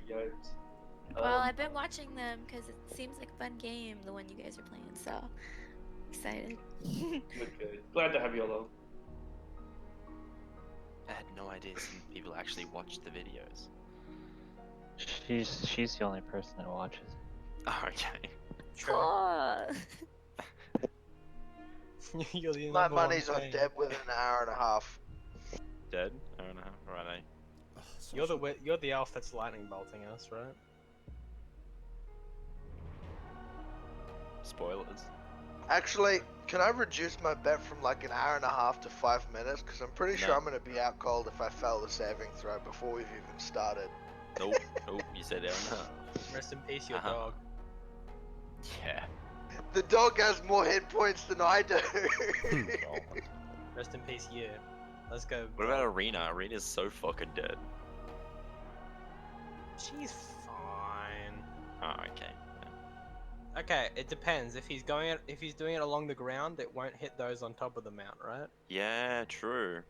games. Well, I've been watching them because it seems like a fun game, the one you guys are playing, so excited. Good. Glad to have you along. I had no idea some people actually watched the videos. She's the only person that watches. Oh, okay. Oh. You're the My number one money's on fan. Deb within an hour and a half. Dead? I don't know. Right. Oh, You're the elf that's lightning bolting us, right? Spoilers. Actually, can I reduce my bet from like an hour and a half to 5 minutes? Because I'm pretty sure No. I'm going to be out cold if I fail the saving throw before we've even started. Nope. You said it. Rest in peace, your Uh-huh. dog. Yeah. The dog has more hit points than I do. Rest in peace, you. Let's go. What about Arena? Arena's so fucking dead. She's fine. Oh, okay. Okay, it depends. If he's doing it along the ground, it won't hit those on top of the mount, right? Yeah, true.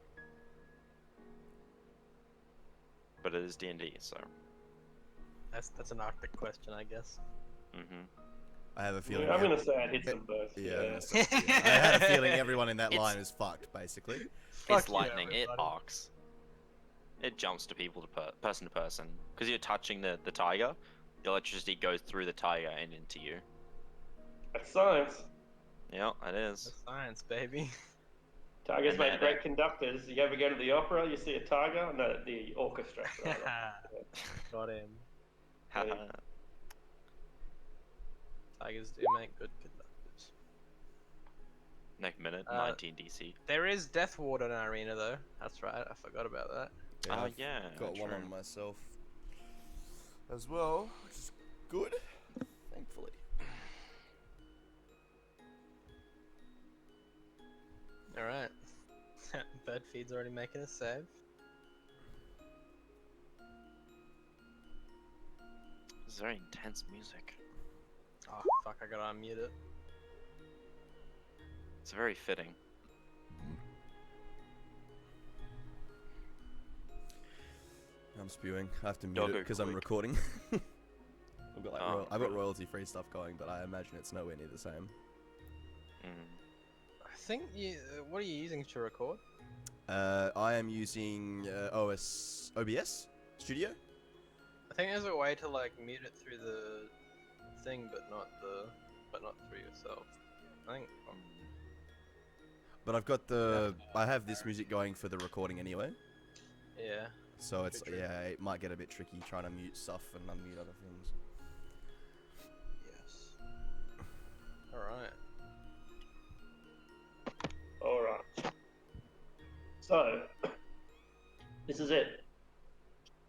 But it is D&D, so. That's an Arctic question, I guess. Mhm. I have a feeling. I'm gonna say it hits them both. Yeah. I had a feeling everyone in that It's- line is fucked, basically. Fuck It's you, lightning. It everybody. arcs. It jumps to people to person to person. Because you're touching the tiger, the electricity goes through the tiger and into you. That's science. Yeah, it is. That's science, baby. Tigers And make they're- great conductors. You ever go to the opera, you see a tiger? No, the orchestra. rather. Got him. Haha. Tigers do make good conductors. Next minute, 19 DC. There is Death Ward in our arena, though. That's right. I forgot about that. Oh, I've yeah, got one true. on myself as well, which is good, thankfully. All right. Bird feed's already making a save. It's very intense music. Oh fuck! I gotta unmute it. It's very fitting. I'm spewing. I have to mute Doggo it because I'm quick. recording. I've got like Oh, I've got right. royalty-free stuff going, but I imagine it's nowhere near the same. I think you. What are you using to record? I am using OBS Studio. I think there's a way to like mute it through the thing, but not through yourself. I think. But I've got I have this music going for the recording anyway, Yeah. so it's True. yeah, it might get a bit tricky trying to mute stuff and unmute other things. Yes. All right. Alright. So, this is it.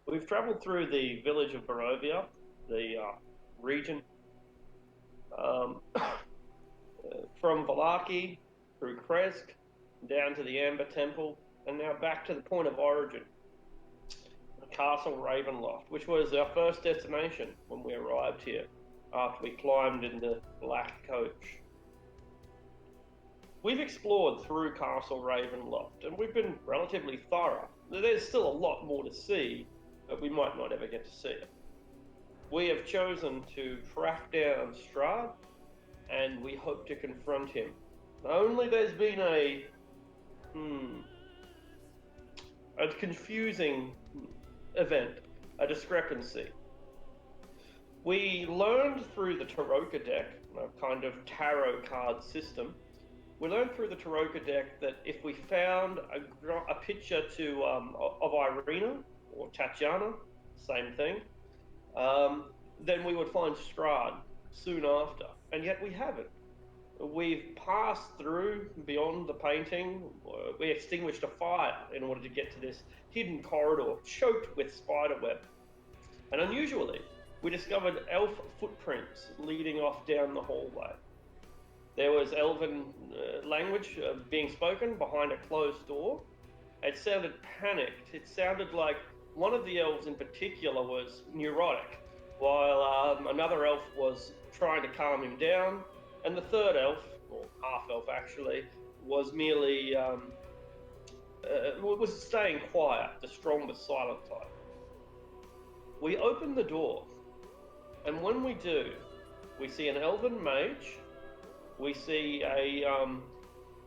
We've travelled through the village of Barovia, the region, from Valaki, through Kresk, down to the Amber Temple, and now back to the point of origin, Castle Ravenloft, which was our first destination when we arrived here, after we climbed in the black coach. We've explored through Castle Ravenloft, and we've been relatively thorough. There's still a lot more to see, but we might not ever get to see it. We have chosen to track down Strahd, and we hope to confront him. Only there's been a confusing event, a discrepancy. We learned through the Taroka deck, a kind of tarot card system, we learned through the Taroka deck that if we found a picture of Irina, or Tatiana, same thing, then we would find Strahd soon after, and yet we haven't. We've passed through beyond the painting. We extinguished a fire in order to get to this hidden corridor choked with spiderweb. And unusually, we discovered elf footprints leading off down the hallway. There was elven language being spoken behind a closed door. It sounded panicked. It sounded like one of the elves in particular was neurotic, while another elf was trying to calm him down. And the third elf, or half elf actually, was merely was staying quiet, the strong but silent type. We open the door, and when we do, we see an elven mage. We see a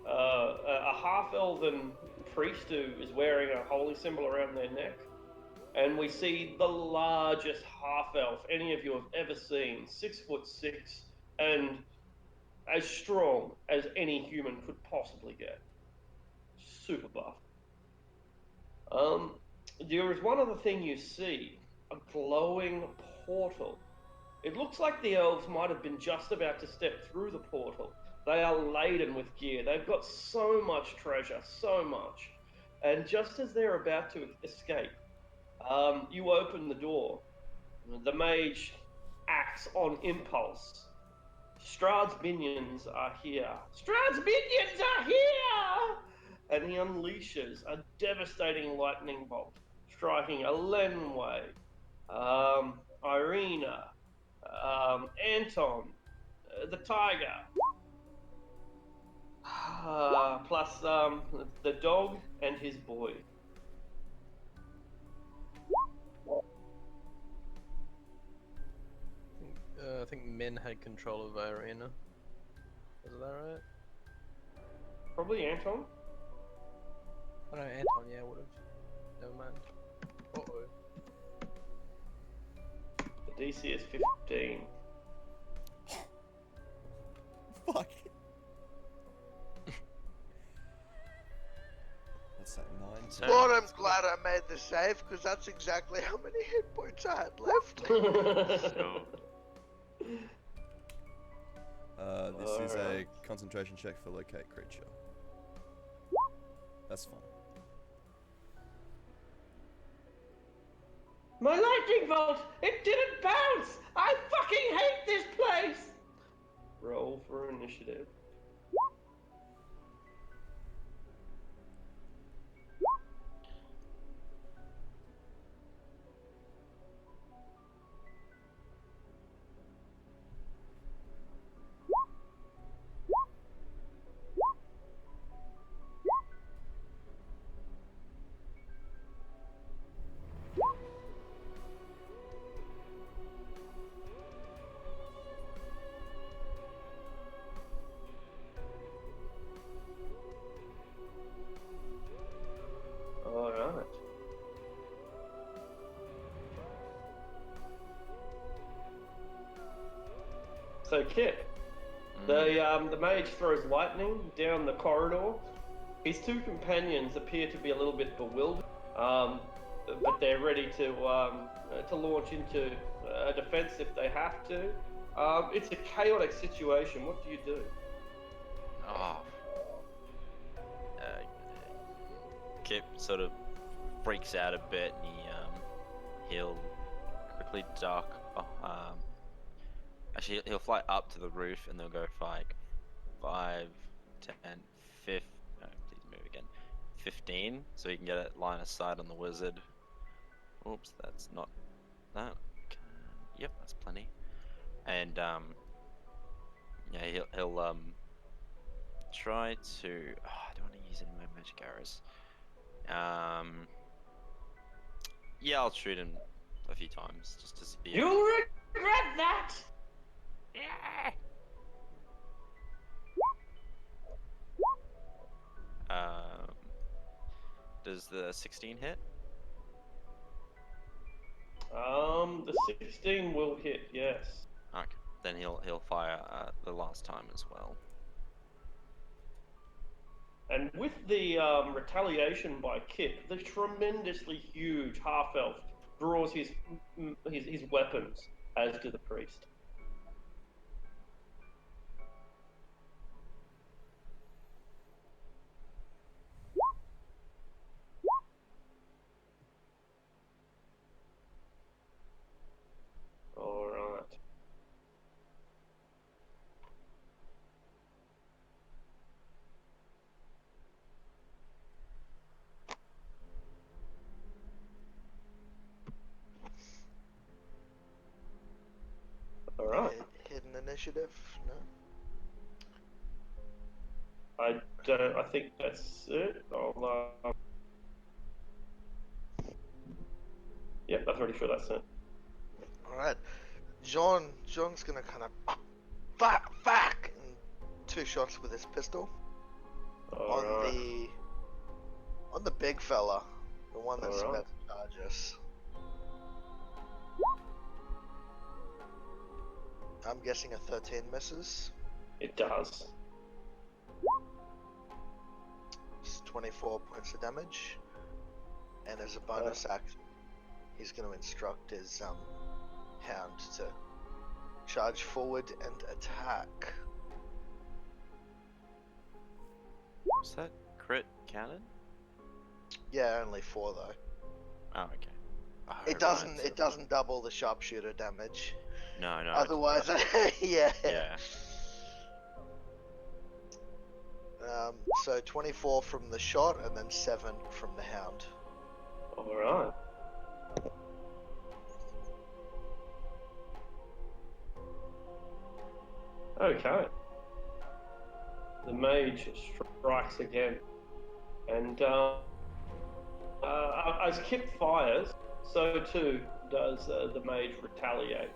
half-elven priest who is wearing a holy symbol around their neck. And we see the largest half-elf any of you have ever seen, 6'6", and as strong as any human could possibly get. Super buff. There is one other thing you see, a glowing portal. It looks like the elves might have been just about to step through the portal. They are laden with gear. They've got so much treasure, so much. And just as they're about to escape, you open the door. The mage acts on impulse. Strahd's minions are here. Strahd's minions are here! And he unleashes a devastating lightning bolt, striking Elenway, Irina, Anton, the tiger, plus the dog and his boy. I think Min had control of Irina. Is that right? Probably Anton. Oh no, Anton, yeah, would have. Never mind. Uh-oh. The DC is 15. Fuck. What's that, 9? So- Lord, I'm glad I made the save, because that's exactly how many hit points I had left. So, This is a Alright. concentration check for locate creature. That's fine. My lightning bolt! It didn't bounce! I fucking hate this place! Roll for initiative. Alright. So Kit, the mage throws lightning down the corridor. His two companions appear to be a little bit bewildered, but they're ready to launch into a defense if they have to. It's a chaotic situation. What do you do? oh. Kip sort of freaks out a bit, and he'll quickly duck. Actually, he'll fly up to the roof, and they'll go for like 5, 10, 5. No, please move again. 15, so he can get a line of sight on the wizard. Oops, that's not that. Yep, that's plenty. And yeah, he'll try to. I don't want to use any of my magic arrows. Yeah, I'll shoot him a few times just to see. You'll regret that! Yeah. Does the 16 hit? The 16 will hit, yes. Okay, then he'll fire the last time as well. And with the retaliation by Kip, the tremendously huge half-elf draws his weapons, as do the priest. All right. All right. Hidden initiative, no? I don't. I think that's it. I'll. Yep, I'm pretty sure that's it. Jean's gonna kind of fuck, and 2 shots with his pistol Alright. on the big fella, the one that's Alright. about to charge us. I'm guessing a 13 misses. It does. It's 24 points of damage, and as a bonus action, he's going to instruct his hound to charge forward and attack. Was that crit counted? Yeah, only 4 though. Oh, okay. Oh, It right, doesn't. so- It doesn't double the sharpshooter damage. No, no. Otherwise, yeah. Yeah. So 24 from the shot, and then 7 from the hound. Alright. Okay. The mage strikes again. And as Kip fires, so too does the mage retaliate,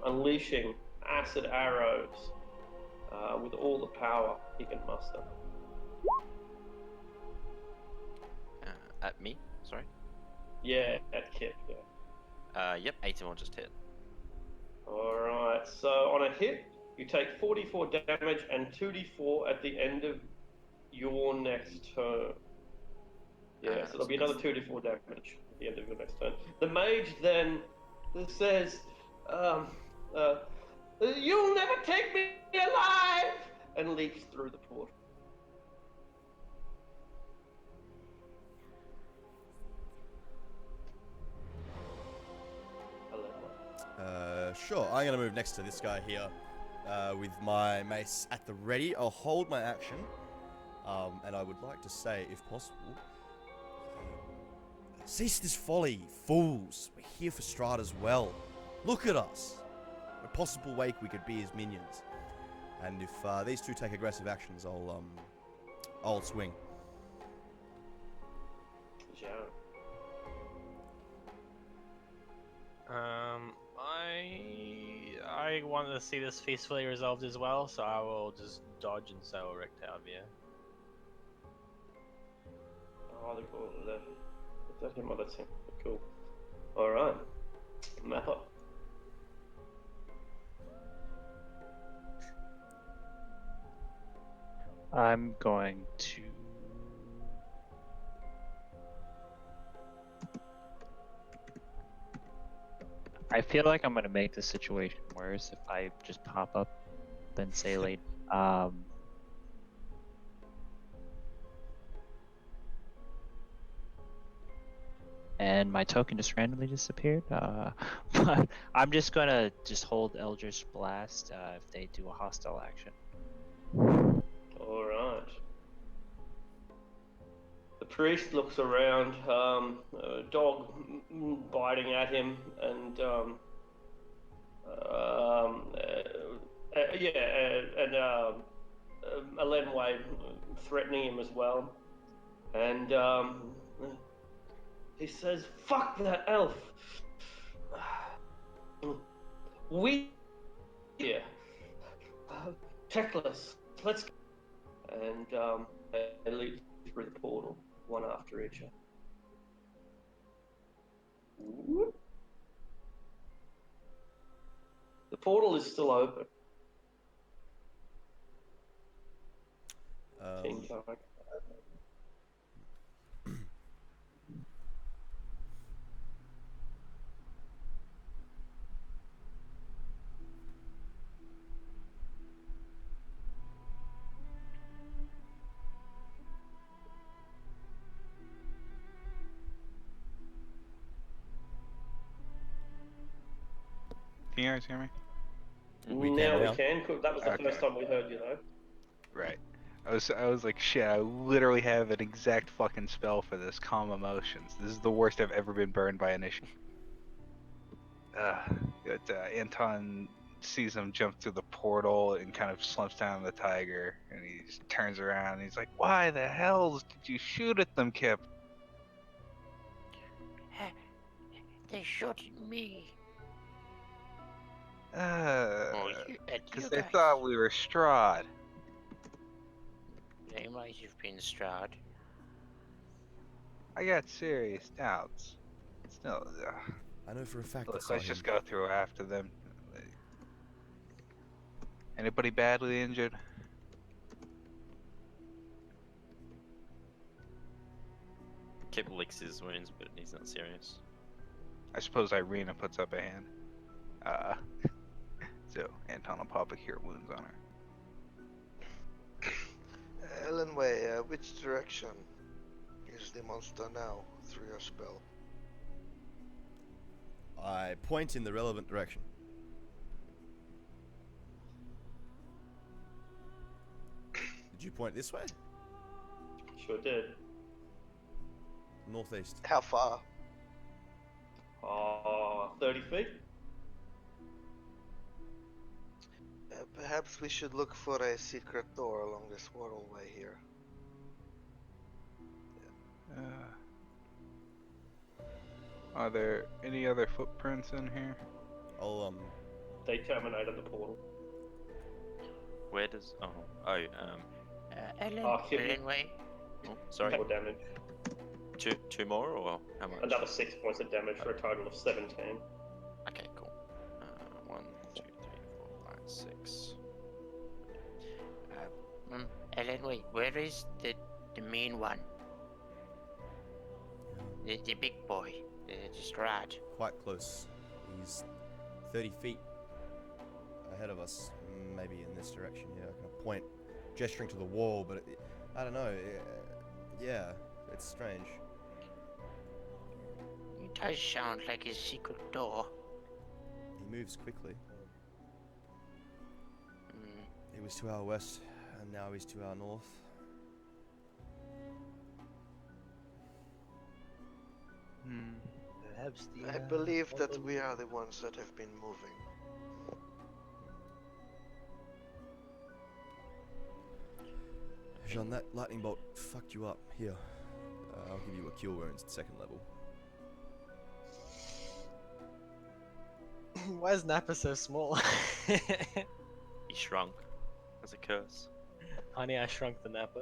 unleashing acid arrows with all the power he can muster. At me? Sorry. Yeah, at Kip, yeah. Yep, 18 will just hit. Alright, so on a hit, you take 44 damage and 2d4 at the end of your next turn. Yeah, so there'll be another 2d4 damage at the end of your next turn. The mage then says, you'll never take me alive! And leaps through the portal. Sure, I'm gonna move next to this guy here with my mace at the ready. I'll hold my action, and I would like to say, if possible, cease this folly, fools. We're here for Strahd as well. Look at us. A possible wake we could be his minions. And if these two take aggressive actions, I'll swing. Yeah. I want to see this peacefully resolved as well, so I will just dodge and so erect out of here. Oh, they're cool. That's him. Oh, that's him. Cool. Alright. Map up. I'm going to... I feel like I'm going to make the situation worse if I just pop up and say late. And my token just randomly disappeared. But I'm just going to hold Eldritch Blast if they do a hostile action. Alright. The priest looks around, a dog biting at him, and Elenway threatening him as well. And he says, "Fuck that elf! We here, Techless. Let's go." And they lead through the portal, one after each other. Whoop. The portal is still open. King Tiger. Can you guys hear me? We can Now now. we can. That was the Okay. first time we heard you, though. Right. I was like, shit, I literally have an exact fucking spell for this, Calm Emotions. This is the worst I've ever been burned by an issue. Anton sees him jump through the portal and kind of slumps down on the tiger, and he just turns around and he's like, why the hell did you shoot at them, Kip? They shot at me. Oh, you Because they guys. thought we were Strahd. They might have been Strahd. I got serious doubts. Still, I know for a fact look, it's not let's him. just go through after them. Anybody badly injured? Kip licks his wounds, but he's not serious. I suppose Irina puts up a hand. So Anton will pop a cure wounds on her. Ellenway, which direction is the monster now through your spell? I point in the relevant direction. Did you point this way? Sure did. Northeast. How far? 30 feet. Perhaps we should look for a secret door along this waterway here. Are there any other footprints in here? I'll They terminated the portal. Where does? Kip, Ellenway. Oh, sorry. more damage. Two more or how much? Another 6 points of damage for a total of 17. Okay, cool. 1, 2, 3, 4, 5, 6. Ellenway, where is the main one? The big boy, the Strahd. quite close. He's 30 feet ahead of us, maybe in this direction. Yeah, I can point, gesturing to the wall, but I don't know. Yeah, it's strange. It does sound like a secret door. He moves quickly. Hmm. He was to our west, and now he's to our north. Perhaps the. I believe that we are the ones that have been moving. Jean, that lightning bolt fucked you up. Here, I'll give you a cure wounds at second level. Why is Nappa so small? He shrunk as a curse. Honey, I shrunk the Nappa.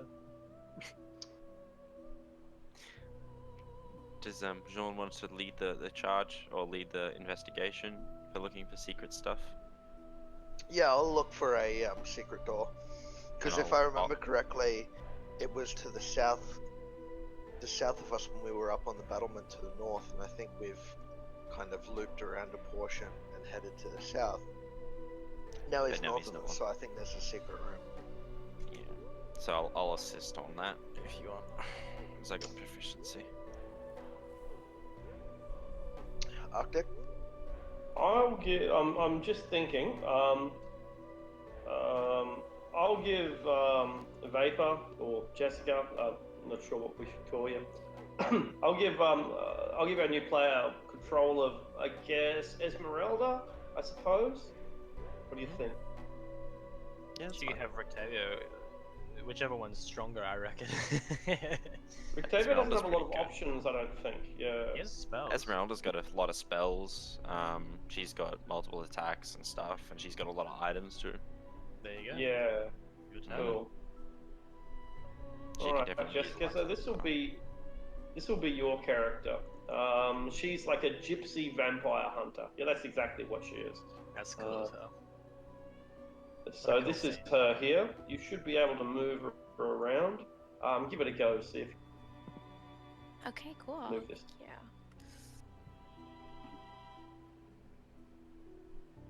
Does Jean want to lead the charge or lead the investigation for looking for secret stuff? Yeah, I'll look for a secret door. Because And if I remember correctly, it was to the south of us when we were up on the battlement to the north, and I think we've kind of looped around a portion and headed to the south. Now he's But now north he's of not. us, so I think there's a secret room. Yeah. So I'll assist on that if you want, because I got proficiency. Arctic? I'll give. I'm just thinking. I'll give Vapor or Jessica. I'm not sure what we should call you. I'll give our new player control of, I guess, Esmeralda. I suppose. What do you think? Yeah, So you have Rectavio, whichever one's stronger, I reckon. Octavia doesn't Esmeralda's have a lot of pretty good. options, I don't think. Yeah. He has spells. Esmeralda's got a lot of spells. She's got multiple attacks and stuff, and she's got a lot of items too. There you go. Yeah. Good to know. Cool. She All could right, definitely use Jessica. lots So of this will be your character. She's like a gypsy vampire hunter. Yeah, that's exactly what she is. That's cool as hell. So What a this cool is scene. her here. You should be able to move her around. Give it a go. See if Okay, cool. Move this. Yeah.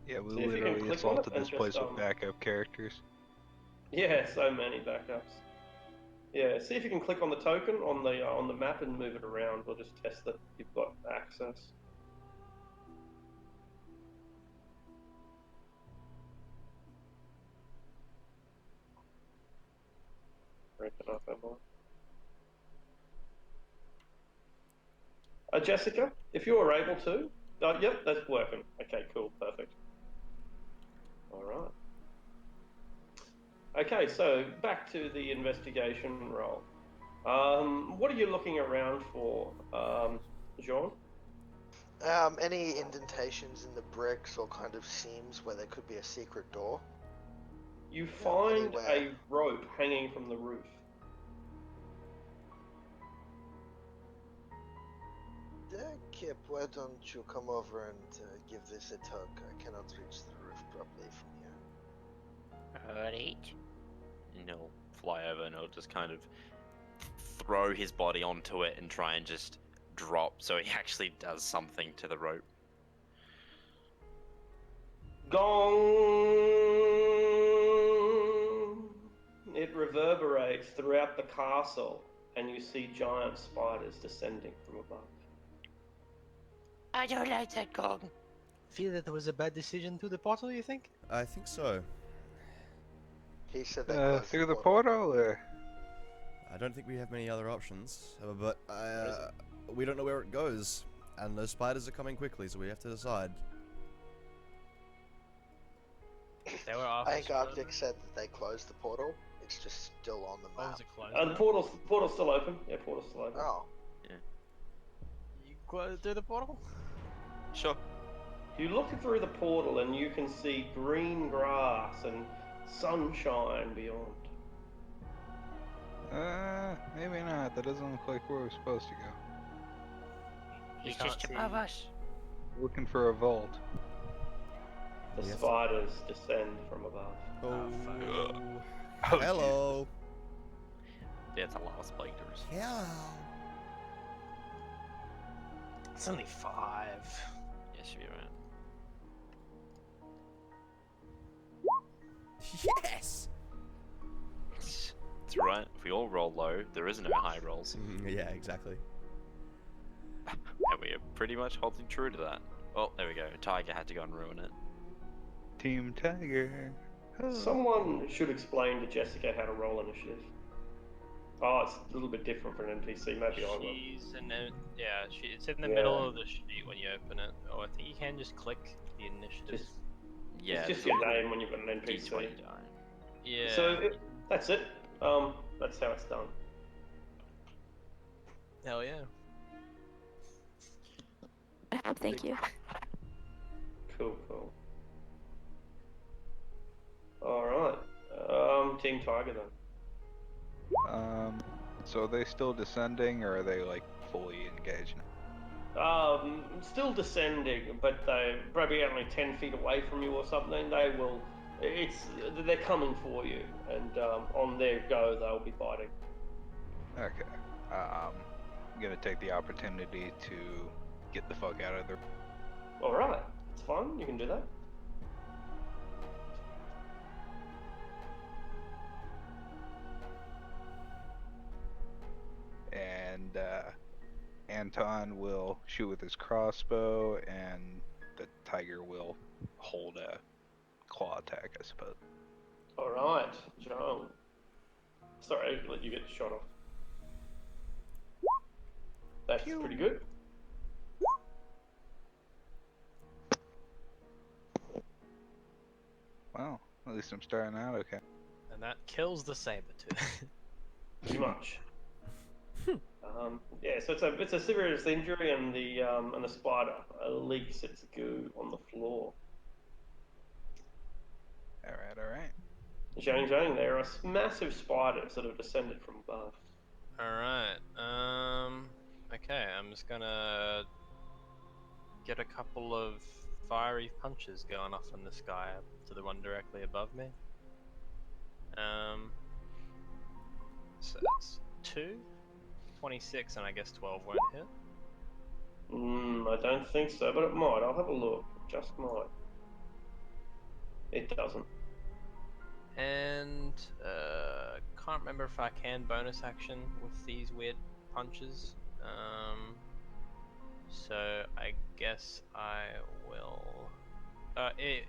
Yeah, we See if you can literally click on it assaulted and this place just, with backup characters. Yeah, so many backups. Yeah, see if you can click on the token on the map and move it around. We'll just test that you've got access. Breaking up, am I? Jessica, if you were able to. Yep, that's working. Okay, cool, perfect. All right. Okay, so back to the investigation roll. What are you looking around for, Jean? Any indentations in the bricks or kind of seams where there could be a secret door? You find anywhere. a rope hanging from the roof. Kip, why don't you come over and give this a tug? I cannot reach the roof properly from here. Alright. And he'll fly over and he'll just kind of throw his body onto it and try and just drop so he actually does something to the rope. Gong! It reverberates throughout the castle, and you see giant spiders descending from above. I don't like that gong. Feel that it was a bad decision to the portal, you think? I think so. He said they closed Through the portal, or? I don't think we have many other options, but we don't know where it goes, and those spiders are coming quickly, so we have to decide. They were I after think Strahd. Arctic said that they closed the portal. It's just still on the Oh, map. was it closed? The portal's still open. Yeah, portal's still open. Oh, You closed through the portal? Sure. You look through the portal and you can see green grass and sunshine beyond. Maybe not. That doesn't look like where we're supposed to go. He's can't just see. above us. Looking for a vault. The Yes. spiders descend from above. Oh, Oh, hello. That's the last blighters. Hello. It's only 5. Yes, you're right. Yes. It's right. If we all roll low, there is no high rolls. Yeah, exactly. And we are pretty much holding true to that. Oh, there we go. Tiger had to go and ruin it. Team Tiger. Someone should explain to Jessica how to roll initiative. Oh, it's a little bit different for an NPC. Maybe I will. She's in the, it's in the Yeah. middle of the sheet when you open it. Or I think you can just click the initiative. Just, Yeah. it's just there's a your little name when you've got an NPC. D20 die. Yeah. So that's it. That's how it's done. Hell yeah. Thank you. Cool. All right. Team Tiger then. So are they still descending, or are they like fully engaged now? Still descending, but they're probably only 10 feet away from you or something. They're coming for you, and on their go, they'll be biting. Okay. I'm gonna take the opportunity to get the fuck out of there. All right, it's fine. You can do that. And Anton will shoot with his crossbow, and the tiger will hold a claw attack, I suppose. All right, Joe. Sorry, I let you get shot off. That's pretty good. Well, at least I'm starting out okay. And that kills the saber-tooth. Pretty much. Yeah, so it's a serious injury, and the spider leaks its goo on the floor. Alright. Zhang, there are massive spiders that have descended from above. Alright, okay, I'm just gonna get a couple of fiery punches going off in the sky to the one directly above me. So that's 2, 26, and I guess 12 won't hit. I don't think so, but it might. I'll have a look. Just might. It doesn't. And can't remember if I can bonus action with these weird punches. So I guess I will.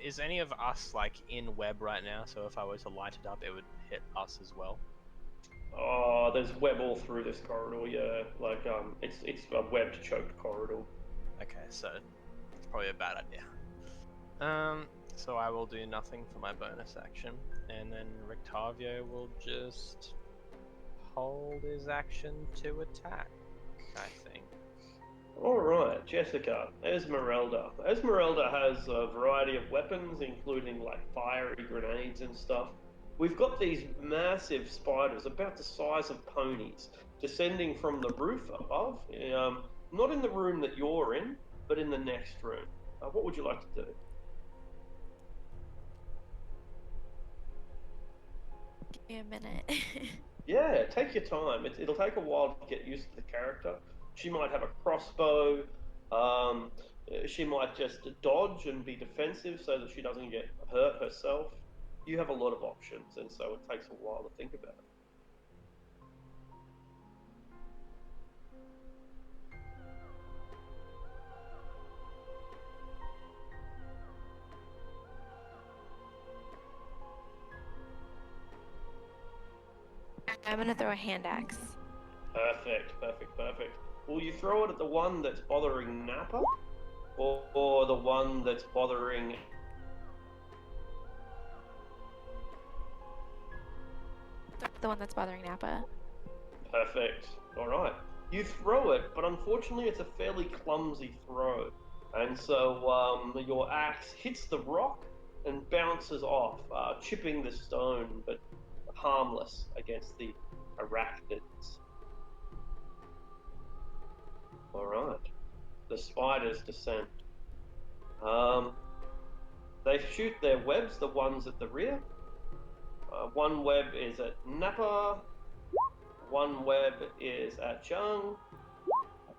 Is any of us like in web right now? So if I were to light it up, it would hit us as well. Oh, there's web all through this corridor. Yeah, like it's a webbed, choked corridor. Okay, so it's probably a bad idea. So I will do nothing for my bonus action, and then Rictavio will just hold his action to attack, I think. Alright, Jessica, Esmeralda. Esmeralda has a variety of weapons, including like fiery grenades and stuff. We've got these massive spiders, about the size of ponies, descending from the roof above. Not in the room that you're in, but in the next room. What would you like to do? Give me a minute. Yeah, take your time. It'll take a while to get used to the character. She might have a crossbow. Um, she might just dodge and be defensive so that she doesn't get hurt herself. You have a lot of options, and so it takes a while to think about it. I'm gonna throw a hand axe. Perfect, perfect, perfect. Will you throw it at the one that's bothering Nappa, or the one that's bothering? The one that's bothering Nappa. Perfect. All right. You throw it, but unfortunately, it's a fairly clumsy throw, and so your axe hits the rock and bounces off, chipping the stone, but harmless against the arachnids. All right. The spiders descend. They shoot their webs, the ones at the rear. One web is at Nappa. One web is at Jung.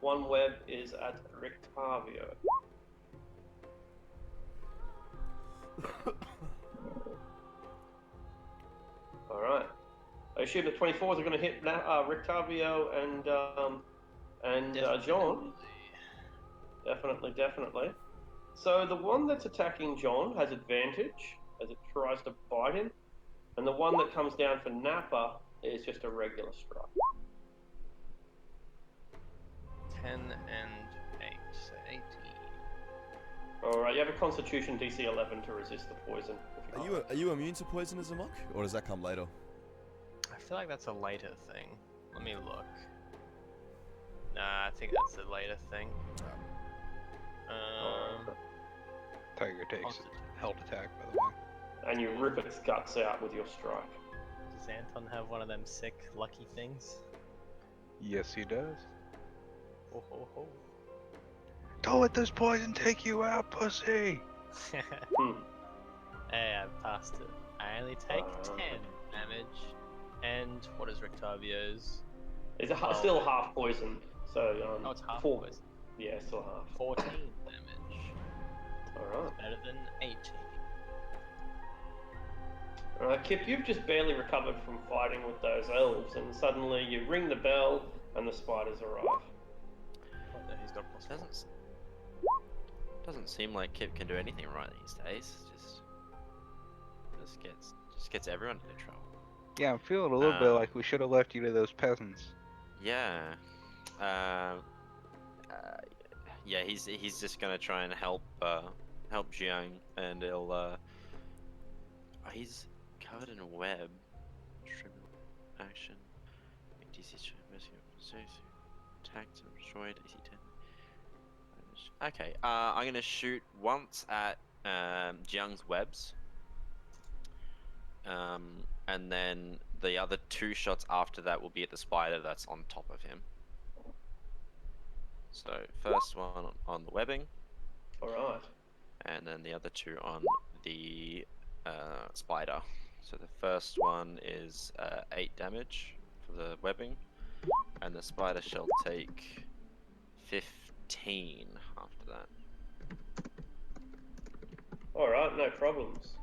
One web is at Rictavio. All right. I assume the 24s are going to hit Rictavio and John. Definitely, definitely. So the one that's attacking John has advantage as it tries to bite him, and the one that comes down for Nappa is just a regular strike. 10 and 8, so 18. All right, you have a Constitution DC 11 to resist the poison. If you Are you immune to poison as a monk, or does that come later? I feel like that's a later thing. Let me look. Nah, I think that's a later thing. Tiger takes Constitution. health attack, by the way. And you rip its guts out with your strike. Does Anton have one of them sick lucky things? Yes, he does. Ho ho ho. Don't let this poison take you out, pussy! Hmm. Hey, I passed it. I only take 10 damage. And what is Rictavio's? It's still half poison, so Oh, it's half 4. poison. Yeah, still half. 14 damage. All right. Better than 18. Kip, you've just barely recovered from fighting with those elves, and suddenly you ring the bell, and the spiders arrive. Oh, no, he's got plus 4. Doesn't seem like Kip can do anything right these days. Just gets everyone into trouble. Yeah, I'm feeling a little bit like we should have left you to those peasants. Yeah. Yeah, he's just gonna try and help Jiang, and he'll he's covered in a web. Shrimp action. DC attacked and destroyed. AC 10. Okay. I'm gonna shoot once at Jiang's webs. And then the other 2 shots after that will be at the spider that's on top of him. So first one on the webbing. All right. And then the other 2 on the spider. So the first one is 8 damage for the webbing, and the spider shall take 15 after that. All right, no problems.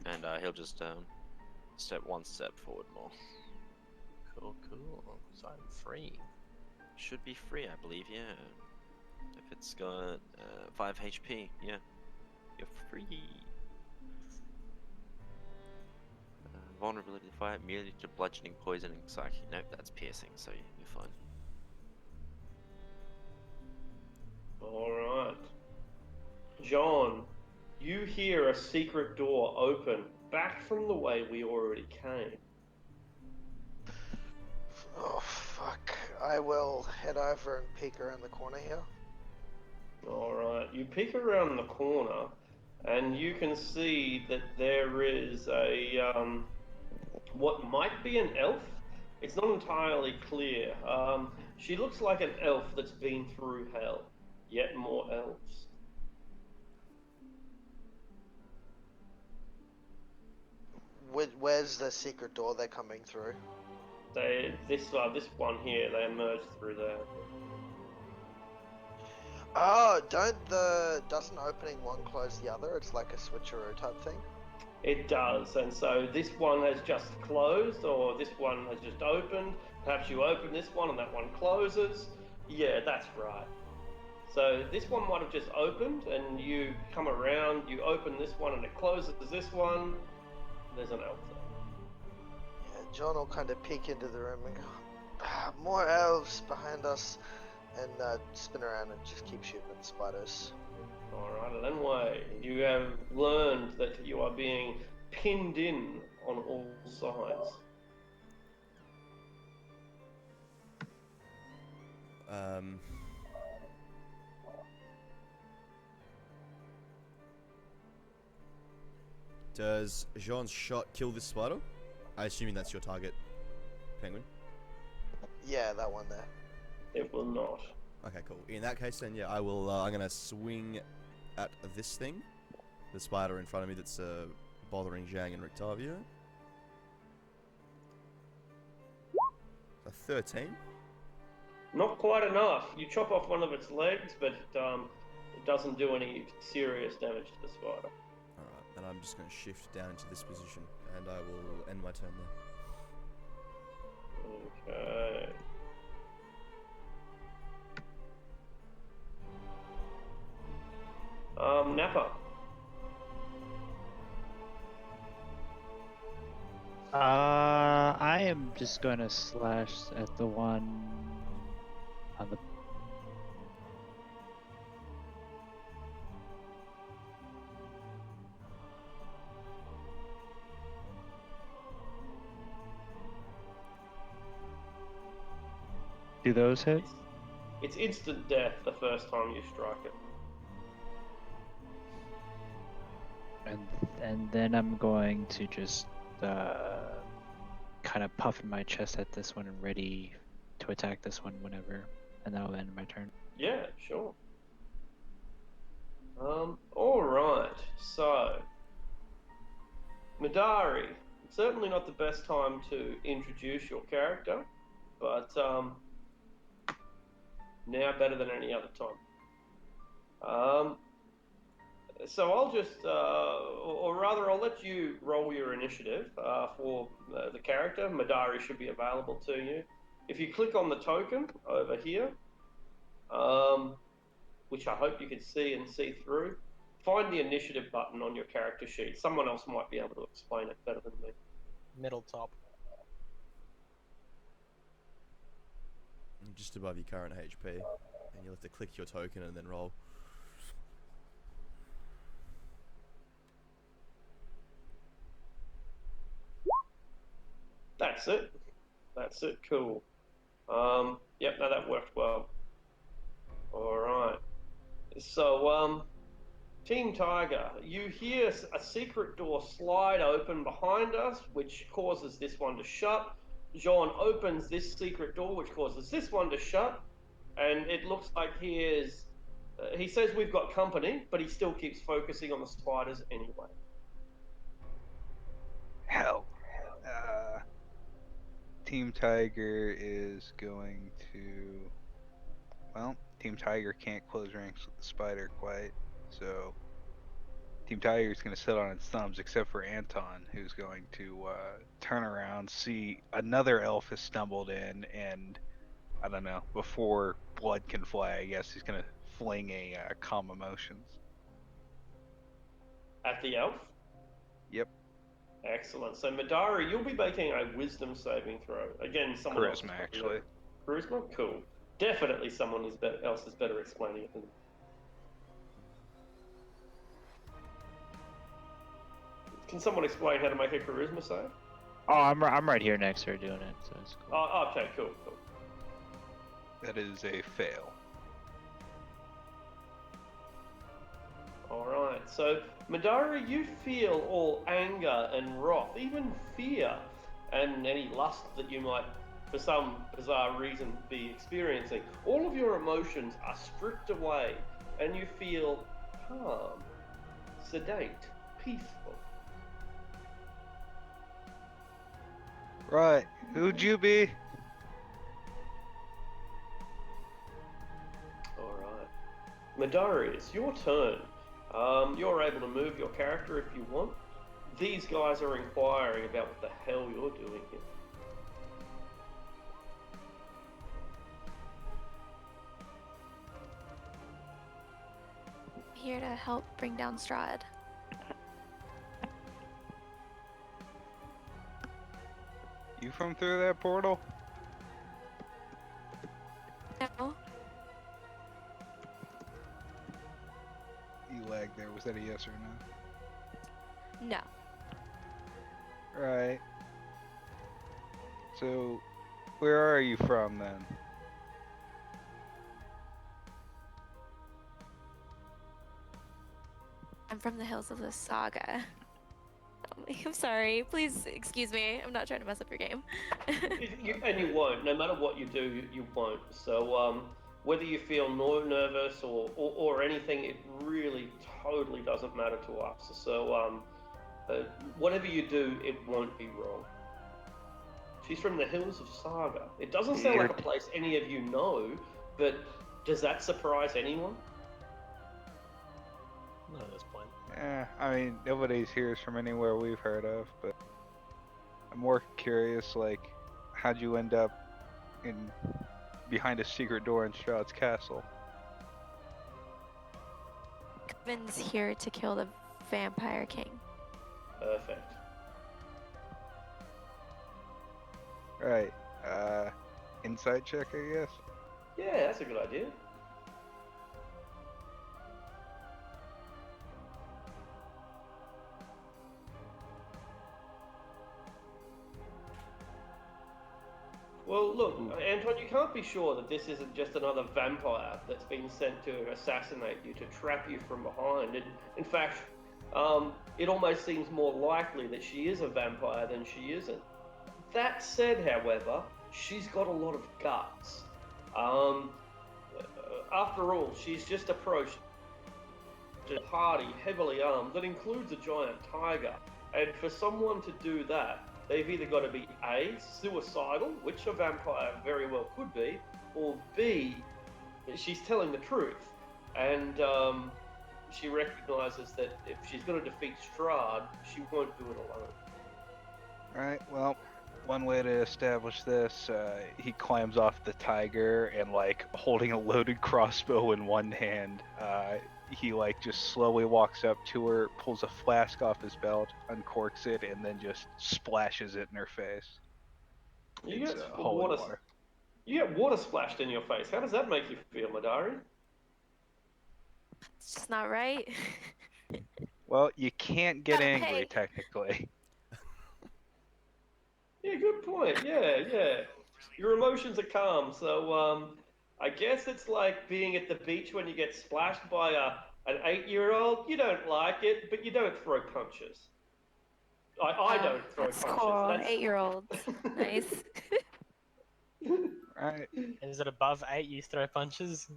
And he'll just one step forward more. Cool, cool. So I'm free. Should be free, I believe, yeah. If it's got 5 HP, yeah. You're free. Vulnerability to fire, merely to bludgeoning, poisoning, psychic. Nope, that's piercing, so you're fine. All right. John, you hear a secret door open back from the way we already came. Oh fuck. I will head over and peek around the corner here. Alright, you peek around the corner and you can see that there is what might be an elf. It's not entirely clear. She looks like an elf that's been through hell. Yet more elves. Where's the secret door they're coming through? This one here, they emerged through there. Oh, doesn't opening one close the other? It's like a switcheroo type thing. It does, and so this one has just closed, or this one has just opened. Perhaps you open this one and that one closes. Yeah, that's right. So this one might have just opened, and you come around, you open this one, and it closes this one. There's an elf there. Yeah, John will kind of peek into the room and go, more elves behind us, and spin around and just keep shooting at the spiders. Alright, Lenway, you have learned that you are being pinned in on all sides. Does Jean's shot kill this spider? I assuming that's your target, Penguin. Yeah, that one there. It will not. Okay, cool. In that case, then yeah, I will. I'm gonna swing at this thing, the spider in front of me that's bothering Zhang and Rictavio. A 13. Not quite enough. You chop off one of its legs, but it doesn't do any serious damage to the spider. Alright, and I'm just gonna shift down into this position, and I will end my turn there. Okay. Nappa. I am just going to slash at the one on the. Do those hit? It's instant death the first time you strike it. And then I'm going to just kind of puff in my chest at this one and ready to attack this one whenever, and that'll end my turn. Yeah, sure. Alright, so Madari, certainly not the best time to introduce your character, but now better than any other time. So I'll just, or rather, I'll let you roll your initiative for the character. Madari should be available to you. If you click on the token over here, which I hope you can see and see through, find the initiative button on your character sheet. Someone else might be able to explain it better than me. Middle top. Just above your current HP, and you'll have to click your token and then roll. That's it. That's it. Cool. Yep, no, that worked well. Alright. So, Team Tiger, you hear a secret door slide open behind us, which causes this one to shut. Jean opens this secret door, which causes this one to shut. And it looks like he is... he says we've got company, but he still keeps focusing on the spiders anyway. Hell. Team Tiger is going to... Well, Team Tiger can't close ranks with the spider quite, so... Team Tiger is going to sit on its thumbs, except for Anton, who's going to turn around, see another elf has stumbled in, and I don't know, before blood can fly, I guess he's going to fling a calm emotions. At the elf? Yep. Excellent. So, Madara, you'll be making a wisdom saving throw. Again, someone else. Charisma, actually. Charisma? Cool. Definitely someone else is better explaining it than me. Can someone explain how to make a charisma save? Oh, I'm right here next to her doing it, so it's cool. Oh, okay, cool. That is a fail. Alright, so Madara, you feel all anger and wrath, even fear, and any lust that you might, for some bizarre reason, be experiencing. All of your emotions are stripped away, and you feel calm, sedate, peaceful. Right. Who'd you be? Alright. Madara, it's your turn. You're able to move your character if you want. These guys are inquiring about what the hell you're doing here. Here to help bring down Strahd. You from through that portal? No. You lagged there. Was that a yes or no? No. Right. So, where are you from then? I'm from the hills of the Saga. I'm sorry. Please excuse me. I'm not trying to mess up your game. And you won't. No matter what you do, you won't. So, whether you feel nervous or anything, it really totally doesn't matter to us. So, whatever you do, it won't be wrong. She's from the hills of Saga. It doesn't sound like a place any of you know, but does that surprise anyone? Not at this point. I mean, nobody's here is from anywhere we've heard of, but I'm more curious, like, how'd you end up behind a secret door in Strahd's castle? Coven's here to kill the Vampire King. Perfect. Right. Insight check, I guess? Yeah, that's a good idea. Well, look, Anton, you can't be sure that this isn't just another vampire that's been sent to assassinate you, to trap you from behind. In fact, it almost seems more likely that she is a vampire than she isn't. That said, however, she's got a lot of guts. After all, she's just approached a party heavily armed that includes a giant tiger. And for someone to do that, they've either got to be A, suicidal, which a vampire very well could be, or B, she's telling the truth. And she recognizes that if she's going to defeat Strahd, she won't do it alone. Right, well, one way to establish this, he climbs off the tiger and, like, holding a loaded crossbow in one hand, he, like, just slowly walks up to her, pulls a flask off his belt, uncorks it, and then just splashes it in her face. You It's get holy water. water. You get water splashed in your face. How does that make you feel, Madari? It's just not right. Well, you can't get Gotta angry, pay. technically. Yeah, good point. Yeah. Your emotions are calm, so I guess it's like being at the beach when you get splashed by an 8-year-old. You don't like it, but you don't throw punches. I don't throw That's punches. cool. That's 8-year-olds. Nice. Right. Is it above 8 you throw punches?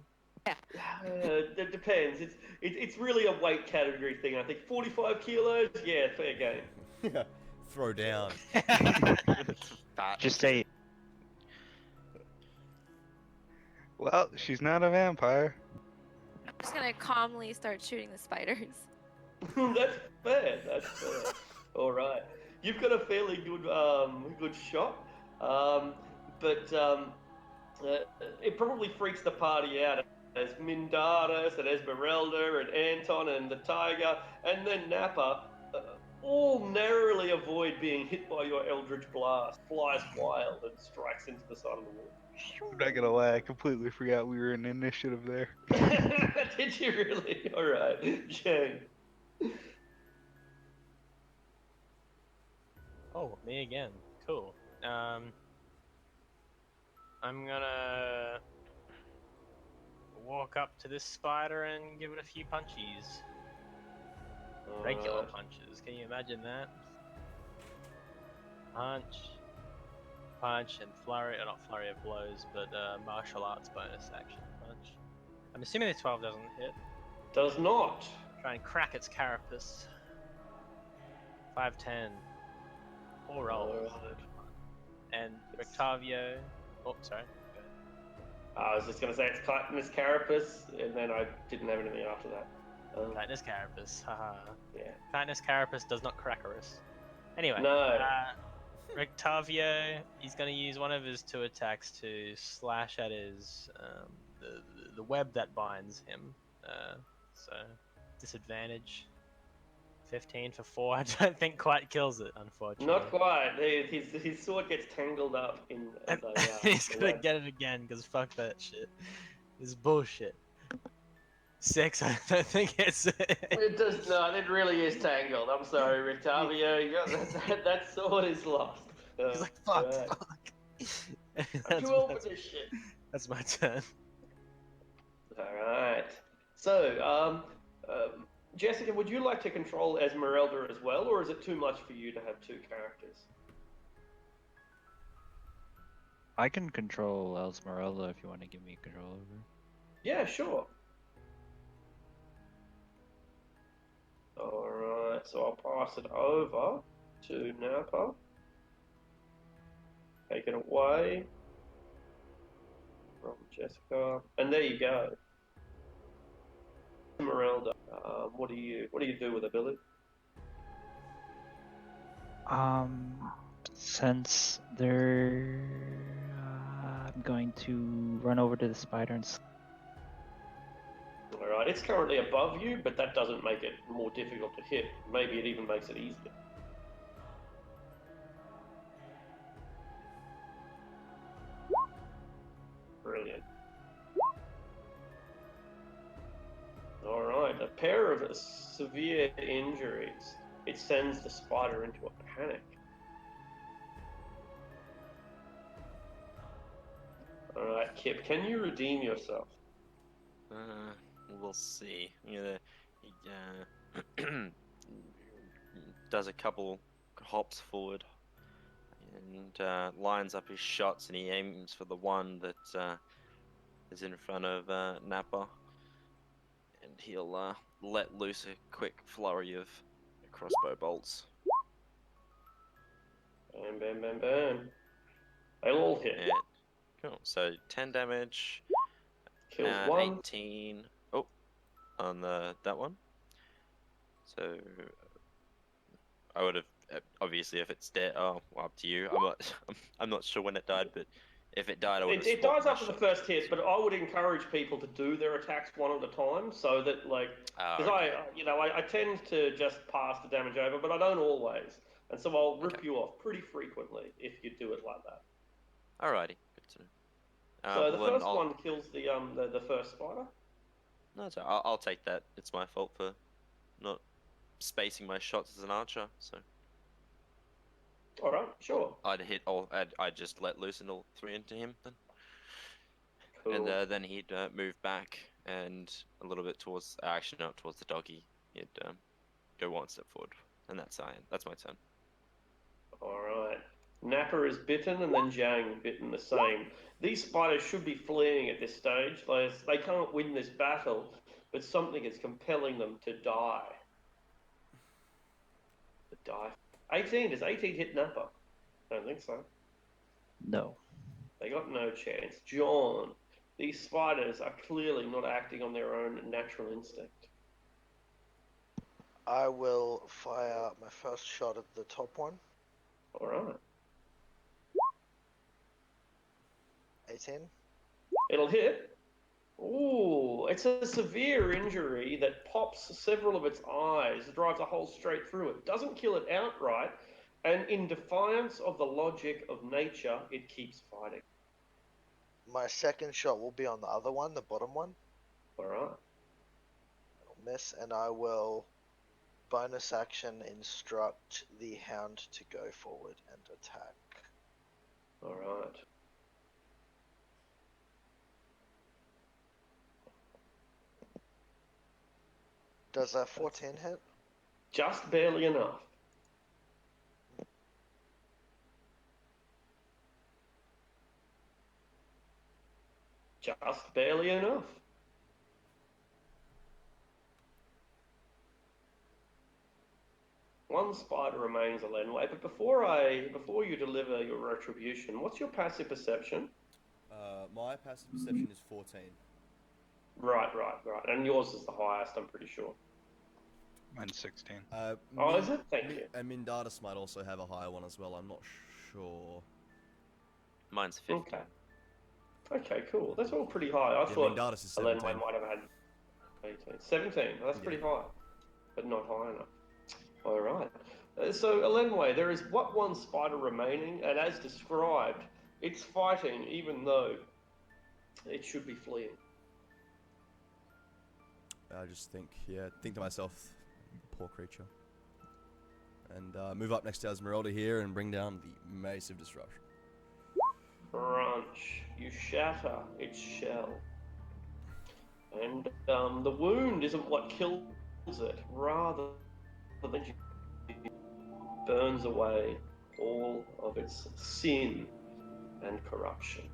It depends. It's really a weight category thing. I think 45 kilos. Yeah, fair game. Throw down. Just say Well, she's not a vampire. I'm just gonna calmly start shooting the spiders. That's fair. That's fair. All right, you've got a fairly good shot, but it probably freaks the party out as Mindaris and Esmeralda and Anton and the Tiger and then Nappa all narrowly avoid being hit by your Eldritch Blast, flies wild and strikes into the side of the wall. I'm not gonna lie, I completely forgot we were in initiative there. Did you really? All right, Shane. Oh, me again. Cool. I'm gonna walk up to this spider and give it a few punchies. Regular Alright. punches. Can you imagine that? Punch, punch, and flurry. Not flurry of blows, but martial arts bonus action punch. I'm assuming the 12 doesn't hit. Does not. Try and crack its carapace. 5-10. 4 rolls. Alright. And Rictavio. Oh, sorry. Go ahead. I was just gonna say it's chitinous carapace, and then I didn't have anything after that. Chitinous carapace. Haha. Yeah. Chitinous carapace does not crackerus. Anyway. No. Rictavio, he's going to use one of his 2 attacks to slash at his the web that binds him. So disadvantage. 15 for 4. I don't think quite kills it, unfortunately. Not quite. His sword gets tangled up in the. He's the gonna web. get it again because fuck that shit. This is bullshit. 6. I don't think it's. It does not. It really is tangled. I'm sorry, Rictavio. That sword is lost. He's like fuck. Alright. Fuck. I'm too old for this shit. That's my turn. Alright. So, Jessica, would you like to control Esmeralda as well, or is it too much for you to have 2 characters? I can control Esmeralda if you want to give me control over her. Yeah, sure. Alright, so I'll pass it over to Napa. Take it away from Jessica. And there you go. Esmeralda, what do you do with ability? Since they're, I'm going to run over to the spider and. Alright, it's currently above you, but that doesn't make it more difficult to hit. Maybe it even makes it easier. Brilliant. Alright, a pair of severe injuries. It sends the spider into a panic. Alright, Kip, can you redeem yourself? We'll see. He does a couple hops forward and lines up his shots, and he aims for the one that is in front of Nappa, and he'll let loose a quick flurry of crossbow bolts. Bam, bam, bam, bam. They all hit. And, cool. So 10 damage. Kills one. 18 on that one. So I would have obviously, if it's dead. Oh, well, up to you. I'm not sure when it died, but if it died, I would have. It dies after the first hit, but I would encourage people to do their attacks one at a time, so that because I tend to just pass the damage over, but I don't always, and so I'll rip you off pretty frequently if you do it like that. Alrighty, good to know. So the well, then first one kills the first spider. No, it's all right. I'll take that. It's my fault for not spacing my shots as an archer. So All right, sure. I'd just let loose and all 3 into him then. Cool. And then he'd move back and a little bit towards, actually not towards the doggy. He'd go 1 step forward, and that's my turn. All right. Nappa is bitten, and then Zhang bitten the same. These spiders should be fleeing at this stage. They can't win this battle, but something is compelling them to die. To die. 18. Does 18 hit Nappa? I don't think so. No. They got no chance. John, these spiders are clearly not acting on their own natural instinct. I will fire my first shot at the top one. All right. 18. It'll hit. Ooh, it's a severe injury that pops several of its eyes, drives a hole straight through it. Doesn't kill it outright, and in defiance of the logic of nature, it keeps fighting. My second shot will be on the other one, the bottom one. All right. I'll miss, and I will bonus action instruct the hound to go forward and attack. All right. Does a 14 hit? Just barely enough. Just barely enough. One spider remains a Lenway, but before you deliver your retribution, what's your passive perception? My passive perception is 14. Right. And yours is the highest, I'm pretty sure. Mine's 16. Oh, is it? Thank you. And Mindatus might also have a higher one as well, I'm not sure. Mine's 15. Okay, cool. That's all pretty high. I Yeah, thought Mindatus is Lenway 17. might have had 18. 17, that's pretty high, but not high enough. All right. So, Elenway, there is one spider remaining, and as described, it's fighting even though it should be fleeing. I just think to myself, poor creature. And move up next to Esmeralda here and bring down the massive disruption. Crunch. You shatter its shell. And the wound isn't what kills it, rather than burns away all of its sin and corruption.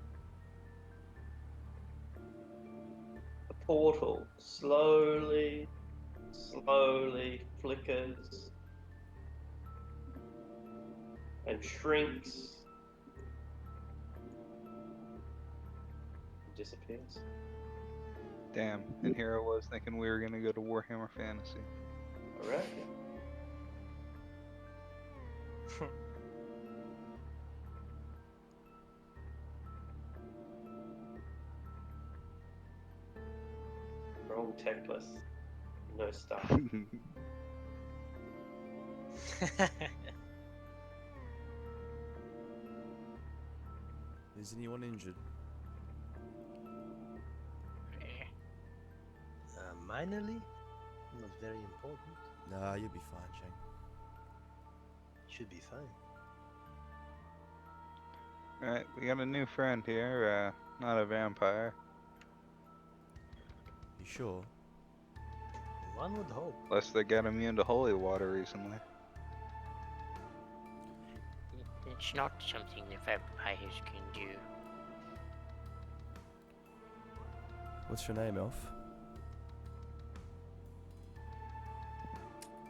The portal slowly flickers and shrinks and disappears. Damn, and here I was thinking we were gonna go to Warhammer Fantasy. Alright. Wrong tech list. No stuff. Is anyone injured? Minorly, not very important. Nah, you'll be fine, Shane. Should be fine. Alright, we got a new friend here, not a vampire. You sure? One would hope. Unless they got immune to holy water recently. It's not something the vampires can do. What's your name, Elf?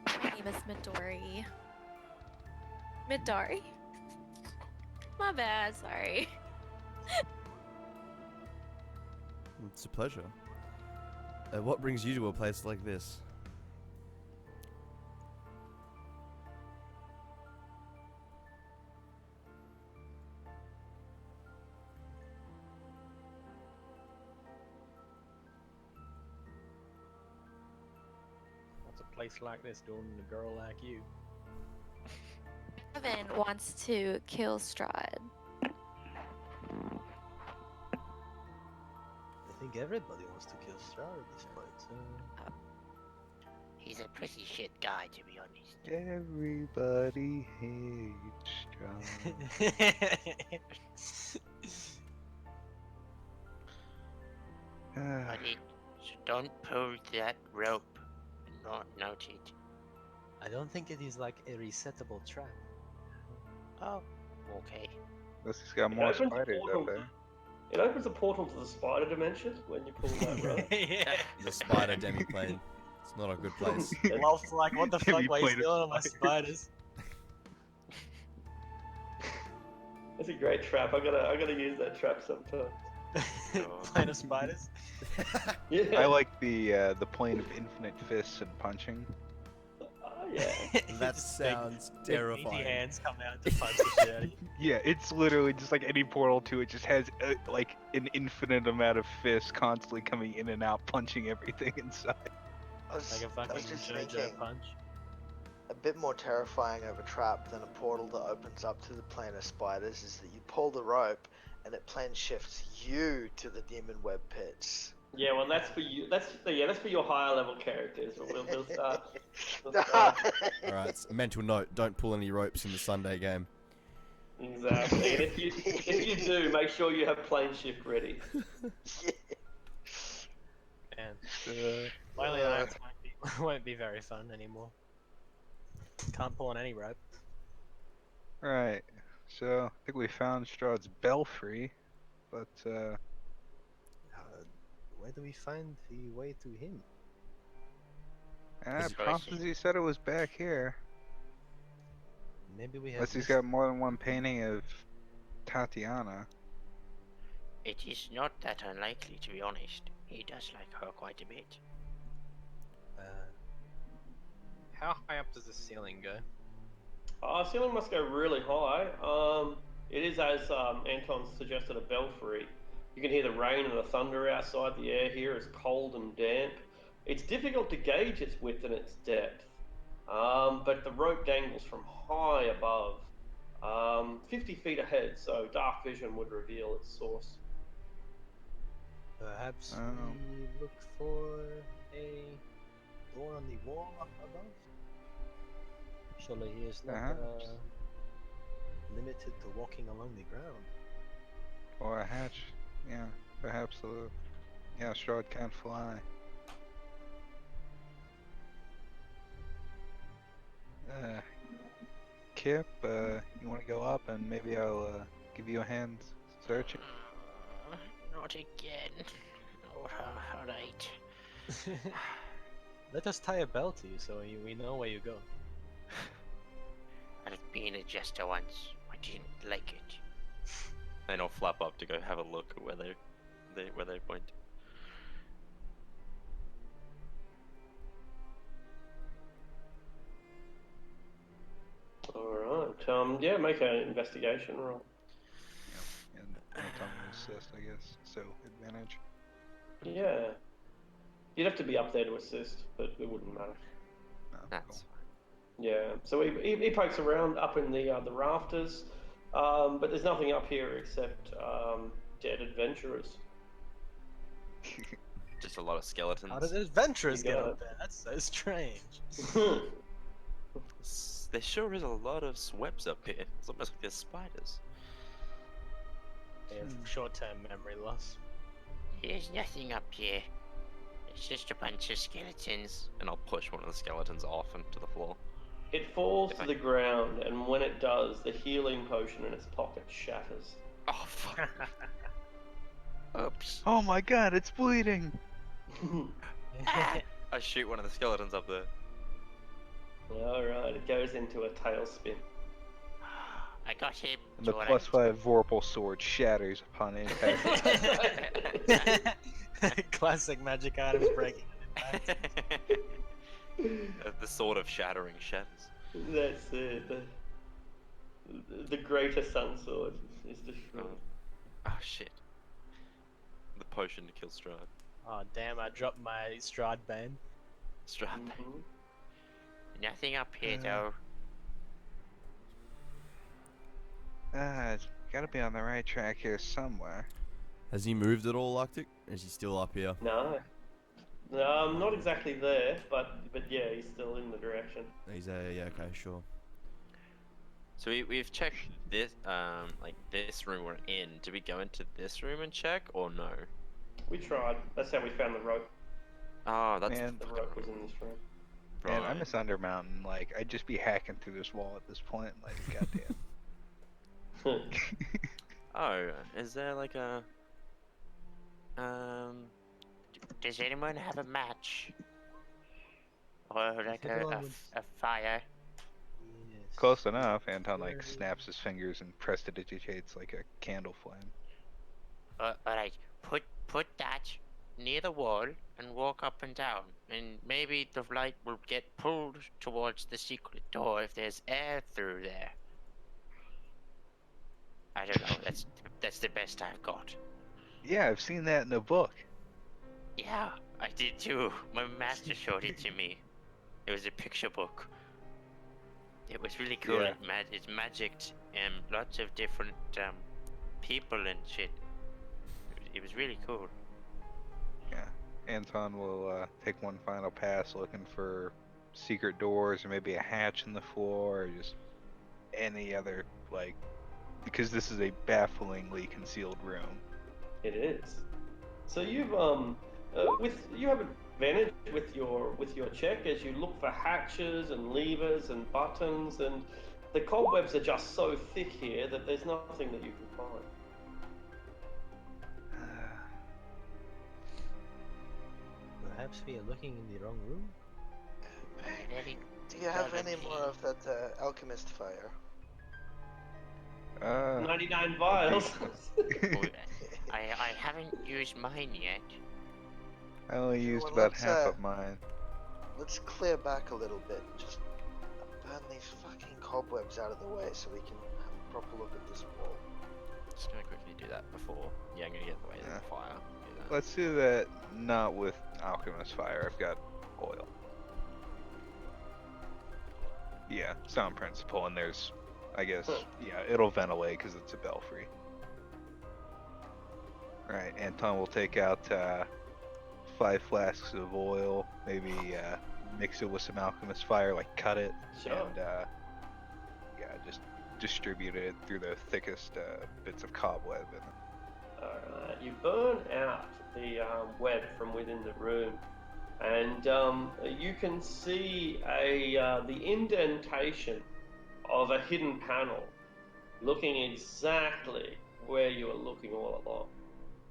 My name is Midori. Midori? My bad, sorry. It's a pleasure. What brings you to a place like this? What's a place like this doing to a girl like you? Evan wants to kill Strahd. I think everybody wants to kill Strahd at this point, so... He's a pretty shit guy, to be honest. Everybody hates John. Buddy, so don't pull that rope and not note it. I don't think it is like a resettable trap. Oh, okay. Unless he's got It more opens a spiders portal. out there. It opens a portal to the spider dimension when you pull that rope. Yeah. The spider demiplane. It's not a good place. Wolf's like, what the Have fuck, you why are you played a stealing all my spider? spiders? That's a great trap. I gotta use that trap sometime. Plane of spiders? Yeah. I like the plane of infinite fists and punching. Oh, yeah. That Just sounds big terrifying. meaty hands come out to punch the shit out of you. Yeah, it's literally just like any portal to it just has like an infinite amount of fists constantly coming in and out, punching everything inside. I was, Like a I was fucking just JoJo thinking, punch. a bit more terrifying of a trap than a portal that opens up to the plane of spiders is that you pull the rope and it plane shifts you to the demon web pits. Yeah, well, that's for you. That's for your higher level characters. We'll start. Alright, mental note, don't pull any ropes in the Sunday game. Exactly. And if you do, make sure you have plane shift ready. Man. My only irons might be Won't be very fun anymore. Can't pull on any rope. Right. So I think we found Strahd's belfry, but Where do we find the way to him? Good Prophecy question. said it was back here. Maybe we have Unless he's missed. got more than one painting of Tatiana. It is not that unlikely, to be honest. He does like her quite a bit. How high up does the ceiling go? Ceiling must go really high. It is, as Anton suggested, a belfry. You can hear the rain and the thunder outside. The air here is cold and damp. It's difficult to gauge its width and its depth, but the rope dangles from high above, 50 feet ahead, so dark vision would reveal its source. Perhaps Oh. we look for a door on the wall above? Surely he is not Perhaps. limited to walking along the ground. Or a hatch. Yeah, perhaps Strahd can't fly. Kip, you want to go up and maybe I'll give you a hand searching? Not again. Alright. Let us tie a bell to you so we know where you go. I've been a jester once. I didn't like it. Then I'll flap up to go have a look at where they point. Alright, yeah, make an investigation roll. And Anton will assist, I guess. So, advantage. Yeah. You'd have to be up there to assist, but it wouldn't matter. No, That's cool. fine. Yeah, so he pokes around up in the rafters, but there's nothing up here except dead adventurers. Just a lot of skeletons. How did adventurers You get got up there? That's so strange. There sure is a lot of webs up here. It's almost like there's spiders. They have short-term memory loss. There's nothing up here. It's just a bunch of skeletons. And I'll push one of the skeletons off into the floor. It falls to the ground, and when it does, the healing potion in its pocket shatters. Oh fuck. Oops. Oh my god, it's bleeding! I shoot one of the skeletons up there. Alright, it goes into a tailspin. I got him. And the Jordan. +5 Vorpal sword shatters upon impact. Classic magic items breaking. The sword of shattering shatters. That's it. The greater sun sword is destroyed. Oh shit. The potion to kill Strahd. Oh damn! I dropped my Strahd bane. Strahd. Nothing up here though. It's gotta be on the right track here somewhere. Has he moved at all, Arctic? Is he still up here? No. Not exactly there, but yeah, he's still in the direction. He's yeah, okay, sure. So we've checked this like this room we're in. Did we go into this room and check or no? We tried. That's how we found the rope. Oh, that's Man. The rope was in this room. Man, I right. miss Undermountain. Like, I'd just be hacking through this wall at this point. Like, goddamn. Oh, is there like a Does anyone have a match? Or like Everyone a would- fire? Yes. Close enough. Anton, like, snaps his fingers and prestidigitates, like, a candle flame. Alright, put that near the wall and walk up and down, and maybe the light will get pulled towards the secret door if there's air through there. I don't know. That's the best I've got. Yeah, I've seen that in a book. Yeah, I did too. My master showed it to me. It was a picture book. It was really cool. Yeah. It's magicked and lots of different people and shit. It was really cool. Yeah. Anton will take one final pass looking for secret doors or maybe a hatch in the floor or just any other, like, because this is a bafflingly concealed room. It is. So you've you have advantage with your check as you look for hatches and levers and buttons, and the cobwebs are just so thick here that there's nothing that you can find. Perhaps we are looking in the wrong room. Do you have any more of that alchemist fire? 99 vials. I haven't used mine yet. I only used Well, about let's, half of mine. Let's clear back a little bit. Just burn these fucking cobwebs out of the way so we can have a proper look at this wall. Just gonna quickly do that before. Yeah, I'm gonna get away with the fire. Do that. Let's do that not with alchemist fire. I've got oil. Yeah, sound principle, and there's, I guess, yeah, it'll ventilate because it's a belfry. Right, Anton will take out 5 flasks of oil, maybe mix it with some alchemist fire, like cut it, Sure. and yeah, just distribute it through the thickest bits of cobweb. Alright, you burn out the web from within the room, and you can see the indentation of a hidden panel looking exactly where you were looking all along,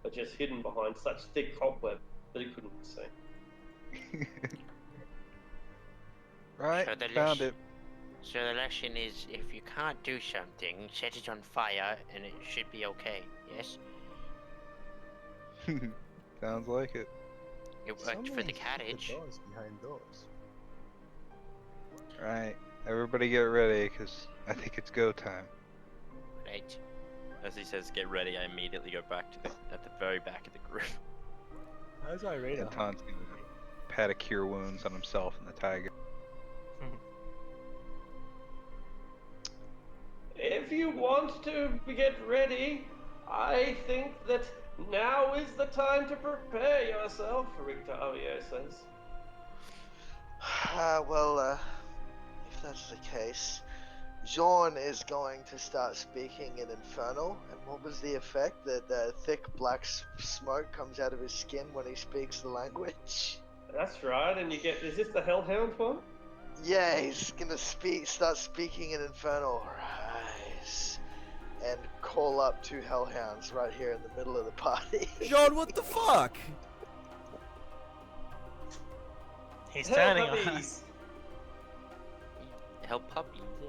but just hidden behind such thick cobweb that you couldn't see. Right, So the found it. So the lesson is, if you can't do something, set it on fire, and it should be okay. Yes. Sounds like it. It worked for the carriage. Doors behind doors. Right, everybody get ready, because I think it's go time. Right. As he says, get ready, I immediately go back to at the very back of the group. How's Irina? Anton's gonna pat a cure wounds on himself and the tiger. If you want to get ready, I think that now is the time to prepare yourself, Rictavio says. Well, if that's the case, Jean is going to start speaking in Infernal, and what was the effect? That the thick black smoke comes out of his skin when he speaks the language? That's right, and you get, is this the Hellhound one? Yeah, he's gonna start speaking in Infernal. Rise. And call up 2 Hellhounds right here in the middle of the party. John, what the fuck? He's Hell turning on puppies. us. Help puppies, yeah.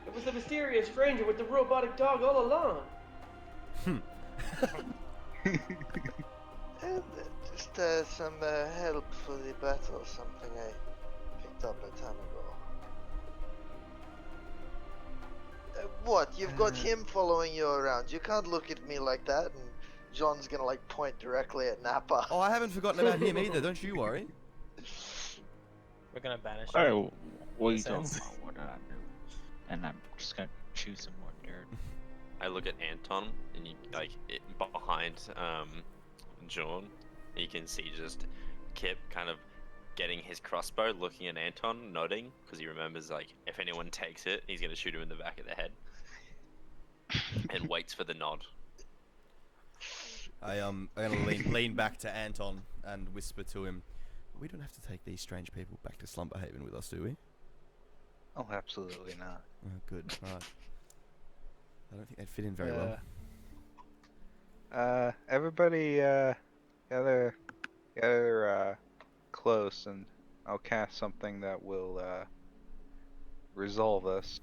It was the mysterious stranger with the robotic dog all along. And just some help for the battle, something I picked up a time ago. What? You've got him following you around. You can't look at me like that, and John's gonna like point directly at Nappa. Oh, I haven't forgotten about him either, don't you worry. We're gonna banish him. Alright, what are you talking Sense. about? What did I do? And I'm just gonna choose some more dirt. I look at Anton, and you behind John, you can see just Kip kind of getting his crossbow, looking at Anton, nodding, because he remembers if anyone takes it, he's gonna shoot him in the back of the head, and waits for the nod. I'm gonna lean back to Anton and whisper to him, "We don't have to take these strange people back to Slumberhaven with us, do we?" Oh, absolutely not. Oh, good. Right. I don't think they'd fit in very well. Everybody, gather close, and I'll cast something that will resolve us.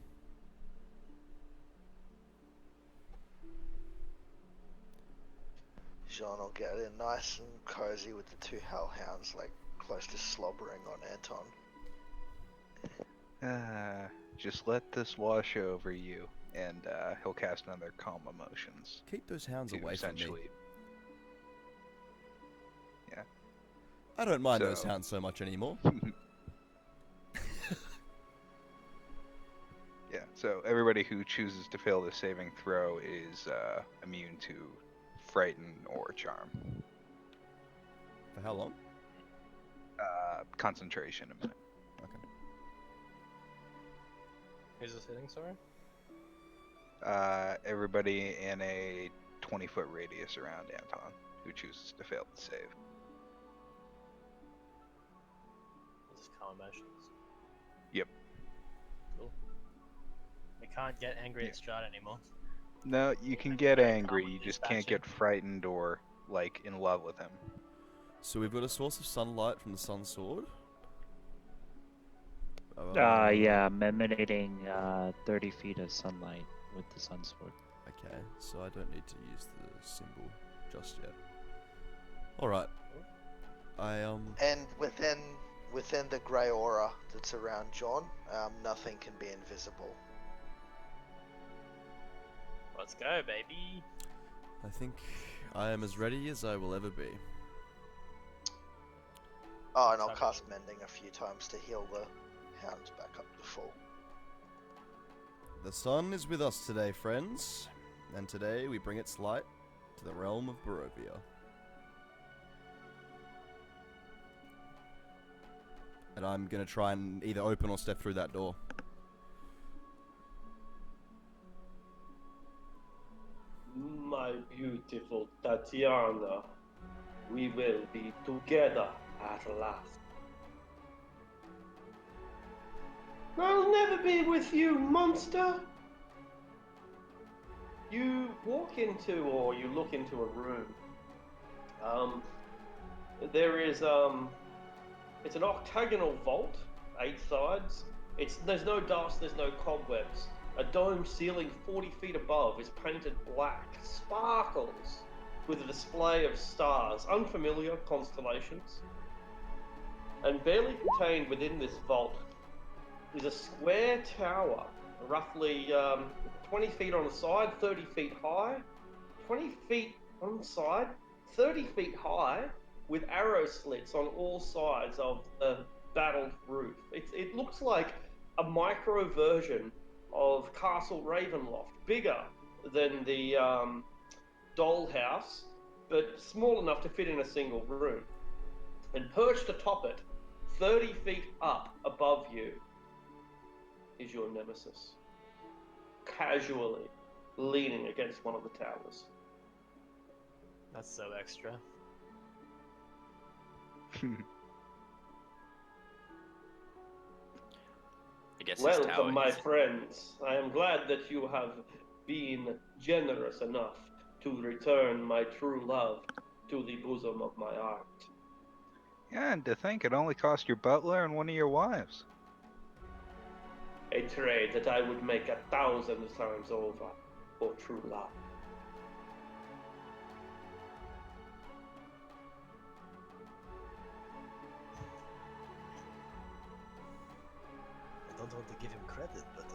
Jean will get in nice and cozy with the 2 Hellhounds, like close to slobbering on Anton. Just let this wash over you, and he'll cast another Calm Emotions. Keep those hounds to away from me. essentially- Yeah. I don't mind those So- hounds so much anymore. Yeah, so everybody who chooses to fail the saving throw is immune to Frighten or Charm. For how long? Concentration a minute. Okay. Who's this hitting, sorry? Everybody in a 20-foot radius around Anton who chooses to fail the save. Just calm emotions. Yep. Cool. We can't get angry at Strahd anymore. No, you can get angry. You just can't get frightened or like in love with him. So we've got a source of sunlight from the sun sword. Yeah, I'm emanating 30 feet of sunlight with the sun sword. Okay, so I don't need to use the symbol just yet. Alright. And within the grey aura that's around John, nothing can be invisible. Let's go, baby. I think I am as ready as I will ever be. Oh, and I'll cast Mending a few times to heal the hound back up to full. The sun is with us today, friends, and today we bring its light to the realm of Barovia. And I'm gonna try and either open or step through that door. My beautiful Tatiana, we will be together at last. I'll never be with you, monster! You walk into, or you look into a room. There is, it's an octagonal vault, 8 sides. There's no dust, there's no cobwebs. A dome ceiling 40 feet above is painted black, sparkles with a display of stars, unfamiliar constellations. And barely contained within this vault is a square tower, roughly 20 feet on the side, 30 feet high. 20 feet on the side, 30 feet high, with arrow slits on all sides of the battled roof. It looks like a micro version of Castle Ravenloft, bigger than the dollhouse, but small enough to fit in a single room. And perched atop it, 30 feet up above you, is your nemesis, casually leaning against one of the towers. That's so extra. I guess Welcome, my friends. I am glad that you have been generous enough to return my true love to the bosom of my heart. Yeah, and to think it only cost your butler and one of your wives. A trade that I would make 1,000 times over for true love. I don't want to give him credit, but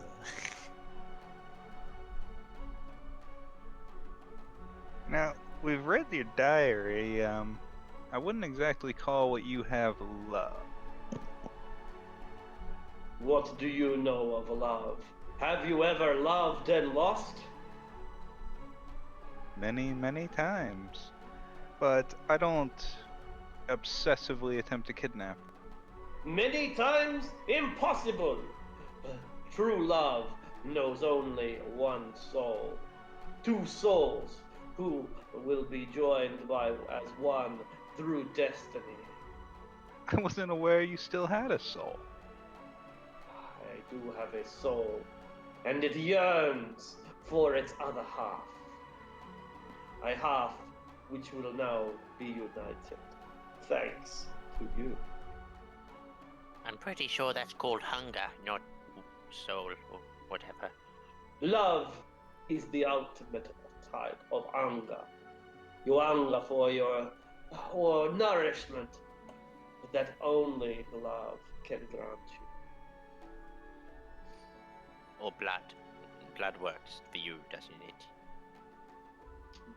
Now, we've read your diary. I wouldn't exactly call what you have love. What do you know of love? Have you ever loved and lost? Many, many times. But I don't obsessively attempt to kidnap. Many times? Impossible! True love knows only one soul. 2 souls who will be joined by as one through destiny. I wasn't aware you still had a soul. I do have a soul, and it yearns for its other half. A half which will now be united, thanks to you. I'm pretty sure that's called hunger, not soul or whatever. Love is the ultimate type of hunger. You hunger for your nourishment that only love can grant you. Or blood. Blood works for you, doesn't it?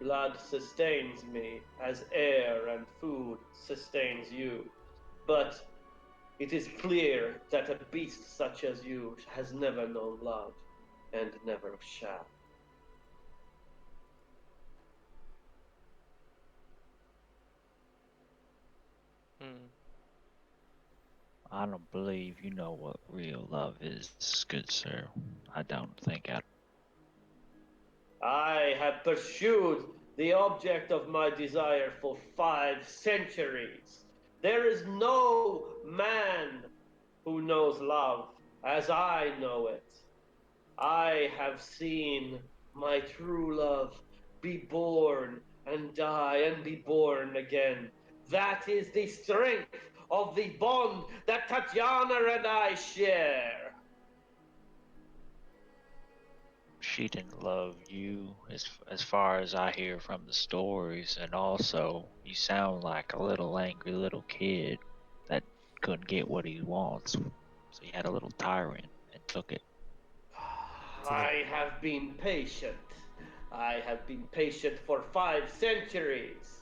Blood sustains me as air and food sustains you. But it is clear that a beast such as you has never known love and never shall. I don't believe you know what real love is, good sir. I don't think I. I have pursued the object of my desire for 5 centuries. There is no man who knows love as I know it. I have seen my true love be born and die and be born again. That is the strength of the bond that Tatiana and I share. She didn't love you, as far as I hear from the stories, and also you sound like a little angry little kid that couldn't get what he wants, so he had a little tyrant and took it. I have been patient. I have been patient for 5 centuries.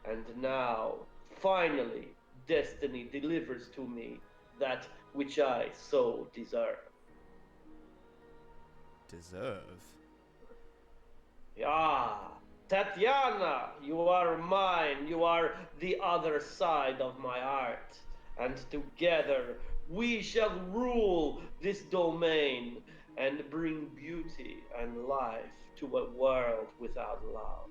And now, finally, destiny delivers to me that which I so deserve. Deserve? Ah, Tatiana, you are mine. You are the other side of my heart. And together we shall rule this domain and bring beauty and life to a world without love.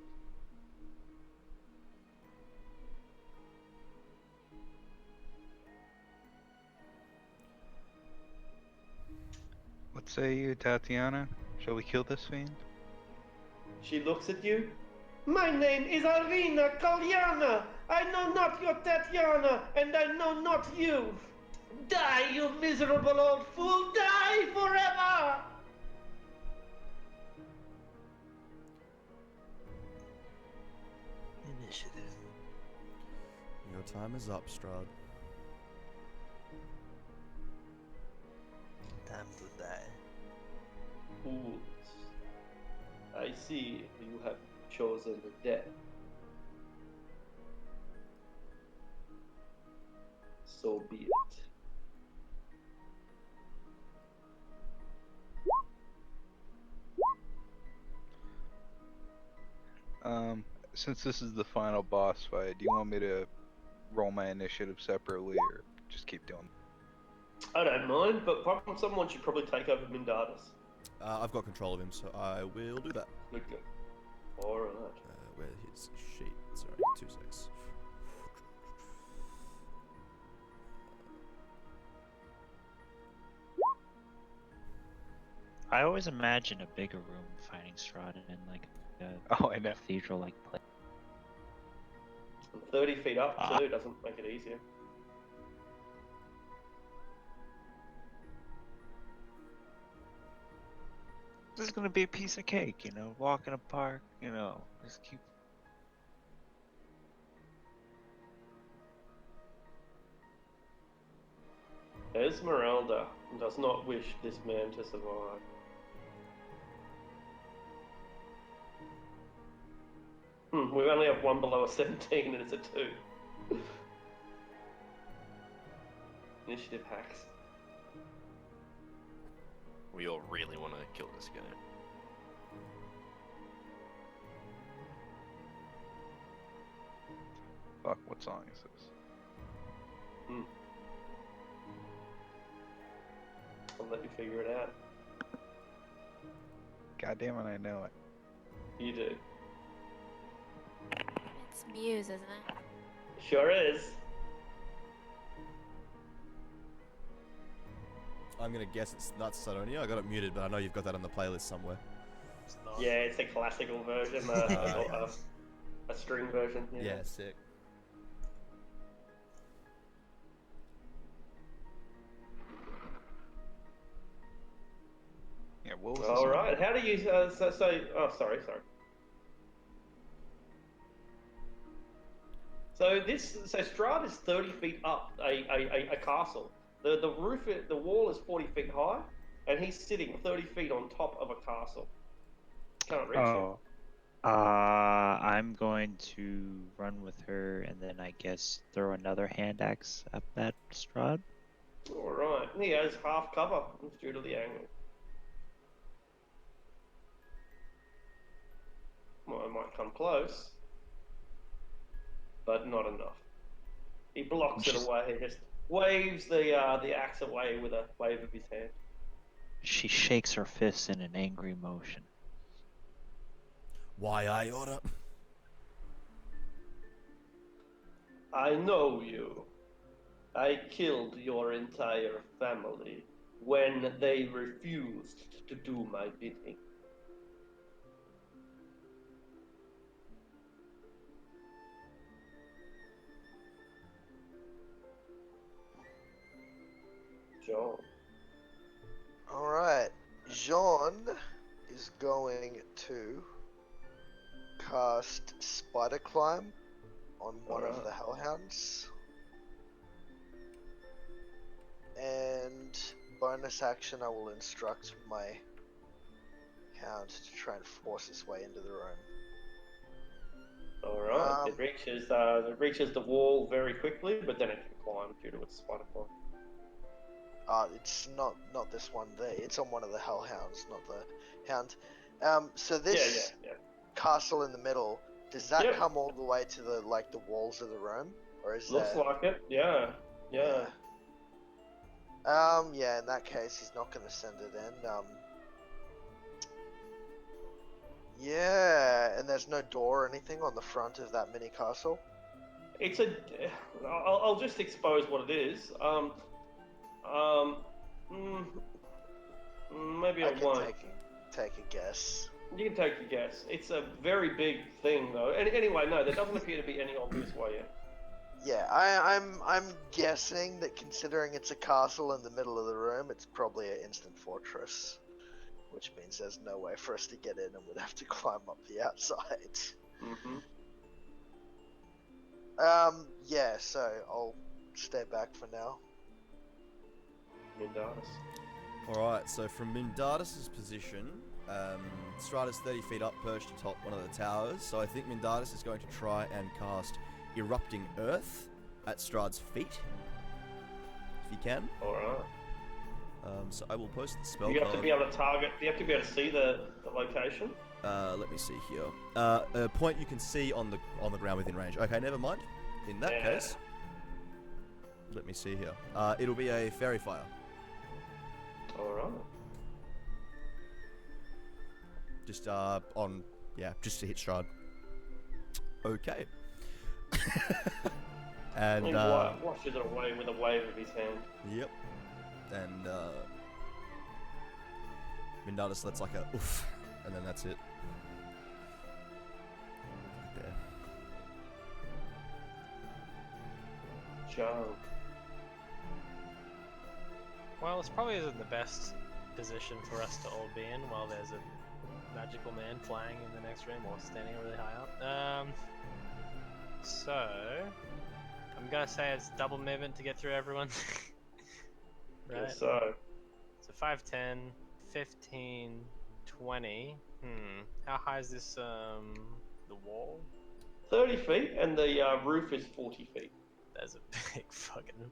What say you, Tatiana? Shall we kill this fiend? She looks at you. My name is Arina Kalyana. I know not your Tatiana, and I know not you. Die, you miserable old fool! Die forever! Initiative. Your time is up, Strahd. Time to die. Fools. I see you have chosen death. So be it. Since this is the final boss fight, do you want me to roll my initiative separately, or just keep doing? I don't mind, but someone should probably take over Mindaris. I've got control of him, so I will do that. Good. Alright. Where his sheet? Sorry, 2 seconds. I always imagine a bigger room fighting Strahd in like a Oh, I know. cathedral-like place. 30 feet up too doesn't make it easier. This is gonna be a piece of cake, you know. Walk in a park, you know. Just keep. Esmeralda does not wish this man to survive. We only have one below a 17 and it's a 2. Initiative hacks. We all really want to kill this guy. Fuck, what song is this? I'll let you figure it out. God damn it, I know it. You do. It's Muse, isn't it? Sure is. I'm gonna guess it's not Saronia. I got it muted, but I know you've got that on the playlist somewhere. It's not. Yeah, it's a classical version, a string version. Yeah, sick. Yeah, what was All this? right. How do you? Oh, sorry. So Strahd is 30 feet up a castle. The roof, the wall is 40 feet high, and he's sitting 30 feet on top of a castle. Can't reach him. Oh. I'm going to run with her and then I guess throw another hand axe up at Strahd. All right. He has half cover due to the angle. Well, I might come close, but not enough. He blocks it away. He just waves the axe away with a wave of his hand. She shakes her fists in an angry motion. Why I oughta. I know you. I killed your entire family when they refused to do my bidding. John. Alright. Jean is going to cast Spider Climb on one of the Hellhounds. And bonus action, I will instruct my hound to try and force its way into the room. Alright, it reaches the wall very quickly, but then it can climb due to its spider climb. It's not this one there. It's on one of the Hellhounds, not the hound. So this castle in the middle, does that come all the way to the walls of the room, or is Looks like it, yeah. Yeah, in that case, he's not going to send it in. Yeah, and there's no door or anything on the front of that mini castle? It's a... I'll just expose what it is. Maybe I won't. Take a guess. You can take a guess. It's a very big thing, though. Anyway, no, there doesn't appear to be any obvious way in. Yeah, I'm guessing that considering it's a castle in the middle of the room, it's probably an instant fortress, which means there's no way for us to get in, and we'd have to climb up the outside. Mm-hmm. Yeah, so I'll stay back for now. Mindaris. Alright, so from Mindaris' position, Strahd is 30 feet up, perched atop one of the towers, so I think Mindaris is going to try and cast Erupting Earth at Strahd's feet, if he can. Alright. So I will post the spell You have card. to be able to target, you have to be able to see the location. Let me see here. A point you can see on the ground within range. Okay, never mind. In that case, let me see here. It'll be a fairy fire. Alright. Just just to hit Strahd. Okay. And He washes it away with a wave of his hand. Yep. And Mindaris lets like a oof, and then that's it. Okay. John. Well, this probably isn't the best position for us to all be in while there's a magical man flying in the next room or standing really high up. So I'm gonna say it's double movement to get through everyone. Right? Yes, so. So 5, 10, 15, 20. How high is this the wall? 30 feet, and the roof is 40 feet. That's a big fucking...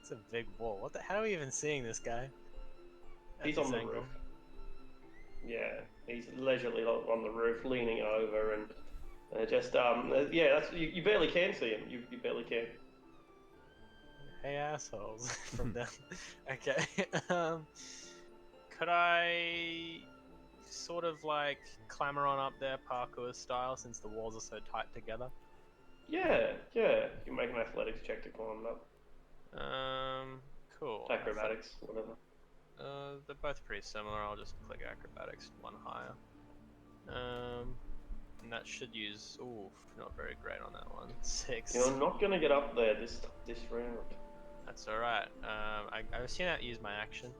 It's a big wall. What the... How are we even seeing this guy? He's on the roof. Yeah, he's leisurely on the roof, leaning over, and that's you barely can see him. You barely can. Hey assholes from down. Okay. Could I sort of like clamber on up there parkour style since the walls are so tight together? Yeah. You can make an athletics check to climb up. Cool. Acrobatics, whatever. They're both pretty similar. I'll just click acrobatics, one higher. And that should use. Ooh, not very great on that one. 6. You're not gonna get up there this round. That's all right. I assume that use my action.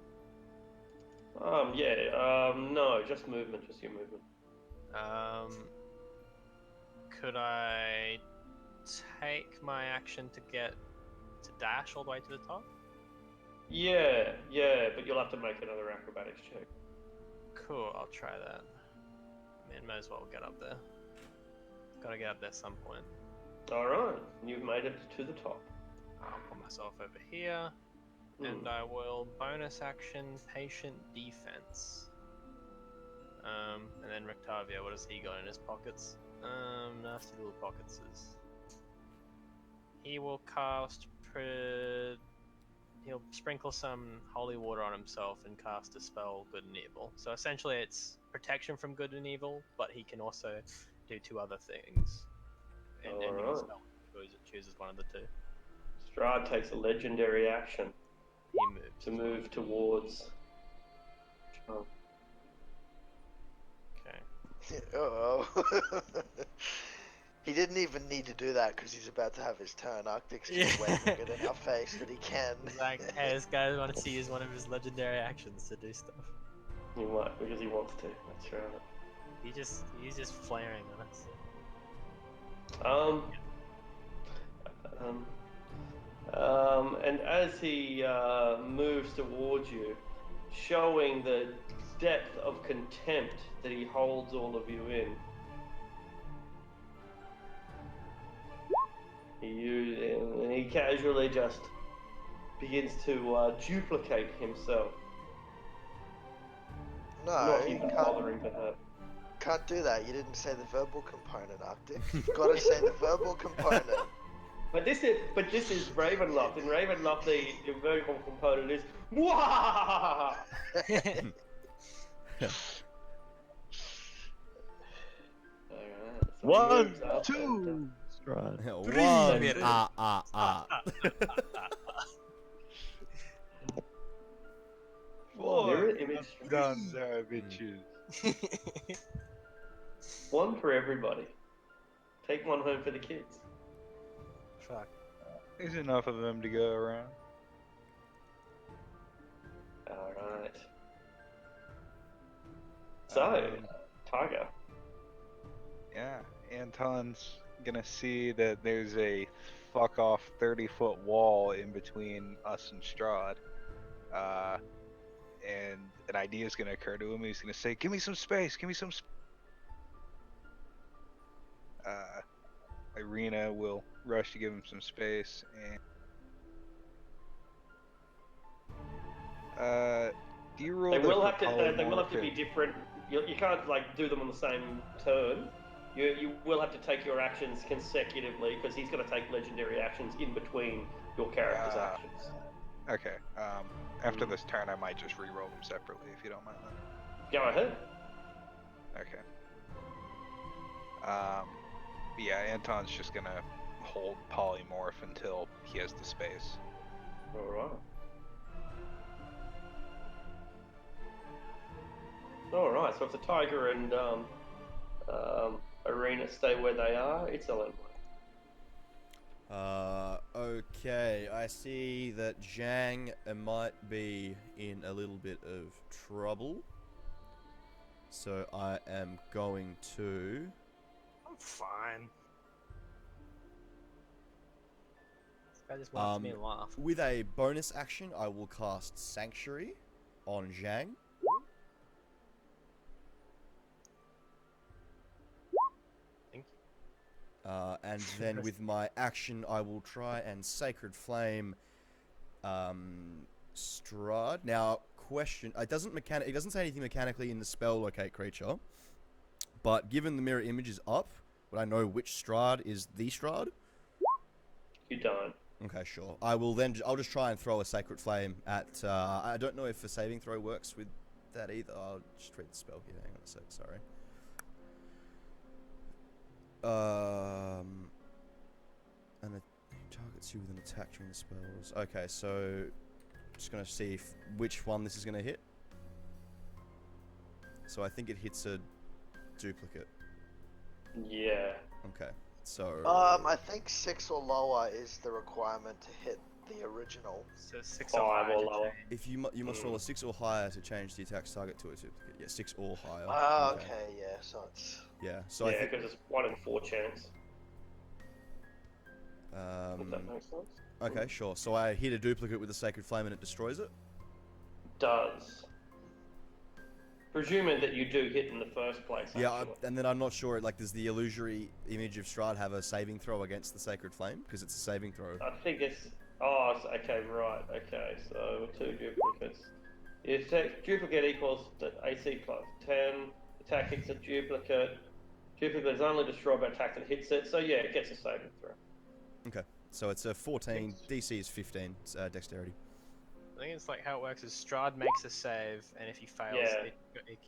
No, just movement, just your movement. Could I take my action to dash all the way to the top? Yeah, but you'll have to make another acrobatics check. Cool, I'll try that. May as well get up there. Gotta get up there some point. Alright, you've made it to the top. I'll put myself over here, and I will bonus action patient defense. And then Rictavia, what has he got in his pockets? Nasty little pockets. He will cast he'll sprinkle some holy water on himself and cast a spell, Good and Evil. So essentially, it's protection from good and evil, but he can also do 2 other things. And you can Alright. spell chooses one of the 2. Strahd takes a legendary action He moves. to move towards. Oh, Okay. Oh. He didn't even need to do that because he's about to have his turn. Arctic's just Yeah. waving it in our face that he can. He's like, hey, this guy wants to use one of his legendary actions to do stuff. he might because he wants to. That's right. He's just flaring on us. And as he moves towards you, showing the depth of contempt that he holds all of you in, he casually just begins to duplicate himself, No, not you even can't, bothering to hurt. can't do that. You didn't say the verbal component, Arctic. You've got to say the verbal component. But this is Ravenloft. In Ravenloft, the verbal component is Mwahahaha! Alright, so he One, moves up two, Strahd. Mirror image. Done, there, bitches. 1 for everybody. Take 1 home for the kids. Fuck. There's enough of them to go around. Alright. So, Tiger. Yeah, Anton's gonna see that there's a fuck off 30-foot wall in between us and Strahd. And an idea is gonna occur to him. He's gonna say, "Give me some space. Give me some." Irina will rush to give him some space, and do you roll? They the will have to. They will have to polymorphic- be different. You can't like do them on the same turn. You will have to take your actions consecutively because he's going to take legendary actions in between your character's actions. Okay. After this turn, I might just re-roll them separately if you don't mind that. Go ahead. Okay. Yeah, Anton's just gonna hold polymorph until he has the space. Alright. Alright, so if the Tiger and Arena stay where they are, it's Ellen. Okay, I see that Zhang might be in a little bit of trouble. So I am going to... I'm fine. This guy just wants me to laugh. With a bonus action, I will cast Sanctuary on Zhang. Thank you. And then with my action, I will try and Sacred Flame Strahd. Now, question: it doesn't say anything mechanically in the spell locate creature, but given the mirror image is up, would I know which Strahd is the Strahd? You don't. Okay, sure. I'll just try and throw a Sacred Flame at. I don't know if a saving throw works with that either. I'll just read the spell here. Hang on a sec. Sorry. And it targets you with an attack during the spells. Okay, so just gonna see which one this is gonna hit. So I think it hits a duplicate. Yeah. Okay, so. I think 6 or lower is the requirement to hit the original. So 6 5 or higher or to lower. change. If you must roll a 6 or higher to change the attack's target to a duplicate. Yeah, 6 or higher. Okay, yeah, so it's... Yeah, so I Yeah, think. because it's 1 in 4 chance. If Um, that makes sense. okay, sure. So I hit a duplicate with a Sacred Flame and it destroys it? Does. Presuming that you do hit in the first place. Yeah, actually. and then I'm not sure, like, does the illusory image of Strahd have a saving throw against the Sacred Flame? Because it's a saving throw. I think it's. Oh, okay, right. Okay, so 2 duplicates. If duplicate equals the AC plus 10, attack hits a duplicate. Duplicate is only destroyed by attack that hits it, so yeah, it gets a saving throw. Okay, so it's a 14, DC is 15, dexterity. I think it's like how it works is Strahd makes a save, and if he fails, Yeah.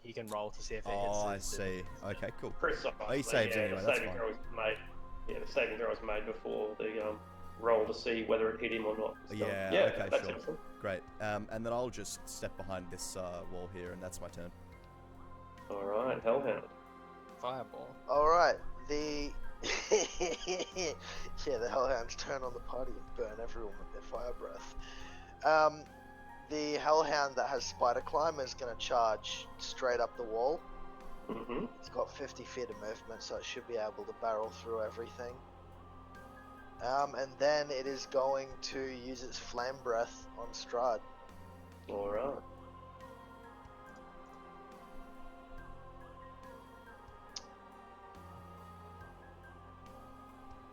he can roll to see if it hits. Oh, I his see. divinity. Okay, cool. Precisely. Oh, he saves yeah, anyway, the that's saving fine. throw is made. Yeah, the saving throw is made before the roll to see whether it hit him or not. So, Yeah, yeah, okay, that's sure. excellent. Great. And then I'll just step behind this wall here, and that's my turn. All right, Hellhound. Fireball. Alright, the. Yeah, the Hellhounds turn on the party and burn everyone with their fire breath. The Hellhound that has Spider Climb is going to charge straight up the wall. Mm-hmm. It's got 50 feet of movement, so it should be able to barrel through everything. And then it is going to use its Flame Breath on Strahd. All right.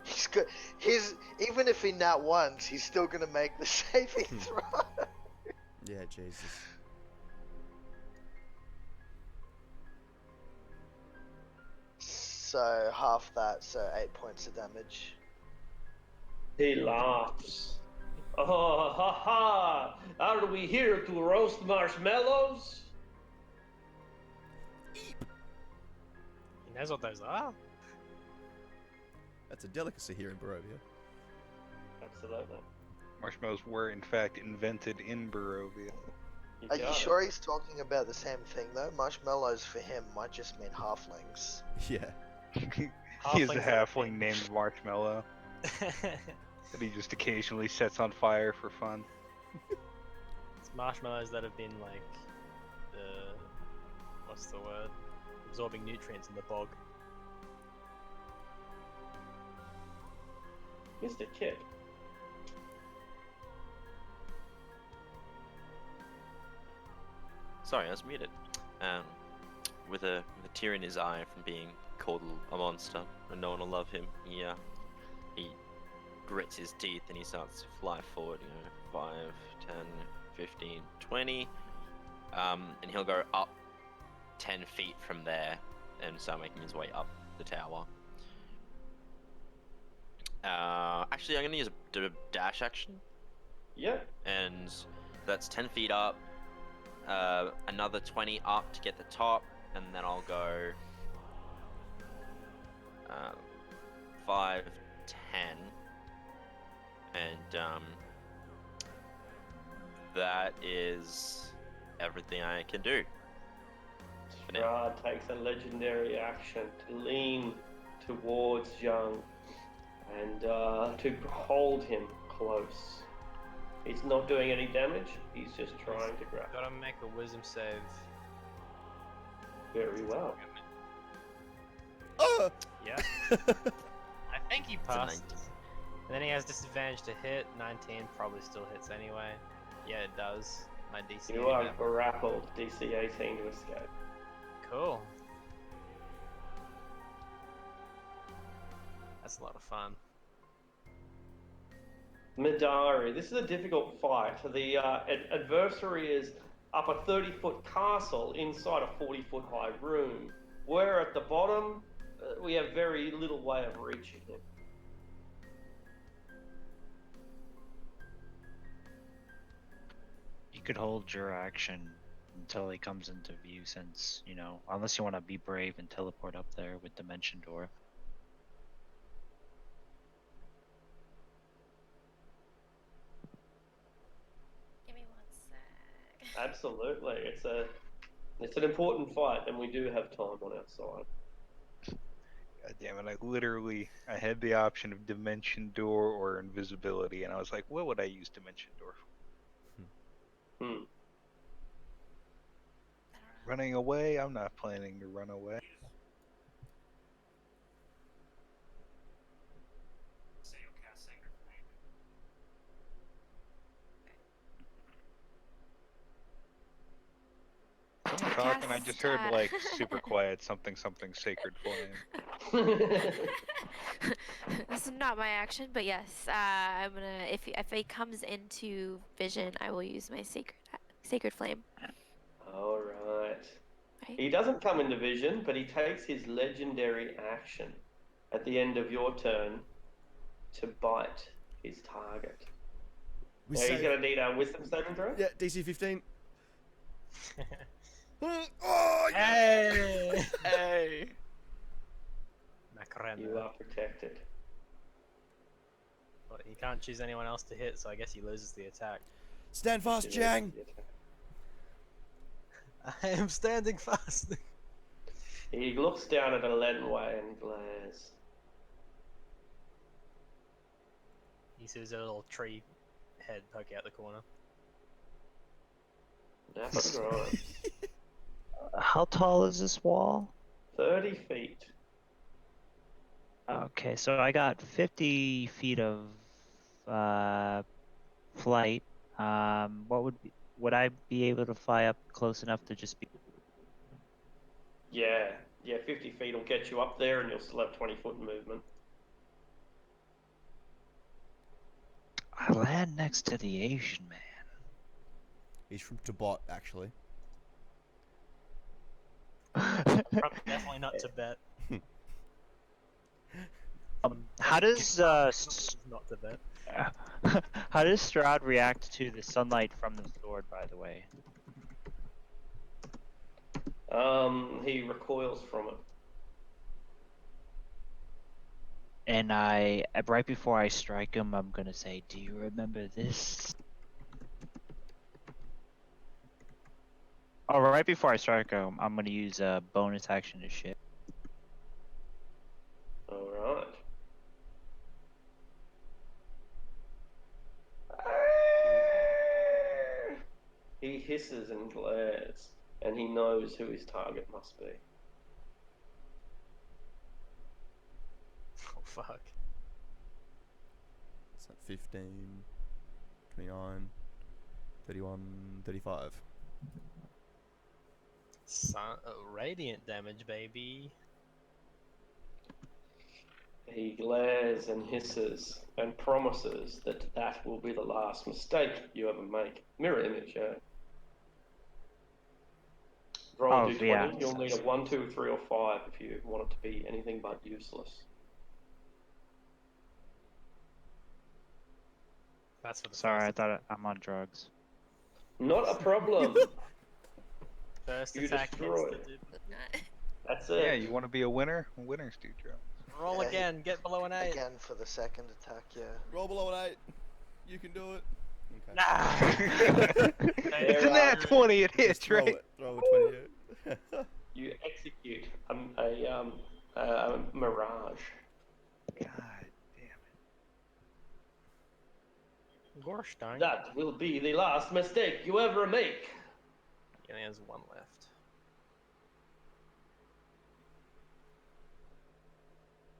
He's good. Even if he nat once, he's still going to make the saving throw. Yeah, Jesus. So half that, so 8 points of damage. He laughs. Oh, ha ha! Are we here to roast marshmallows? He knows what those are. That's a delicacy here in Barovia. Absolutely. Marshmallows were in fact invented in Barovia. Are you sure he's talking about the same thing though? Marshmallows for him might just mean halflings. Yeah. He is a Halflings are a halfling thing. named Marshmallow that he just occasionally sets on fire for fun. It's marshmallows that have been like, what's the word? Absorbing nutrients in the bog. Mr. Kid. Sorry, I was muted. With a tear in his eye from being called a monster, and no one will love him. He grits his teeth and he starts to fly forward. 5, 10, 15, 20, and he'll go up 10 feet from there and start making his way up the tower. Actually, I'm gonna use a dash action. Yep. And that's 10 feet up. Another 20 up to get the top, and then I'll go 5, 10, and that is everything I can do. Strahd takes a legendary action to lean towards Young and to hold him close. He's not doing any damage, he's just trying to grab. Gotta make a wisdom save. Very well. Oh! Yeah. I think he It's a passes. 19. And then he has disadvantage to hit. 19 probably still hits anyway. Yeah, it does. My DC. You are grappled, DC 18 to escape. Cool. That's a lot of fun. Midari, this is a difficult fight. The adversary is up a 30-foot castle inside a 40-foot high room. We're at the bottom. We have very little way of reaching him. You could hold your action until he comes into view, since, unless you want to be brave and teleport up there with Dimension Door. Give me 1 sec. Absolutely, it's an important fight, and we do have time on our side. God damn it, I had the option of Dimension Door or Invisibility, and I was like, what would I use Dimension Door for? Running away? I'm not planning to run away. Someone talking, I just heard like super quiet something sacred flame. This is not my action, but yes, I'm gonna. If it comes into vision, I will use my sacred flame. All right. Right. He doesn't come into vision, but he takes his legendary action at the end of your turn to bite his target. We Now he's save. gonna need a wisdom saving throw. Yeah, DC 15. Oh, yeah. Hey! Hey! You Macarena. are protected. Well, he can't choose anyone else to hit, so I guess he loses the attack. Stand fast, You lose Jang. the attack. I am standing fast. He looks down at Elenway and glares. He sees a little tree head poke out the corner. That's right. How tall is this wall? 30 feet. Okay, so I got 50 feet of flight. Would I be able to fly up close enough to just be? Yeah, 50 feet will get you up there and you'll still have 20-foot movement. I land next to the Asian man. He's from Tibet, actually. Definitely not Tibet. How does Not Tibet. how does Strahd react to the sunlight from the sword? By the way. He recoils from it. And right before I strike him, I'm gonna say, "Do you remember this?" Oh, right before I strike him, I'm gonna use a bonus action to shift. Alright. He hisses and glares, and he knows who his target must be. Oh fuck. It's at 15, 29, 31, 35. Radiant damage, baby. He glares and hisses and promises that that will be the last mistake you ever make. Mirror image, yeah. Roll Oh, a d20. yeah. You'll need a 1, 2, 3, or 5 if you want it to be anything but useless. That's for the Sorry, I first, thought I'm on drugs. Not a problem. first You attack hits destroy. the dude. That's it. Yeah, you want to be a winner? Winners do drugs. Roll Yeah, again, get below an 8. Again for the second attack, yeah. Roll below an 8. You can do it. Okay. Nah! It's a nat 20, it hits, Just throw right? it. Throw a 28. You execute a mirage. God damn Gorstein. That will be the last mistake you ever make. He only has one left.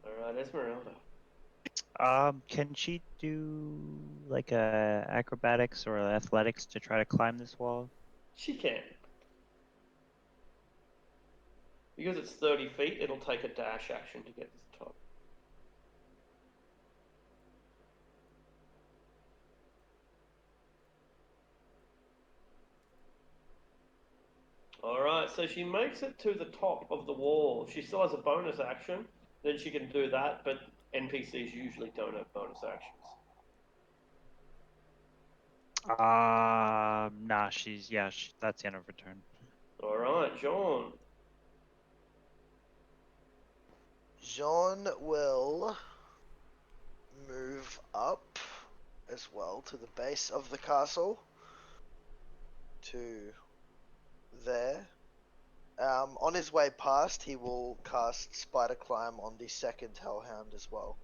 Alright, Esmeralda. Can she do like acrobatics or athletics to try to climb this wall? She can. Because it's 30 feet, it'll take a dash action to get to the top. Alright, so she makes it to the top of the wall. She still has a bonus action, then she can do that, but NPCs usually don't have bonus actions. Nah, that's the end of her turn. Alright, Jean. Jean will move up as well to the base of the castle. To there. On his way past, he will cast Spider Climb on the second Hellhound as well.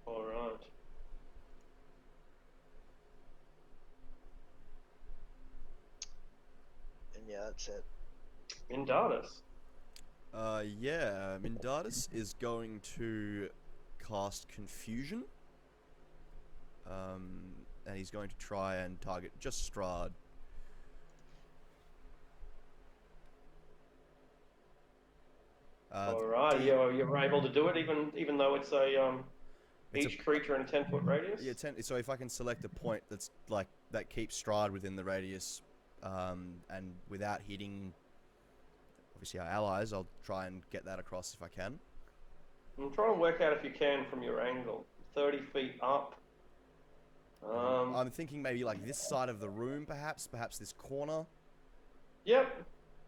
Alright. And yeah, that's it. Mindatus. Yeah, Mindatus is going to cast Confusion. And he's going to try and target just Strahd. Alright, you're able to do it even though it's each creature in a 10-foot radius? Yeah, so if I can select a point that's like that keeps Strahd within the radius, and without hitting obviously our allies, I'll try and get that across if I can. I'm trying to work out if you can from your angle. 30 feet up. I'm thinking maybe like this side of the room, perhaps this corner. Yep.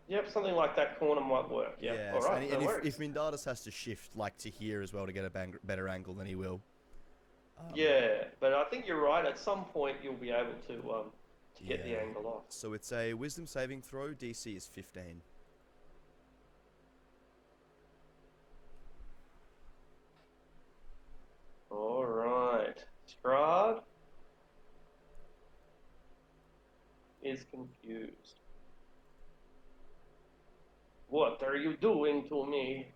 Yep, something like that corner might work. Yep. Yeah. All So, right. and No if worries. Mindaris has to shift like to here as well to get a better angle, then he will. Yeah, but I think you're right. At some point, you'll be able to get the Yeah. angle off. So it's a Wisdom saving throw. DC is 15. All right. Strahd is confused. What are you doing to me?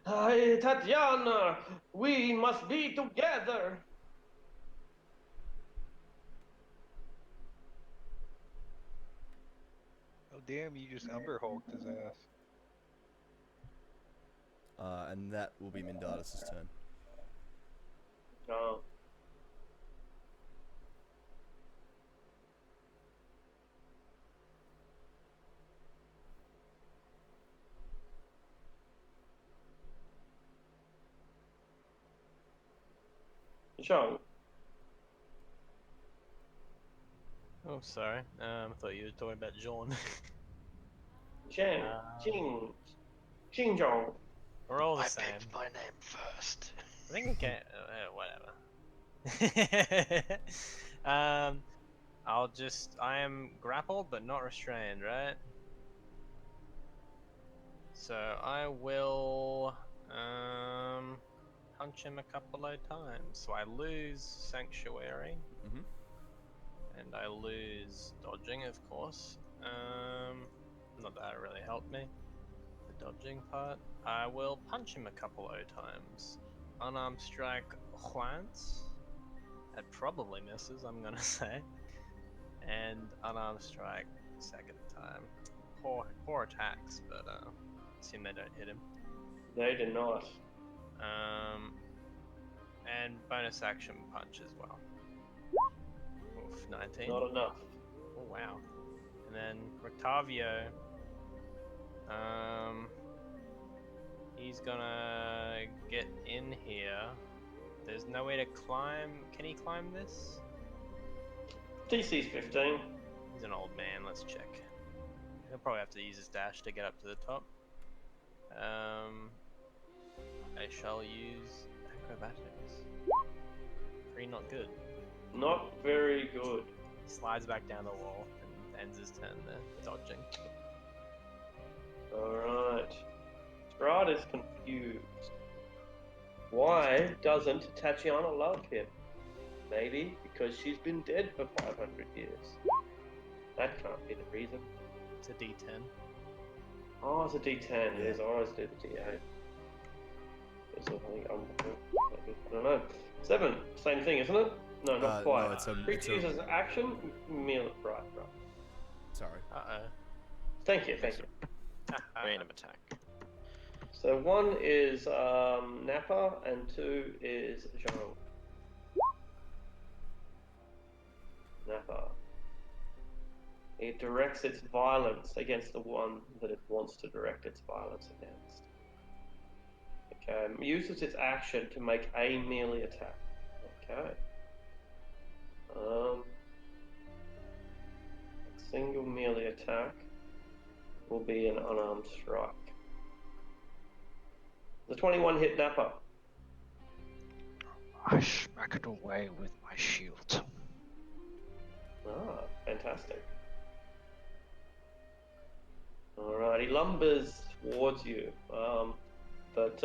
Tatiana, we must be together. Oh damn! You just Umber Hulked his ass. And that will be Mindaris' turn. Oh. John. Oh, sorry. I thought you were talking about John. Jen. Jing. Jing Jong. We're all the I same. picked my name first. I think we can. Whatever. I am grappled but not restrained, right? So I will punch him a couple of times. So I lose Sanctuary. Mhm. And I lose dodging, of course. Not that it really helped me. The dodging part. I will punch him a couple of times. Unarmed strike once. That probably misses, I'm gonna say. And unarmed strike second time. Poor attacks, but assume they don't hit him. They did not. And bonus action punch as well. Oof, 19. Not enough. Oh wow. And then Rictavio, he's gonna get in here. There's no way to climb. Can he climb this? DC's 15. He's an old man. Let's check. He'll probably have to use his dash to get up to the top. I shall use acrobatics. 3 not good. Not very good. He slides back down the wall and ends his turn there, dodging. Alright. Strahd is confused. Why doesn't Tatiana love him? Maybe because she's been dead for 500 years. That can't be the reason. It's a D10. Oh, it's a D10. It is. I always do the D8. I don't know. 7. Same thing, isn't it? No, not quite. No, it's a Creature uses action. Meal. Right. Sorry. Uh-oh. Thank you. Random attack. So 1 is Napa and 2 is Zhang. Napa. It directs its violence against the one that it wants to direct its violence against. Okay. Uses its action to make a melee attack. Okay. A single melee attack will be an unarmed strike. The 21 hit Napa. I smack it away with my shield. Ah, fantastic. Alright, he lumbers towards you, but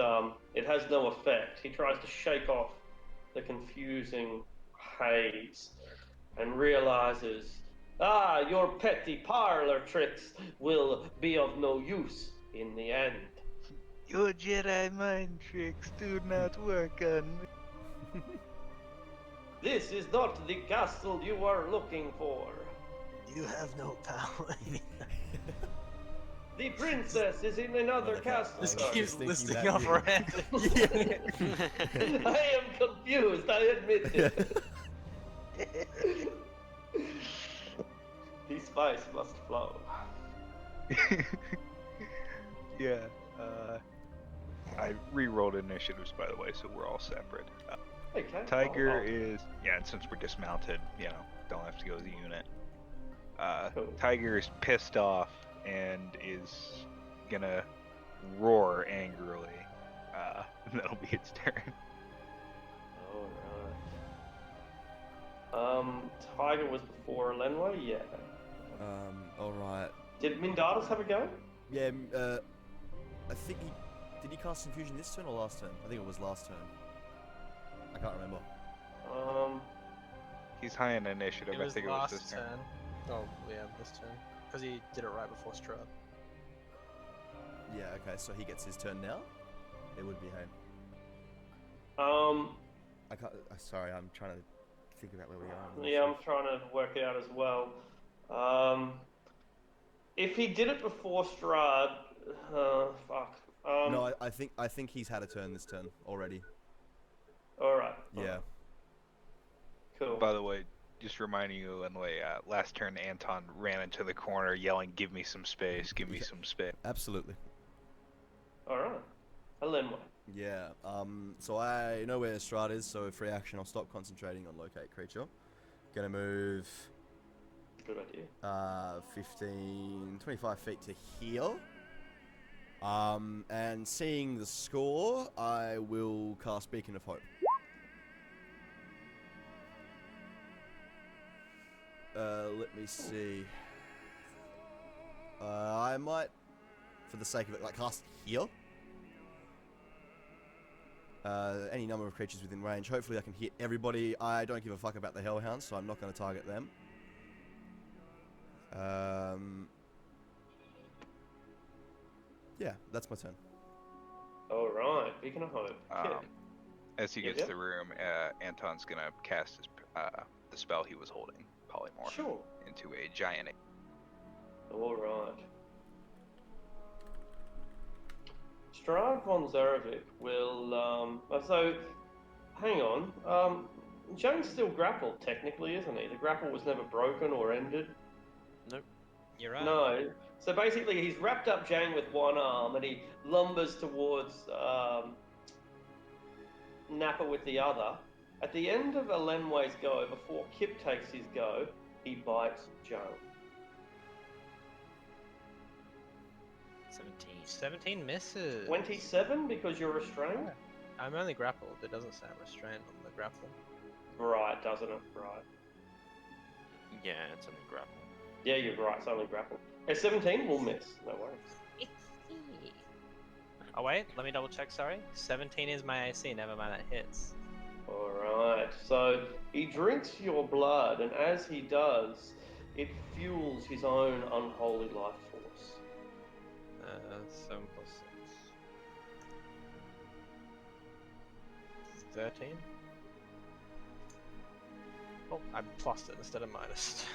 it has no effect. He tries to shake off the confusing haze and realizes, your petty parlor tricks will be of no use in the end. Your Jedi mind tricks do not work on me. This is not the castle you are looking for. You have no power. The princess is in another castle. This was keeps just thinking listing that off you- random. I am confused, I admit it. The spice must flow. Yeah. I re-rolled initiatives, by the way, so we're all separate. Okay. Tiger I'll- is yeah, and since we're dismounted, you know, don't have to go as a unit. Cool. Tiger is pissed off and is gonna roar angrily. That'll be its turn. Alright. Tiger was before Lenway, yeah. Alright. Did Mindatus have a go? Yeah, I think did he cast Infusion this turn or last turn? I think it was last turn. I can't remember. He's high in initiative. It I was think it was last this turn. turn. Oh, yeah, this turn. Because he did it right before Strahd. Yeah, okay, so he gets his turn now? It would be him. I can't. Sorry, I'm trying to think about where we are. Yeah, I'm trying to work it out as well. If he did it before Strahd, fuck. No, I think he's had a turn this turn already. Alright. Yeah. Cool. By the way, just reminding you, Lenway, last turn Anton ran into the corner yelling, "Give me some space! Give me some space!" Absolutely. Alright. A Lenway. Yeah. So I know where Strahd is, so free action. I'll stop concentrating on locate creature. Gonna move. Good idea. 15, 25 feet to here. And seeing the score, I will cast Beacon of Hope. Let me see. I might, for the sake of it, like cast here. Any number of creatures within range. Hopefully I can hit everybody. I don't give a fuck about the Hellhounds, so I'm not going to target them. Yeah, that's my turn. Alright, Beacon of Hope. As he Yep, gets yep. to the room, Anton's gonna cast his, the spell he was holding, Polymorph, Sure. into a giant. Alright. Strahd von Zarovic will, so, hang on, Jane's still grappled, technically, isn't he? The grapple was never broken or ended. Nope. You're right. No. So basically, he's wrapped up Jane with one arm, and he lumbers towards Nappa with the other. At the end of Alenway's go, before Kip takes his go, he bites Joan. 17. 17 misses. 27 because you're restrained? I'm only grappled. It doesn't say I'm restrained on the grapple. Right, doesn't it? Right. Yeah, it's only grapple. Yeah, you're right, it's only grapple. Okay, 17 will miss, no worries. Oh wait, let me double check, sorry. 17 is my AC, never mind, that hits. Alright, so he drinks your blood, and as he does, it fuels his own unholy life force. 7 plus 6. 13? Oh, I plussed it instead of minus.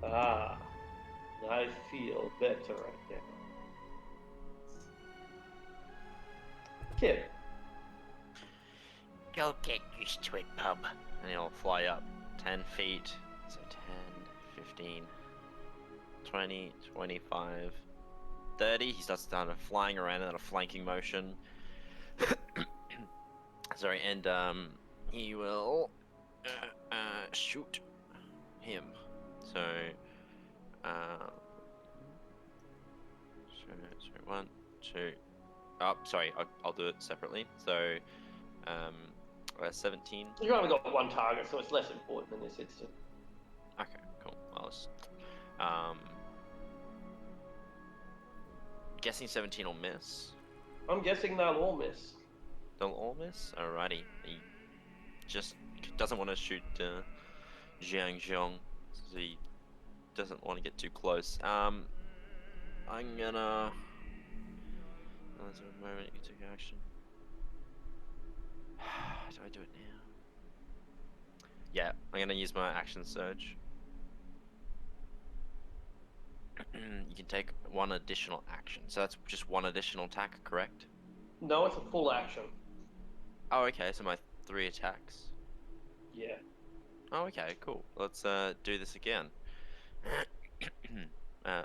Ah, I feel better again. Kip. Go get used to it, bub. And he'll fly up 10 feet. So 10, 15, 20, 25, 30. He starts kind of flying around in a flanking motion. Sorry, and he will shoot him. So, so 1, 2. Oh, sorry, I'll do it separately. So, 17. You've only got one target, so it's less important in this instance. Okay, cool. Well, it's, guessing 17 will miss. I'm guessing they'll all miss. They'll all miss? Alrighty. He just doesn't want to shoot Jiang Zhong. So he doesn't want to get too close. I'm gonna... Oh, there's a moment you can take action. Do I do it now? Yeah, I'm gonna use my action surge. You can take one additional action. So that's just one additional attack, correct? No, it's a full action. Oh, okay, so my 3 attacks. Yeah. Oh, okay, cool. Let's do this again.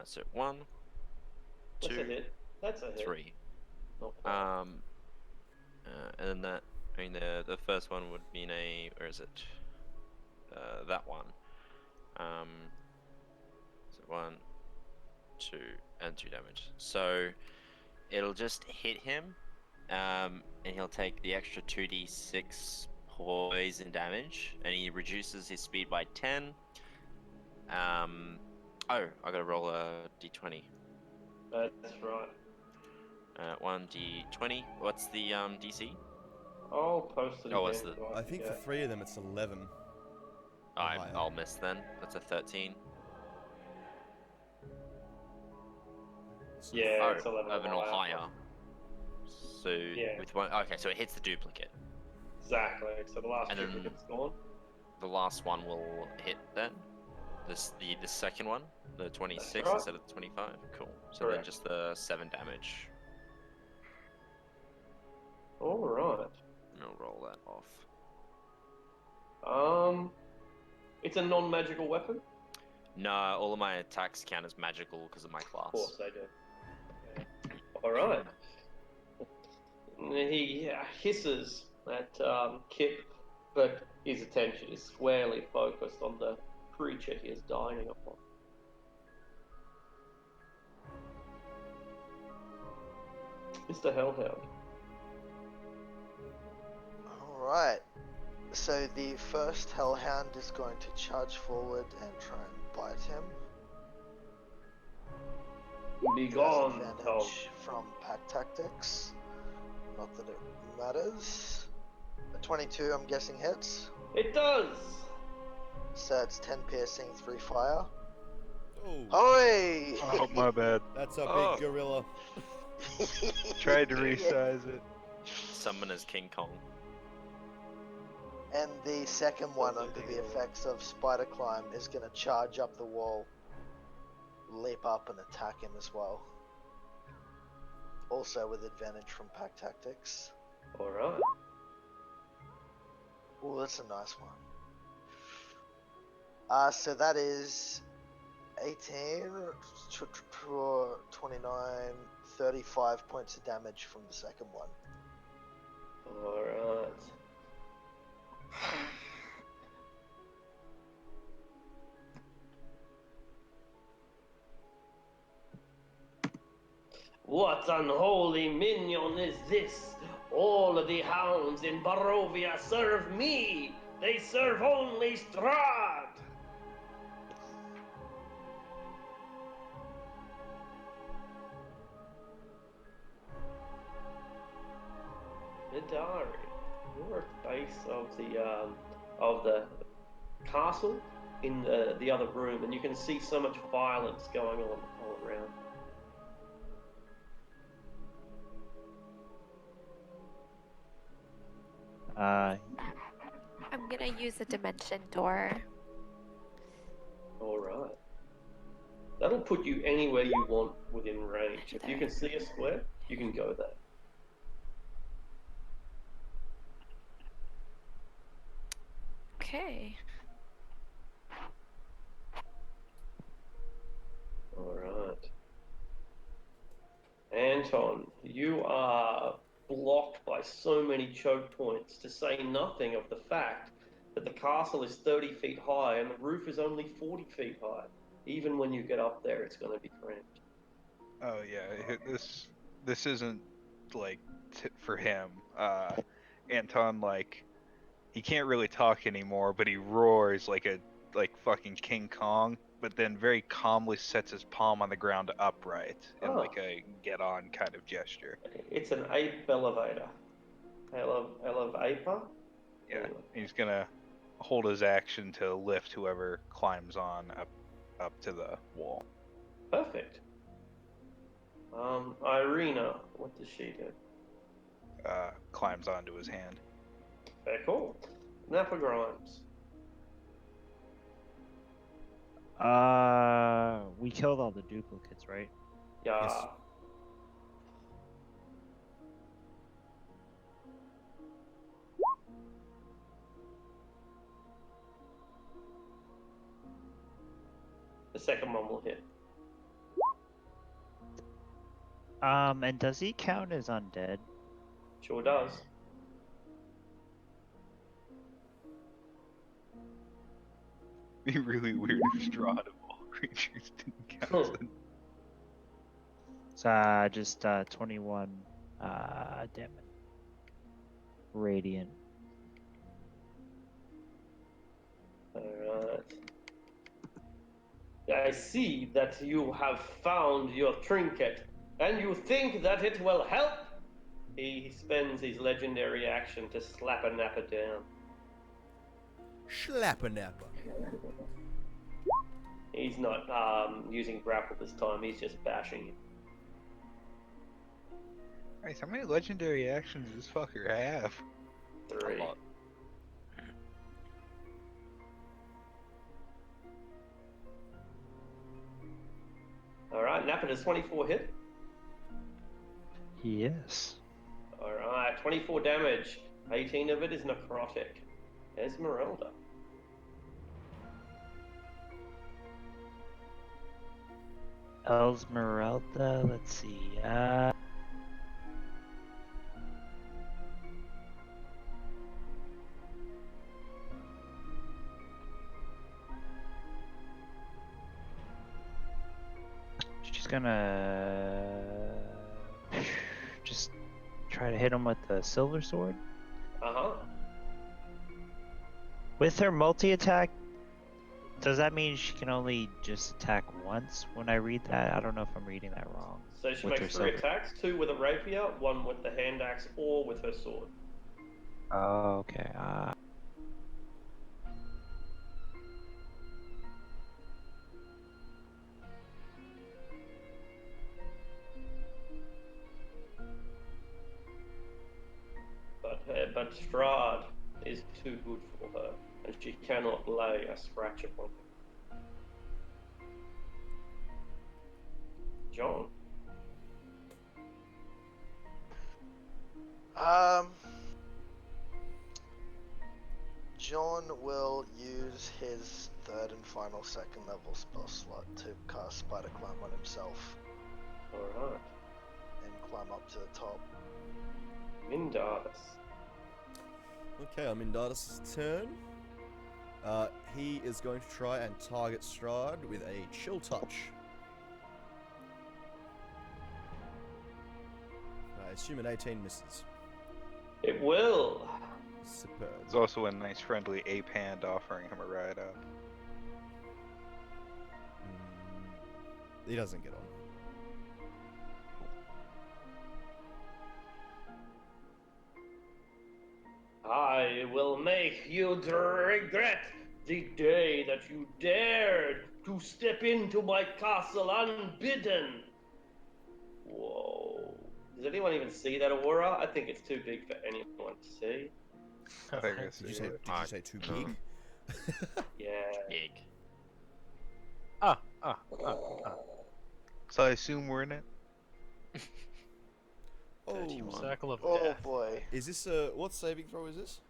So 1, That's a 2, hit. That's a hit. 3. Not quite. And then that, I mean, the first one would be where is it? That one. So 1, 2, and 2 damage. So it'll just hit him, and he'll take the extra 2d6 poison damage, and he reduces his speed by 10. Oh, I gotta roll a d20. That's right. 1d20. What's the DC? I'll post it Oh, again. what's the? so I think for forget. 3 of them it's 11. higher. I'll miss then. That's a 13. So Yeah, it's Oh, 11 or higher. So Yeah. with one, okay, so it hits the duplicate. Exactly. So the last And then- duplicate's gone. The last one will hit then. The second one, the 26 right. instead of the 25. Cool. So then Correct. just the 7 damage. All right. And I'll roll that off. It's a non-magical weapon. No, all of my attacks count as magical because of my class. Of course they do. Yeah. All right. He hisses at Kip, but his attention is squarely focused on the creature he is dining upon. Mr. Hellhound. Alright. So the first Hellhound is going to charge forward and try and bite him. Be He has gone, Tom. advantage from pack tactics. Not that it matters. A 22, I'm guessing, hits. It does. So it's 10 piercing, 3 fire. Oh, Hoi! Oh, my bad. that's a Oh. big gorilla. Tried to resize it. Summon as King Kong. And the second one, Sounds under like the a- effects of Spider Climb, is going to charge up the wall, leap up, and attack him as well. Also with advantage from pack tactics. All right. Oh, that's a nice one. So that is 18, 29, 35 points of damage from the second one. All right. What unholy minion is this? All of the hounds in Barovia serve me. They serve only Strahd. Midari, you're at the base of the castle in the other room, and you can see so much violence going on all around. I'm gonna use a dimension door. All right. That'll put you anywhere you want within range. If you can see a square, you can go there. Okay. All right. Anton, you are blocked by so many choke points, to say nothing of the fact that the castle is 30 feet high and the roof is only 40 feet high. Even when you get up there, it's going to be cramped. Oh yeah, this isn't like for him. Anton, like, he can't really talk anymore, but he roars like fucking King Kong, but then very calmly sets his palm on the ground upright in like a get on kind of gesture. It's an ape elevator. Elevator? Yeah, Anyway. he's gonna hold his action to lift whoever climbs on up to the wall. Perfect. Irina, what does she do? Climbs onto his hand. Very cool. Napa Grimes. We killed all the duplicates, right? Yeah. Yes. The second one will hit. And does he count as undead? Sure does. be really weird if Strahd of all creatures didn't count. It's just 21 damage. Radiant. Alright. I see that you have found your trinket, and you think that it will help? He spends his legendary action to slap a napper down. Schlapper-napper. He's not using grapple this time, he's just bashing him. Nice, how many legendary actions does this fucker have? 3. A lot. Alright, Napper, does 24 hit? Yes. Alright, 24 damage. 18 of it is necrotic. Esmeralda. Esmeralda, let's see. She's gonna just try to hit him with the silver sword. Uh-huh. With her multi-attack, does that mean she can only just attack once when I read that? I don't know if I'm reading that wrong. So she With makes her 3 silver. attacks, 2 with a rapier, 1 with the hand axe, or with her sword. Oh, okay. But Strahd is too good for her, and she cannot lay a scratch upon him. John. John will use his third and final second level spell slot to cast Spider Climb on himself Alright. and climb up to the top. Mindardus. Okay, on Mindardus' turn. He is going to try and target Strahd with a chill touch. I assume an 18 misses. It will. Superb. There's also a nice friendly ape hand offering him a ride up. He doesn't get on. I will make you regret the day that you dared to step into my castle unbidden. Whoa. Does anyone even see that aura? I think it's too big for anyone to see. Did you say too big? Yeah. Big. So I assume we're in it? Oh, Circle of Oh death. boy. is this what saving throw is this?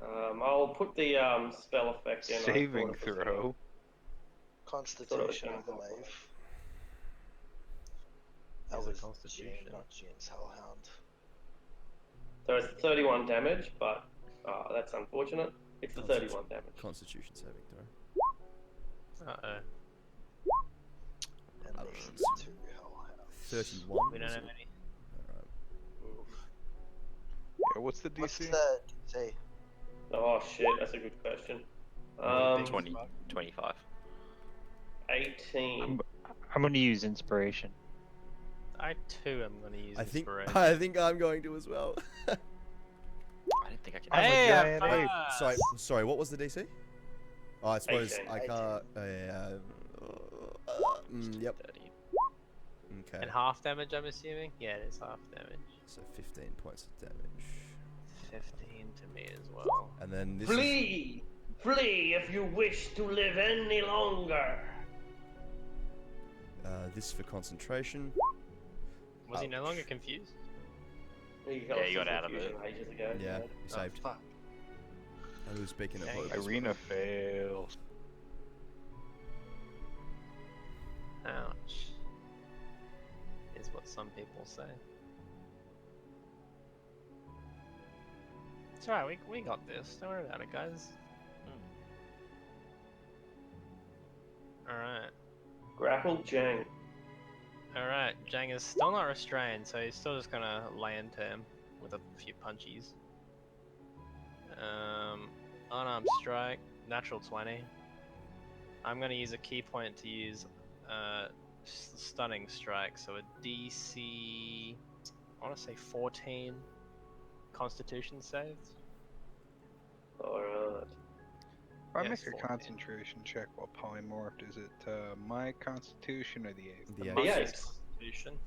I'll put the spell effect in. I Saving thought it was throw. Constitution, I gonna pop believe. That Is it was Constitution? Jane, not Jane's Hellhound. So it's 31 damage, but that's unfortunate. It's the 31 damage. Constitution saving throw. Uh-oh. And I don't these know. two Hellhounds. 31. We don't was have it? any. Alright. Yeah, what's the What's DC? the DC? Oh shit, that's a good question. 20, 25. 18. I'm gonna use inspiration. I too am going to use I think inspiration. I'm going to as well. I didn't think I could. Hey, giant I'm ape. fast. Sorry, what was the DC? Oh, I suppose 18. I can't. Yep. 30. Okay. And half damage, I'm assuming? Yeah, it is half damage. So 15 points of damage. 15 to me as well. And then this is, Flee! Flee if you wish to live any longer. this for concentration. Was he no longer confused? He Yeah, he got out of confusion it. ages ago. Yeah, he saved. fuck. I was speaking of Dang. Lotus. Irina fails. Ouch. Is what some people say. It's alright, we got this. Don't worry about it, guys. Alright. Grapple Jang. Alright, Jang is still not restrained, so he's still just gonna lay into him with a few punchies. Unarmed strike, natural 20. I'm gonna use a key point to use stunning strike, so a DC, I want to say 14 Constitution saves. Alright. If I Yes, make a 14. concentration check while polymorphed, is it my constitution or the ape? The The ape. apes. Constitution.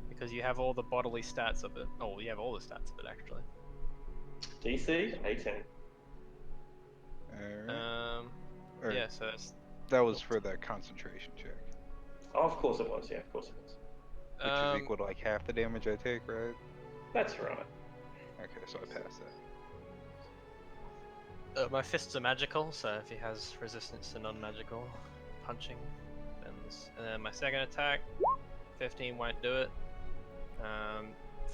Because you have all the bodily stats of it. Oh, you have all the stats of it actually. DC 18. Alright. Or- Yeah, so that's That was for the concentration check, Oh, of course it was. Yeah, of course it was. which is equal to like half the damage I take, right? That's right. Okay, so I passed that. my fists are magical, so if he has resistance to non-magical punching, then and then my second attack, 15 won't do it.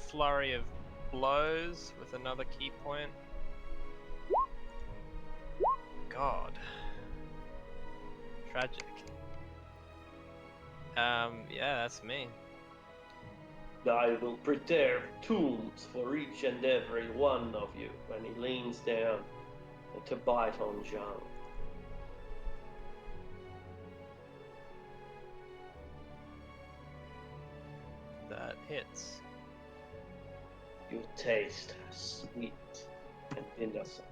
Flurry of blows with another key point. God. Tragic. Yeah, that's me. I will prepare tools for each and every one of you. And he leans down to bite on Zhang. That hits. You taste sweet and innocent.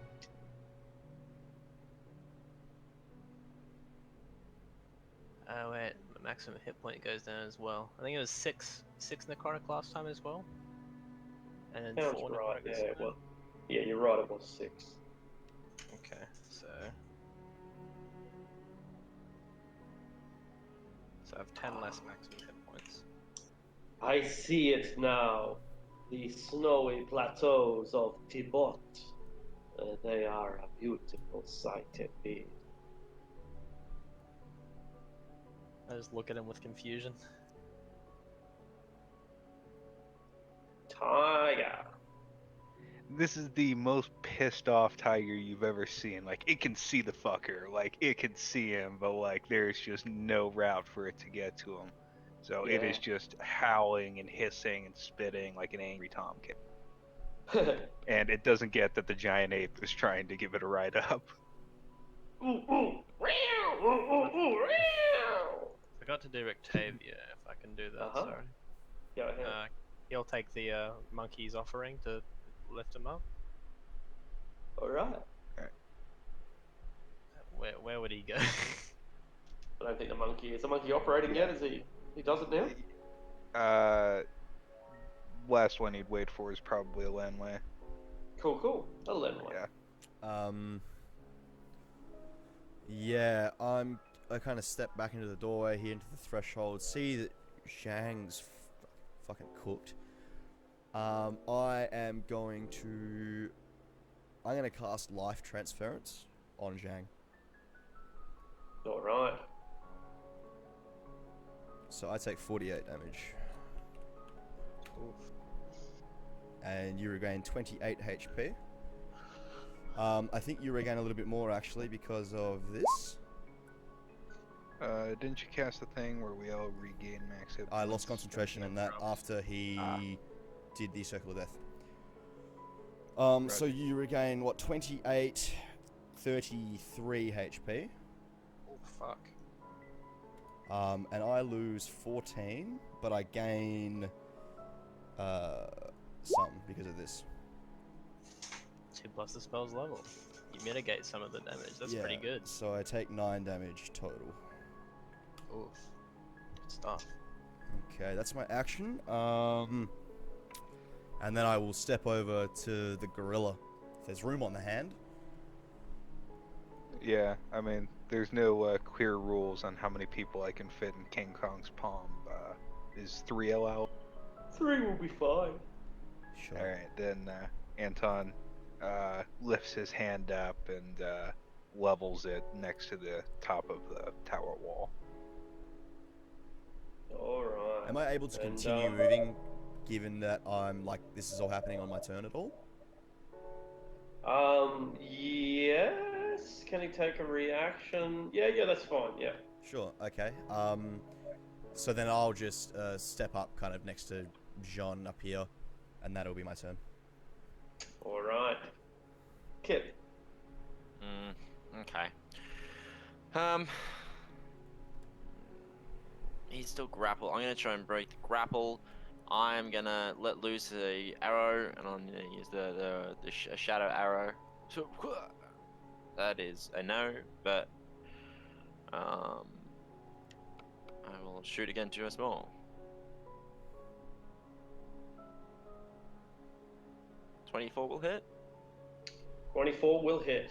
Oh wait, my maximum hit point goes down as well. I think it was six necrotic last time as well. And then Sounds 4 right. necrotic Yeah, this it time. was. Yeah, you're right. It was 6. Okay, so I have 10 less maximum hit points. I see it now. The snowy plateaus of Tibet. They are a beautiful sight indeed. I just look at him with confusion. Tiger. This is the most pissed off tiger you've ever seen. Like, it can see the fucker. Like, it can see him, but, like, there's just no route for it to get to him. So it is Yeah. just howling and hissing and spitting like an angry tomcat. And it doesn't get that the giant ape is trying to give it a ride up. Ooh, ooh. Meow, ooh, ooh, ooh, meow. Forgot to do Octavia, if I can do that, Uh-huh. sorry. Go ahead. He'll take the monkey's offering to lift him up. Alright. Where would he go? I don't think the monkey is the monkey operating yet, is he? He does it now? Last one he'd wait for is probably a landway. Cool. A landway. Yeah. Yeah, I kind of step back into the doorway here into the threshold, see that Zhang's fucking cooked. I'm going to cast Life Transference on Zhang. Alright. So I take 48 damage. And you regain 28 HP. I think you regain a little bit more actually because of this. Didn't you cast the thing where we all regain max hit I points? lost concentration in that after he did the Circle of Death. So you regain, 28, 33 HP. Oh, fuck. And I lose 14, but I gain some because of this. 2 plus the spell's level. You mitigate some of the damage. That's pretty good. So I take 9 damage total. Oof. Good stuff. Okay, that's my action. And then I will step over to the gorilla. If there's room on the hand. Yeah, I mean, there's no clear rules on how many people I can fit in King Kong's palm. Is 3 allowed? 3 will be fine. Sure. Alright, then Anton lifts his hand up and levels it next to the top of the tower wall. Alright. Am I able to continue moving, given that this is all happening on my turn at all? Yes. guess. Can he take a reaction? Yeah, that's fine. Yeah. Sure. Okay. So then I'll just step up, kind of next to Jean up here, and that'll be my turn. All right. Kip. Okay. He's still grappled. I'm gonna try and break the grapple. I'm gonna let loose the arrow, and I'm gonna use the shadow arrow. That is a no, but I will shoot again just more. 24 will hit. 24 will hit.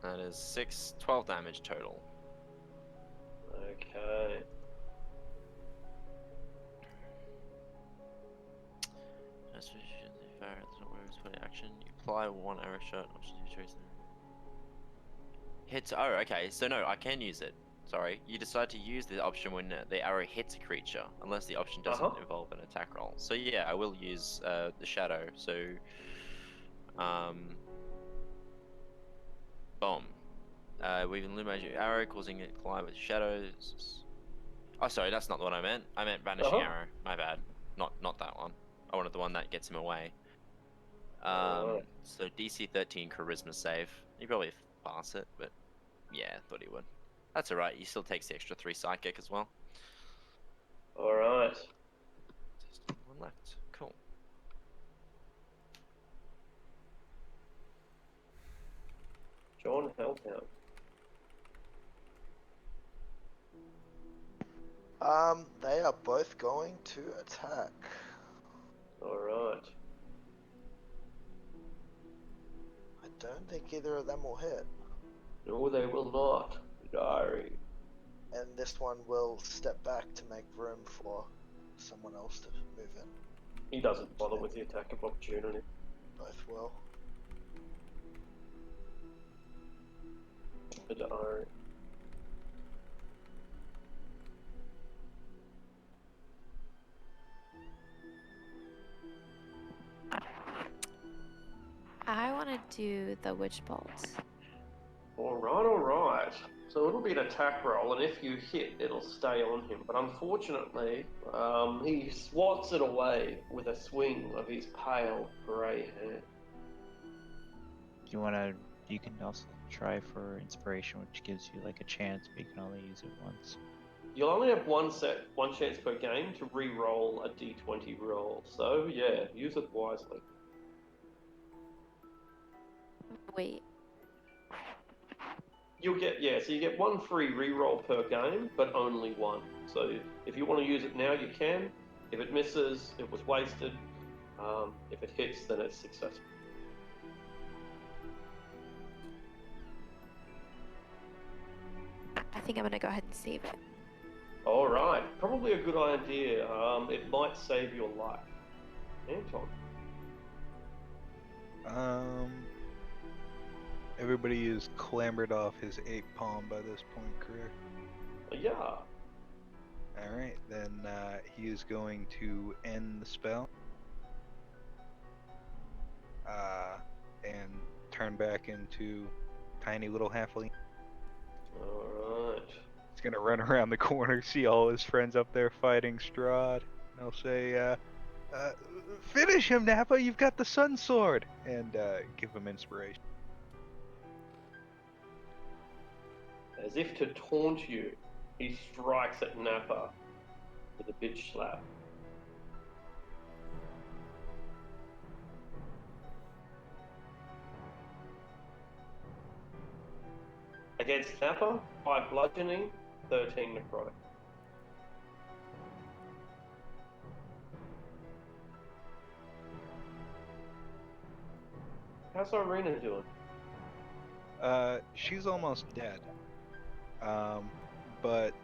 That is 12 damage total. Okay. That's what you should do. Fire at the where it's putting action. You apply one arrow shot. Option you choose. Hits. Oh, okay. So no, I can use it. Sorry. You decide to use the option when the arrow hits a creature, unless the option doesn't involve an attack roll. So yeah, I will use the shadow. So, boom. We've illuminated your arrow, causing it to collide with shadows. Oh, sorry, that's not the one I meant. I meant vanishing arrow. My bad. Not that one. I wanted the one that gets him away. So DC 13 charisma save. You probably pass it, but yeah, thought he would. That's alright. He still takes the extra 3 psychic as well. All right. Just one left. Cool. John Hellhound. They are both going to attack. All right. I don't think either of them will hit. No, they will not. Diary. And this one will step back to make room for someone else to move in. He doesn't bother with the attack of opportunity. Both will. The diary. I want to do the witch bolt. All right. So it'll be an attack roll, and if you hit, it'll stay on him. But unfortunately, he swats it away with a swing of his pale grey hair. You can also try for inspiration, which gives you like a chance, but you can only use it once. You'll only have one chance per game to re-roll a d20 roll. So yeah, use it wisely. Wait. You'll get so you get one free re-roll per game, but only one. So if you want to use it now, you can. If it misses, it was wasted. If it hits, then it's successful. I think I'm gonna go ahead and save it. All right, probably a good idea. It might save your life. Anton. Everybody is clambered off his 8 palm by this point, correct? Yeah. Alright, then he is going to end the spell. And turn back into tiny little halfling. Alright. He's gonna run around the corner, see all his friends up there fighting Strahd. And he'll say, finish him, Nappa, you've got the sun sword! And give him inspiration. As if to taunt you, he strikes at Nappa with a bitch slap. Against Nappa, 5 bludgeoning, 13 necrotic. How's Irina doing? She's almost dead. But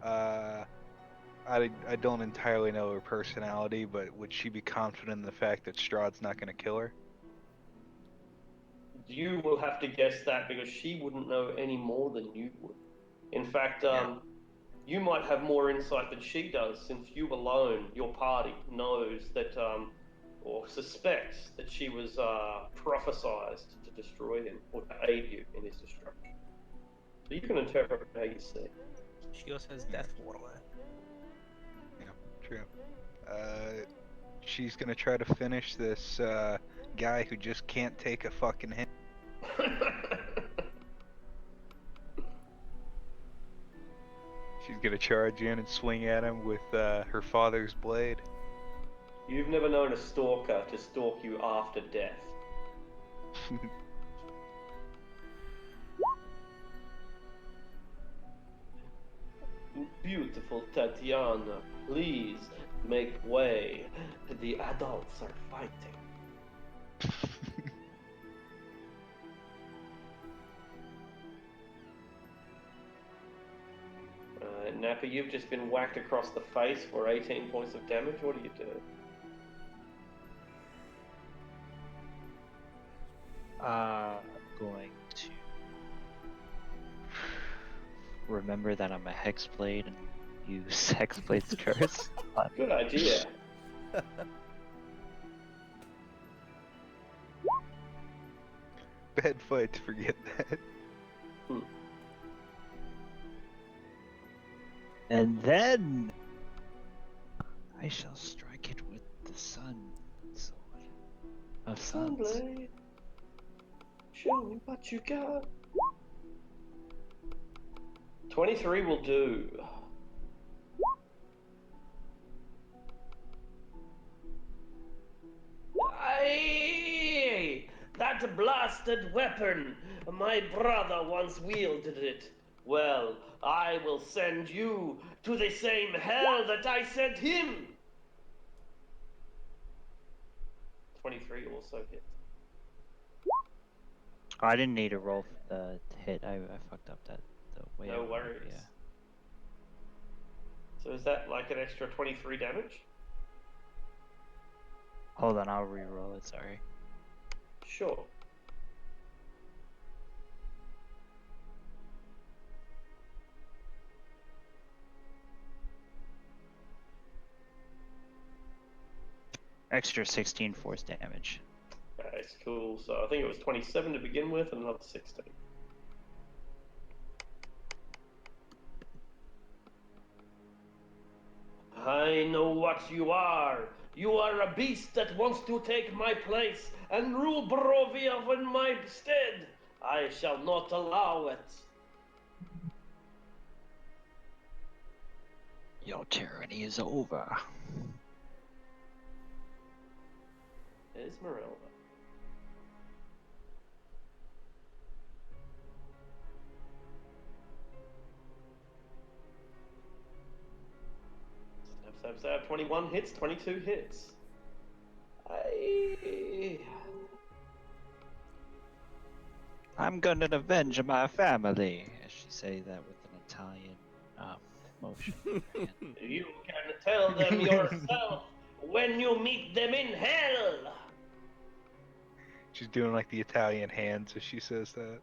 I don't entirely know her personality, but would she be confident in the fact that Strahd's not going to kill her? You will have to guess that because she wouldn't know any more than you would. In fact, you might have more insight than she does, since you alone, your party, knows that or suspects that she was prophesized to destroy him or to aid you in his destruction. So you can interpret how you see. She also has death water. Yeah, true. She's gonna try to finish this guy who just can't take a fucking hit. She's gonna charge in and swing at him with her father's blade. You've never known a stalker to stalk you after death. Beautiful Tatiana, please make way. The adults are fighting. Nappa, you've just been whacked across the face for 18 points of damage. What do you do? I'm going to remember that I'm a Hexblade and use Hexblade's curse. Good idea. Bad fight to forget that. And then I shall strike it with the sun sword of suns. Sunblade, show me what you got. 23 will do. Aye! That blasted weapon! My brother once wielded it. Well, I will send you to the same hell that I sent him! 23 also hit. Oh, I didn't need to roll for the hit. I fucked up the way. No I rolled, worries. Yeah. So is that like an extra 23 damage? Hold on, I'll re-roll it. Sorry. Sure. Extra 16 force damage. That's cool. So I think it was 27 to begin with and another 16. I know what you are. You are a beast that wants to take my place and rule Barovia in my stead. I shall not allow it. Your tyranny is over. Esmeralda. Stab. 21 hits, 22 hits. I'm gonna avenge my family. As she say that with an Italian motion. You can tell them yourself when you meet them in hell. She's doing like the Italian hands as she says that.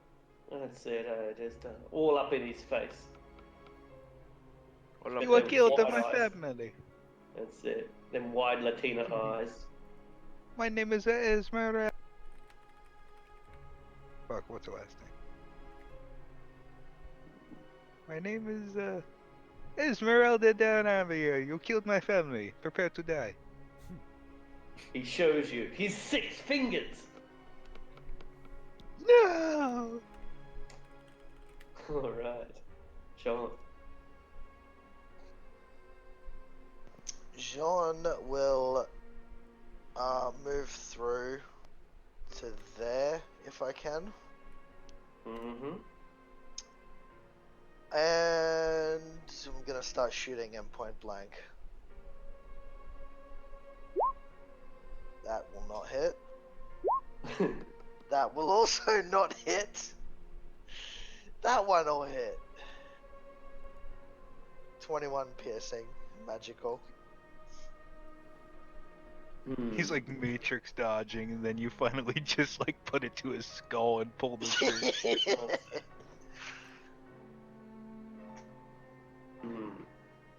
That's it, just all up in his face. You were killed Wide my eyes. family. That's it. Them wide Latina eyes. My name is Esmeralda. Fuck, what's her last name? My name is Esmeralda down over here. You killed my family. Prepare to die. He shows you his 6 fingers. No! Alright. Sean. Jean will move through to there if I can. Mm-hmm. And I'm gonna start shooting him point blank. That will not hit. That will also not hit. That one will hit. 21 piercing, magical. He's like Matrix dodging, and then you finally just like put it to his skull and pull the trigger.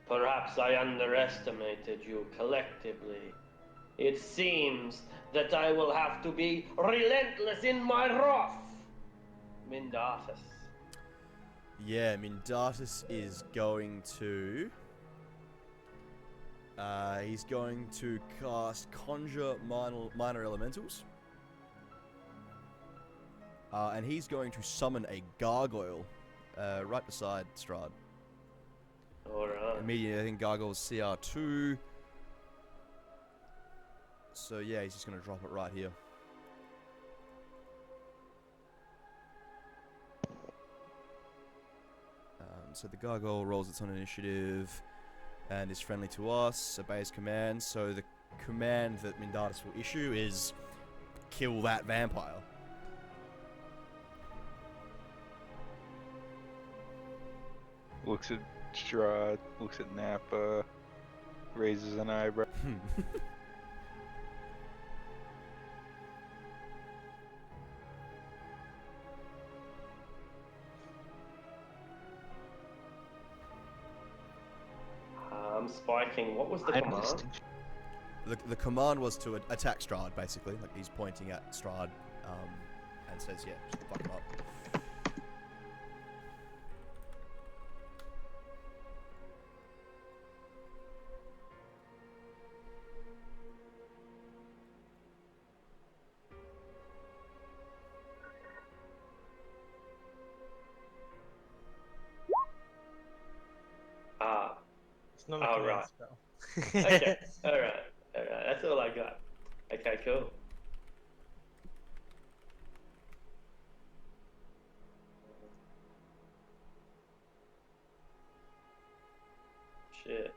Perhaps I underestimated you collectively. It seems that I will have to be relentless in my wrath. Mindatus. Yeah, Mindatus is going to... he's going to cast Conjure Minor Elementals. And he's going to summon a gargoyle right beside Strahd. Alright. Immediately, I think gargoyle's CR2. So yeah, he's just going to drop it right here. So the gargoyle rolls its own initiative and is friendly to us, obeys commands. So the command that Mindatus will issue is kill that vampire. Looks at Strahd, looks at Nappa, raises an eyebrow. Spiking. What was the command? The command was to attack Strahd, basically. Like, he's pointing at Strahd and says, yeah, just fuck him up. It's not a Oh, command right. spell. Okay. Alright. That's all I got. Okay, cool. Shit.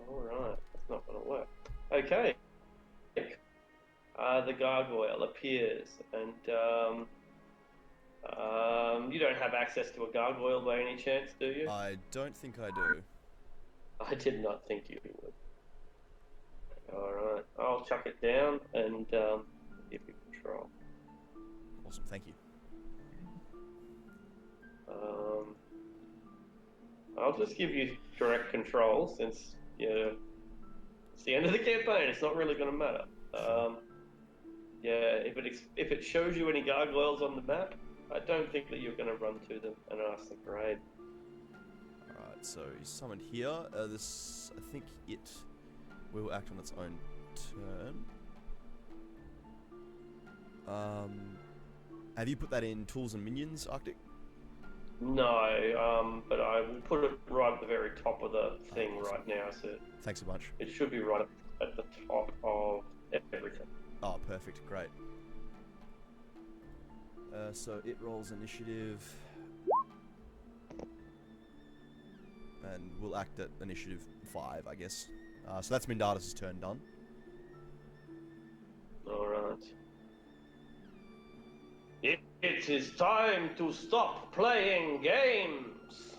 Alright. That's not gonna work. Okay. The gargoyle appears and you don't have access to a gargoyle by any chance, do you? I don't think I do. I did not think you would. Alright, I'll chuck it down and give you control. Awesome, thank you. I'll just give you direct control since it's the end of the campaign. It's not really going to matter. Yeah, if it shows you any gargoyles on the map, I don't think that you're going to run to them and ask them for aid. Alright, so he's summoned here. This, I think it will act on its own turn. Have you put that in Tools and Minions, Arctic? No, but I will put it right at the very top of the thing right now, so Thanks a bunch. it should be right at the top of everything. Oh, perfect, great. So it rolls initiative. And we'll act at initiative 5, I guess. So that's Mindatus' turn done. Alright. It is time to stop playing games!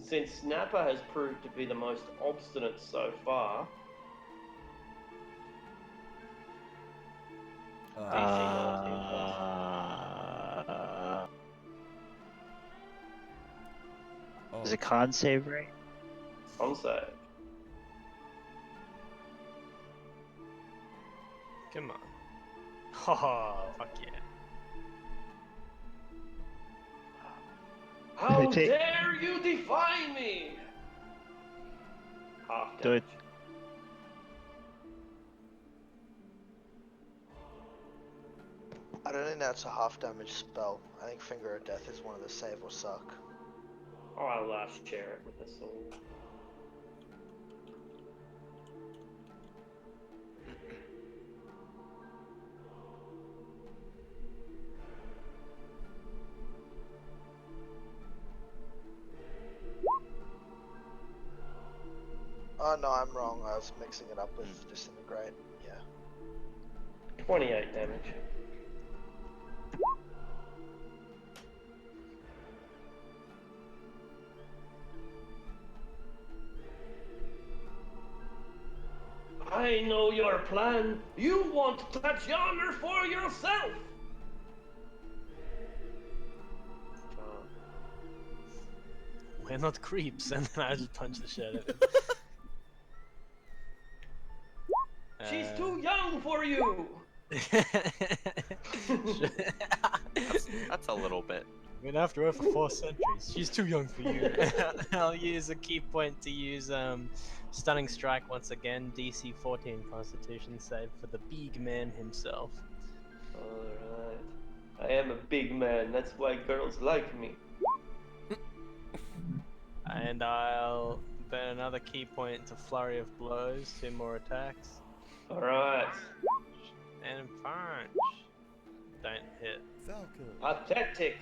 Since Snapper has proved to be the most obstinate so far, Is it con save, right? Con save. Come on. Oh, fuck yeah. How They take- dare you defy me! Half Do it. damage. I don't think that's a half damage spell. I think Finger of Death is one of the save or suck. I'll share it with us all. Oh no, I'm wrong. I was mixing it up with Disintegrate. Yeah. 28 damage. I know your plan. You want that yonder for yourself. we're not creeps, and then I just punch the shit out of him. She's too young for you. That's a little bit. Been after her for 4 centuries. She's too young for you. I'll use a key point to use Stunning Strike once again. DC 14 Constitution save for the big man himself. Alright. I am a big man, that's why girls like me. And I'll burn another key point to Flurry of Blows. 2 more attacks. Alright. And punch. Don't hit. Falcon. Pathetic.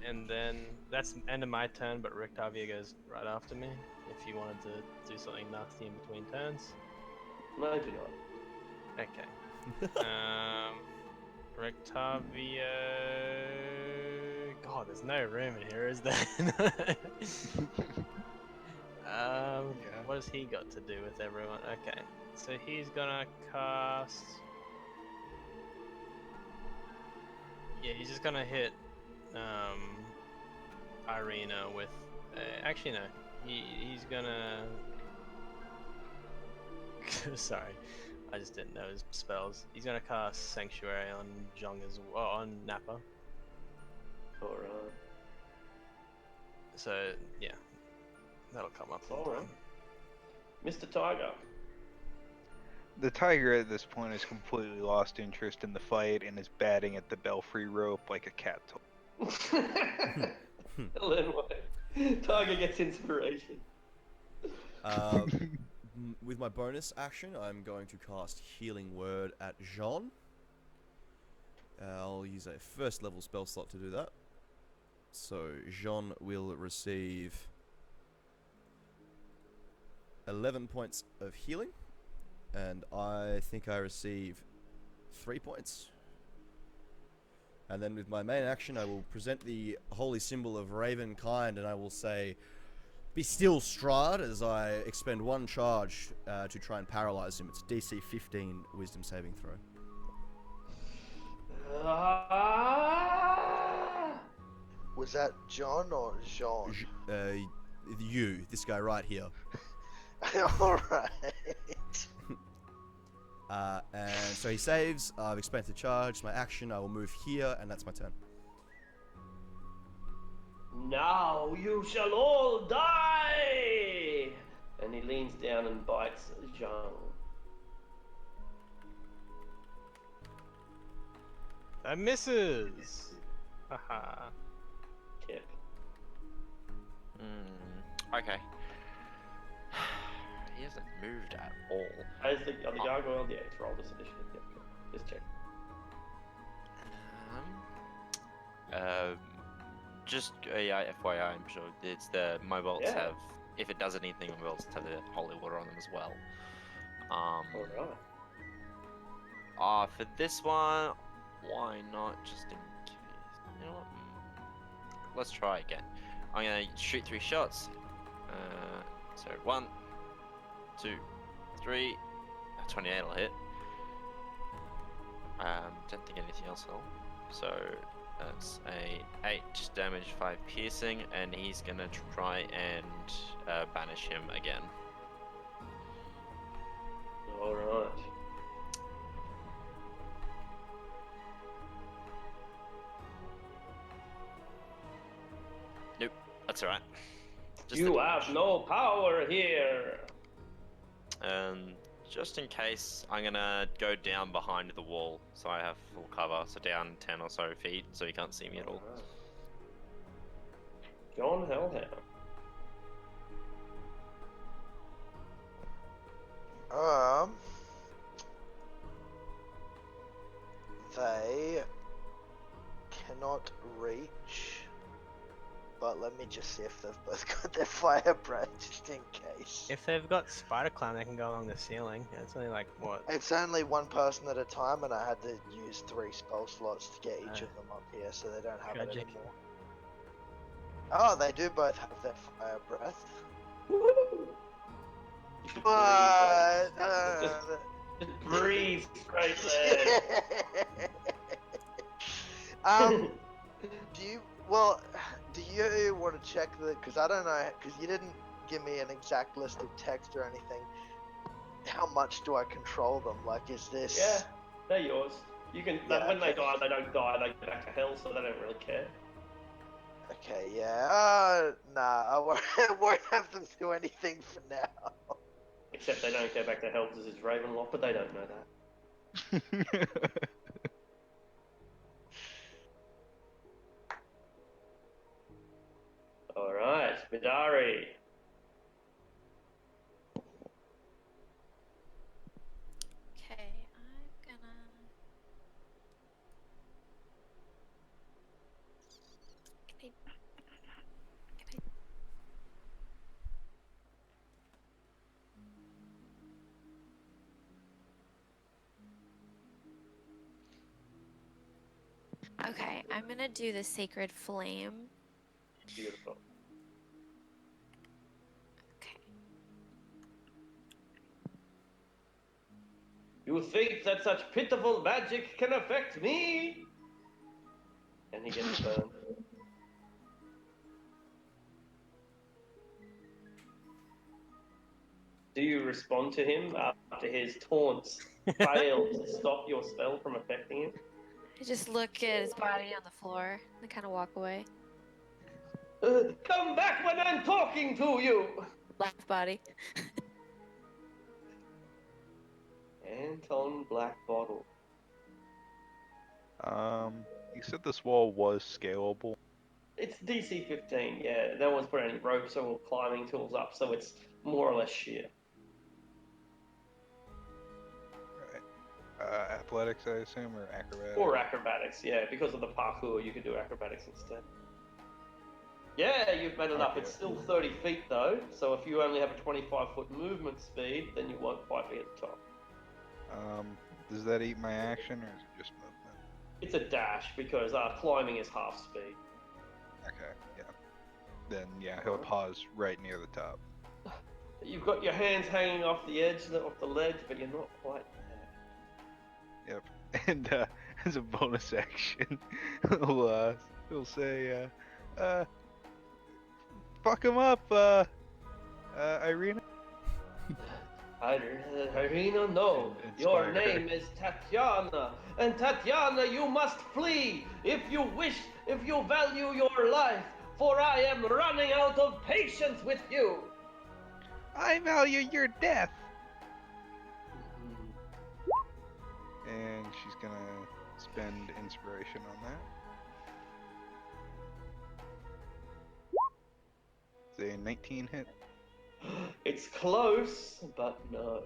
And then that's the end of my turn, but Rictavia goes right after me. If you wanted to do something nasty in between turns. No, I do not. Okay. Rictavia. God, there's no room in here, is there? What has he got to do with everyone? Okay. So he's gonna cast. Yeah, he's just gonna hit Irina with. Actually, no. He's gonna. Sorry, I just didn't know his spells. He's gonna cast Sanctuary on Jung as well, on Nappa. Alright. So yeah, that'll come up. Alright. Mr. Tiger. The tiger at this point has completely lost interest in the fight and is batting at the belfry rope like a cat toy. Then what? Tiger gets inspiration. With my bonus action, I'm going to cast Healing Word at Jean. I'll use a first level spell slot to do that. So Jean will receive 11 points of healing, and I think I receive 3 points. And then with my main action, I will present the holy symbol of Ravenkind, and I will say, "Be still, Strahd," as I expend 1 charge to try and paralyze him. It's DC 15 Wisdom saving throw. Was that John or Jean? You, this guy right here. Alright. And so he saves. I've expended a charge. My action, I will move here, and that's my turn. Now you shall all die! And he leans down and bites Zhang. That misses! Haha. Tip. Okay. He hasn't moved at all. As the gargoyle, yeah, it's rolled this initiative. Yep. Just check. Just FYI, I'm sure it's my bolts Yeah. have. If it does anything, my bolts have the holy water on them as well. Alright. For this one, why not? Just in case. You know what? Let's try again. I'm gonna shoot 3 shots. So 1, 2, 3. 28 will hit. Don't think anything else will. So that's a 8 damage, 5 piercing, and he's gonna try and banish him again. Alright. Nope, that's alright. You have no power here! Just in case, I'm gonna go down behind the wall so I have full cover, so down 10 or so feet so he can't see me at all. John Hellhound. They cannot reach, but let me just see if they've both got their fire breath just in case. If they've got Spider Climb, they can go along the ceiling. It's only like, what? It's only one person at a time, and I had to use 3 spell slots to get each of them up here, so they don't have it Tragic. anymore. Oh, they do both have their fire breath. Woo! But Just breathe straight there. do you? Well, Do you want to check the? Because I don't know. Because you didn't give me an exact list of text or anything. How much do I control them? Like, is this? Yeah, they're yours. You can. Yeah, When they okay. die, they don't die. They go back to hell, so they don't really care. Okay, yeah. Nah, I won't, I won't have them do anything for now. Except they don't go back to hell because it's Ravenloft, but they don't know that. All right, Midari. Okay, I'm gonna. Can Okay, I'm gonna do the Sacred Flame. Beautiful. Okay. You think that such pitiful magic can affect me? And he gets burned. Do you respond to him after his taunts fail to stop your spell from affecting him? I just look at his body on the floor and kind of walk away. Come back when I'm talking to you! Left body. Anton Blackbottle. You said this wall was scalable. It's DC 15, yeah. No one's put any ropes or climbing tools up, so it's more or less sheer. Athletics, I assume, or acrobatics? Or acrobatics, yeah. Because of the parkour, you can do acrobatics instead. Yeah, you've made it up. Okay. It's still 30 feet though, so if you only have a 25-foot movement speed, then you won't quite be at the top. Does that eat my action, or is it just movement? It's a dash because climbing is half speed. Okay, yeah. Then, yeah, he'll pause right near the top. You've got your hands hanging off the edge, off the ledge, but you're not quite there. Yep. And, as a bonus action, he'll say, fuck him up, Irina? Irina, no. Your Inspire her. name is Tatiana. And Tatiana, you must flee if you value your life, for I am running out of patience with you. I value your death! And she's gonna spend inspiration on that. Say 19 hit. It's close, but no.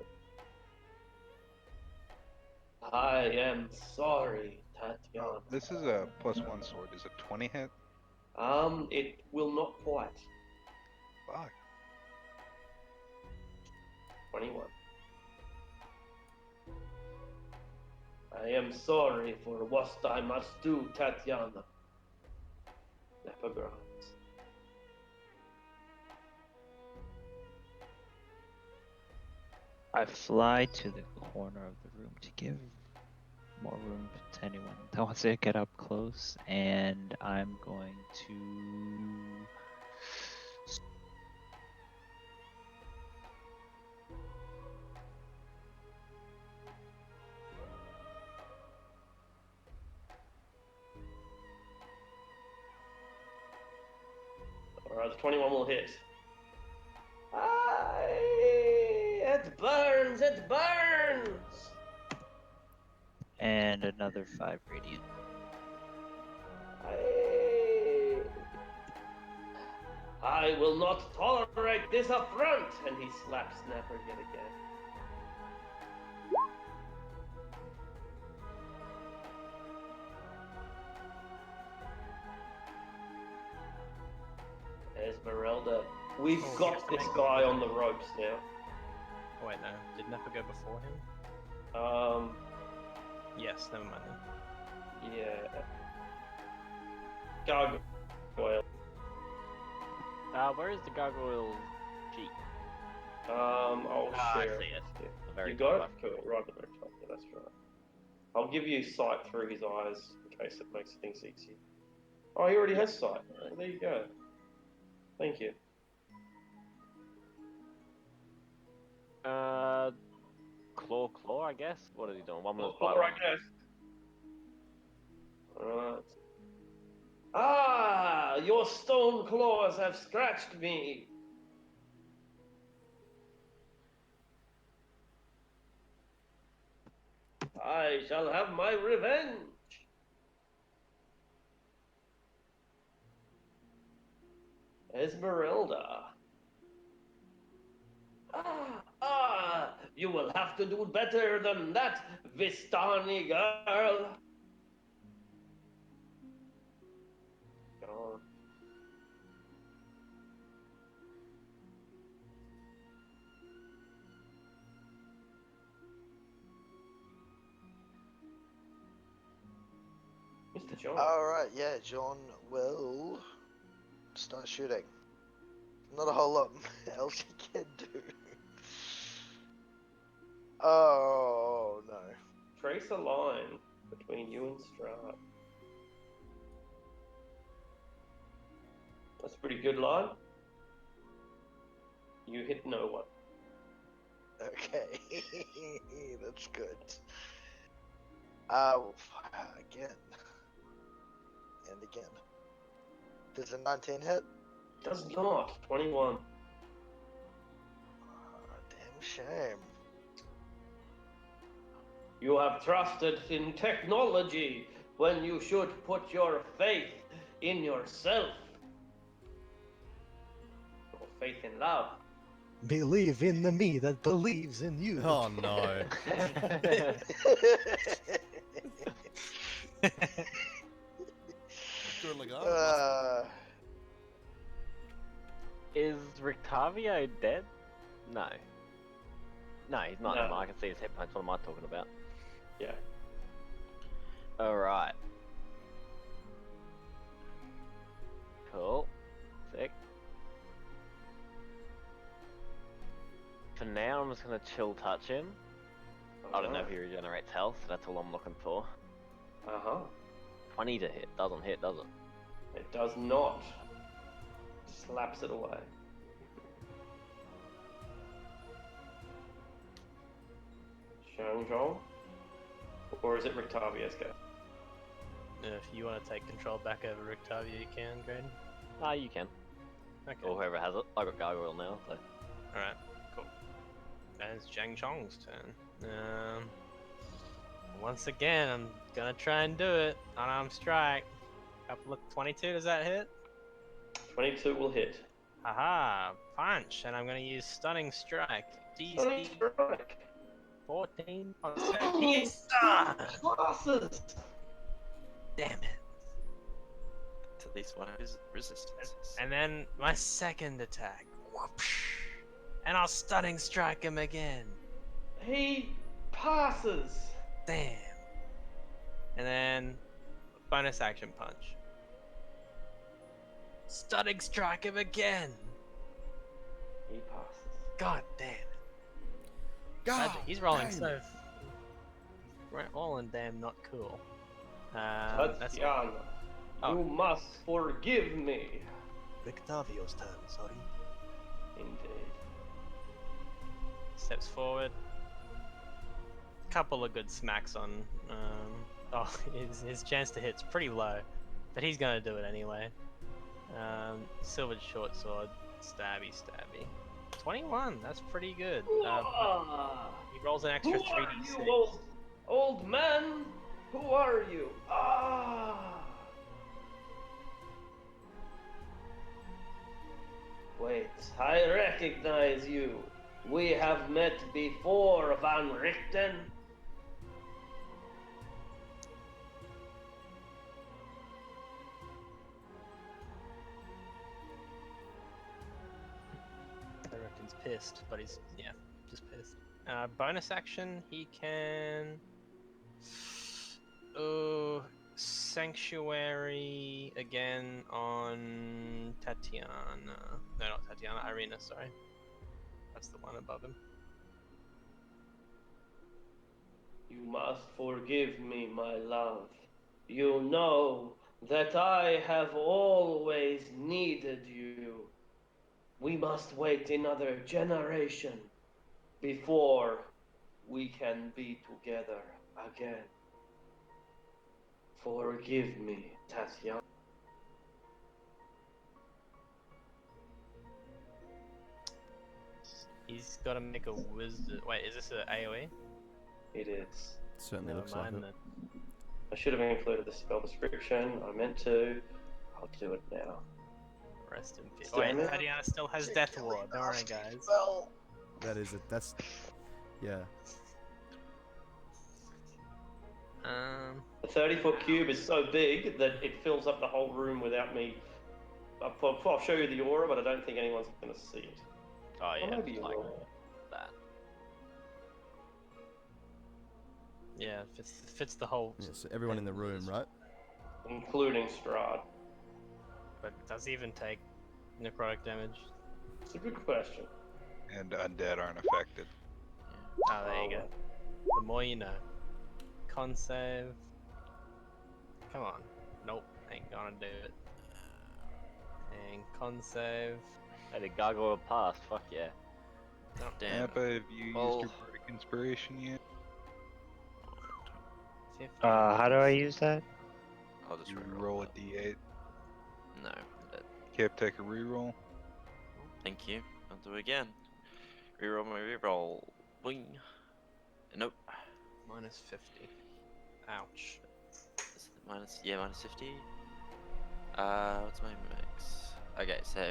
I am sorry, Tatiana. Oh, this is a +1 sword. Is it 20 hit? It will not quite. Fuck. 21. I am sorry for what I must do, Tatiana. Epigrams. I fly to the corner of the room to give more room to anyone that wants to get up close, and I'm going to. Alright, the 21 will hit. It burns! It burns! And another 5 radiant. I will not tolerate this affront! And he slaps Snapper yet again. Esmeralda, we've got this guy on the ropes now. Oh, wait, no. Did Nappa go before him? Yes, never mind then. Yeah. Gargoyle. Where is the gargoyle sheet? I'll I share see it. Yeah. The very You got top it? left. Cool, right at the very top. Yeah, that's right. I'll give you sight through his eyes in case it makes things easier. Oh, he already has sight. Oh, there you go. Thank you. Claw, I guess. What is he doing? One with his Claw, bite I on. guess. Alright. Ah, your stone claws have scratched me. I shall have my revenge. Esmeralda. You will have to do better than that, Vistani girl. God. Mr. John. Alright, yeah, John will start shooting. Not a whole lot else he can do. Oh no. Trace a line between you and Strahd. That's a pretty good line. You hit no one. Okay, that's good. Again. And again. Does a 19 hit? Does not. 21. Damn shame. You have trusted in technology when you should put your faith in yourself. Or faith in love. Believe in the me that believes in you. Oh no. Good luck, Is Rictavio dead? No. No, he's not. No. I can see his hit points. What am I talking about? Yeah. Alright. Cool. Sick. For now, I'm just gonna chill touch him. I don't know if he regenerates health, so that's all I'm looking for. Uh-huh. 20 to hit. Doesn't hit, does it? It does not. Slaps it away. Shang-Zhong? Or is it Rictavio's go? If you want to take control back over Rictavia, you can, Graydon. Ah, you can. Okay. Or whoever has it. I got Gargoyle now, so. Alright, cool. And it's Zhang Chong's turn. Once again, I'm gonna try and do it. Unarmed strike. Couple of 22, does that hit? 22 will hit. Haha, punch, and I'm gonna use stunning strike. Stunning DC strike. 14 on Oh, He's classes! Damn it. At least one of his resistances. And then my second attack. Whoopsh. And I'll stunning strike him again. He passes. Damn. And then bonus action punch. Stunning strike him again. He passes. God damn it. God, He's rolling dang. so. Right, all in damn not cool. That's Tatiana, you must forgive me. Rictavio's turn, sorry. Indeed. Steps forward. Couple of good smacks on. His chance to hit's pretty low, but he's gonna do it anyway. Silvered short sword, stabby. 21. That's pretty good. He rolls an extra Who are 3d6. you, old man? Who are you? Wait, I recognize you. We have met before, Van Richten. I reckon's pissed, but he's just pissed. Bonus action, he can. Oh, Sanctuary again on Tatiana. No, not Tatiana. Irina. Sorry, that's the one above him. You must forgive me, my love. You know that I have always needed you. We must wait another generation before we can be together again. Forgive me, Tatiana. He's got to make a wizard. Wait, is this a AoE? It is. Certainly Never looks like mind it. then. I should have included the spell description. I meant to. I'll do it now. Rest in peace. Damn Wait, it. Tatiana still has Death Ward. Don't worry, guys. Spell. That's yeah. The 30-foot cube is so big that it fills up the whole room without me. I'll show you the aura, but I don't think anyone's going to see it. Oh Or yeah, maybe you like will. that. Yeah, fits the whole. Yeah, so everyone in the room, right? Including Strahd. But does he even take necrotic damage? It's a good question. And undead aren't affected. Oh, there you go. The more you know. Con save. Come on. Nope, ain't gonna do it. And con save. Hey, the gargoyle passed. Fuck yeah. Oh, Damn. Nappa, have you used Well- your bardic inspiration yet? 50. How do I use that? I'll just You reroll roll a that. d8. No, I'm dead. Kip, take a reroll. Thank you. I'll do it again. Reroll my reroll. Boing. Nope. Minus 50. Ouch. Is it minus 50. What's my max? Okay, so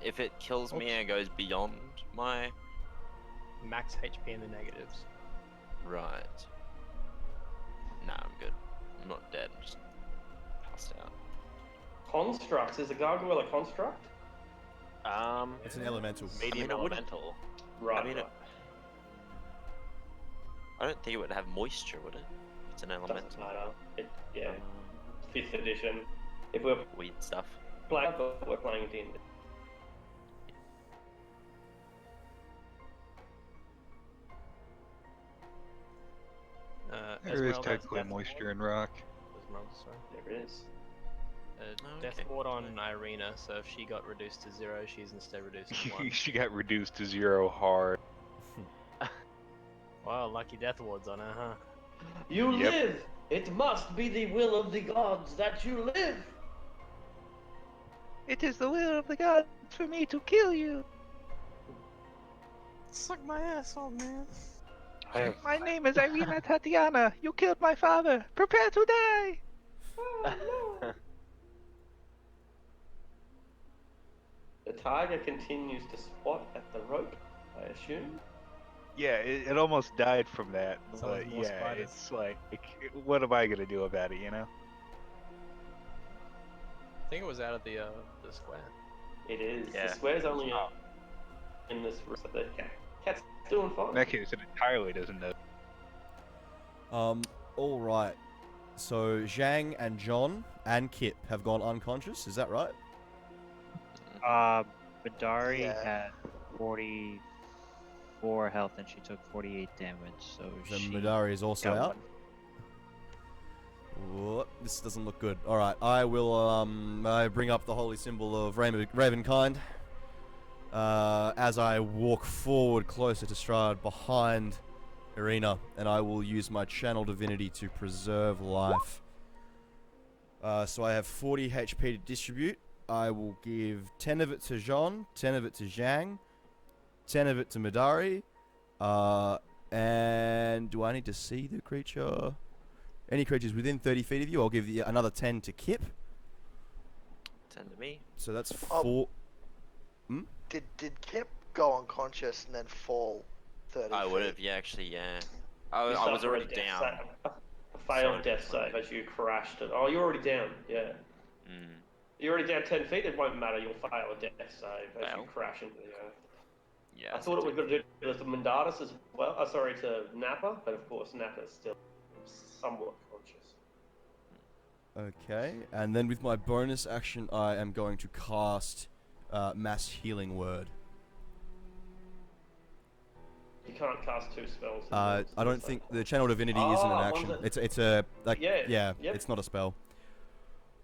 if it kills me and goes beyond my Max HP in the negatives. right. Nah, I'm good. I'm not dead. I'm just passed out. Constructs. Is a gargoyle a construct? It's an elemental. Medium I mean, it wouldn't- elemental. Right. I mean, right. I don't think it would have moisture, would it? It's an Doesn't elemental. matter. Yeah. 5th edition. If we're Weird stuff. playing, but we're playing D&D. There is Esmeralda's technically Death moisture in rock. Ward. Esmeralda, sorry. There it is. Death Okay. Ward on Irina, so if she got reduced to 0, she's instead reduced to 1. She got reduced to 0 hard. Wow, lucky Death Ward's on her, huh? You Yep. live! It must be the will of the gods that you live! It is the will of the gods for me to kill you. Suck my ass, old man. My name is Irina Tatiana. You killed my father. Prepare to die. The tiger continues to swat at the rope, I assume. Yeah, it almost died from that. So But more yeah, spiders. it's like, what am I gonna do about it? You know? I think it was out of the square. It is. Yeah. The square's only in this room. So the cat's doing fine. In that case, it entirely doesn't know. All right. So Zhang and John and Kip have gone unconscious. Is that right? Badari Yeah. had 44 health and she took 48 damage, so Then she Madari is also got out. one. Whoop, this doesn't look good. All right, I will. I bring up the holy symbol of Ravenkind. As I walk forward closer to Strahd behind Irina, and I will use my channel divinity to preserve life. So I have 40 HP to distribute. I will give 10 of it to Jean, 10 of it to Zhang, 10 of it to Madari. And do I need to see the creature? Any creatures within 30 feet of you, I'll give another 10 to Kip. 10 to me. So that's Oh. 4. Did Kip go unconscious and then fall 30 I would feet? have, yeah, actually, yeah. You I was suffer a already death down. save- A failed Sorry. death save as you crashed it. Oh, you're already down. Yeah. Mm. You're already down 10 feet. It won't matter. You'll fail a death save as Fail? you crash into the earth. Yeah. I thought it was going to do this to Mendaris as well. Sorry, to Nappa, but of course Nappa's still somewhat conscious. Okay, and then with my bonus action, I am going to cast Mass Healing Word. You can't cast 2 spells. at I once, don't is think that- the channel divinity isn't an Ah, action. one's It's a like Yeah, yep. it's not a spell.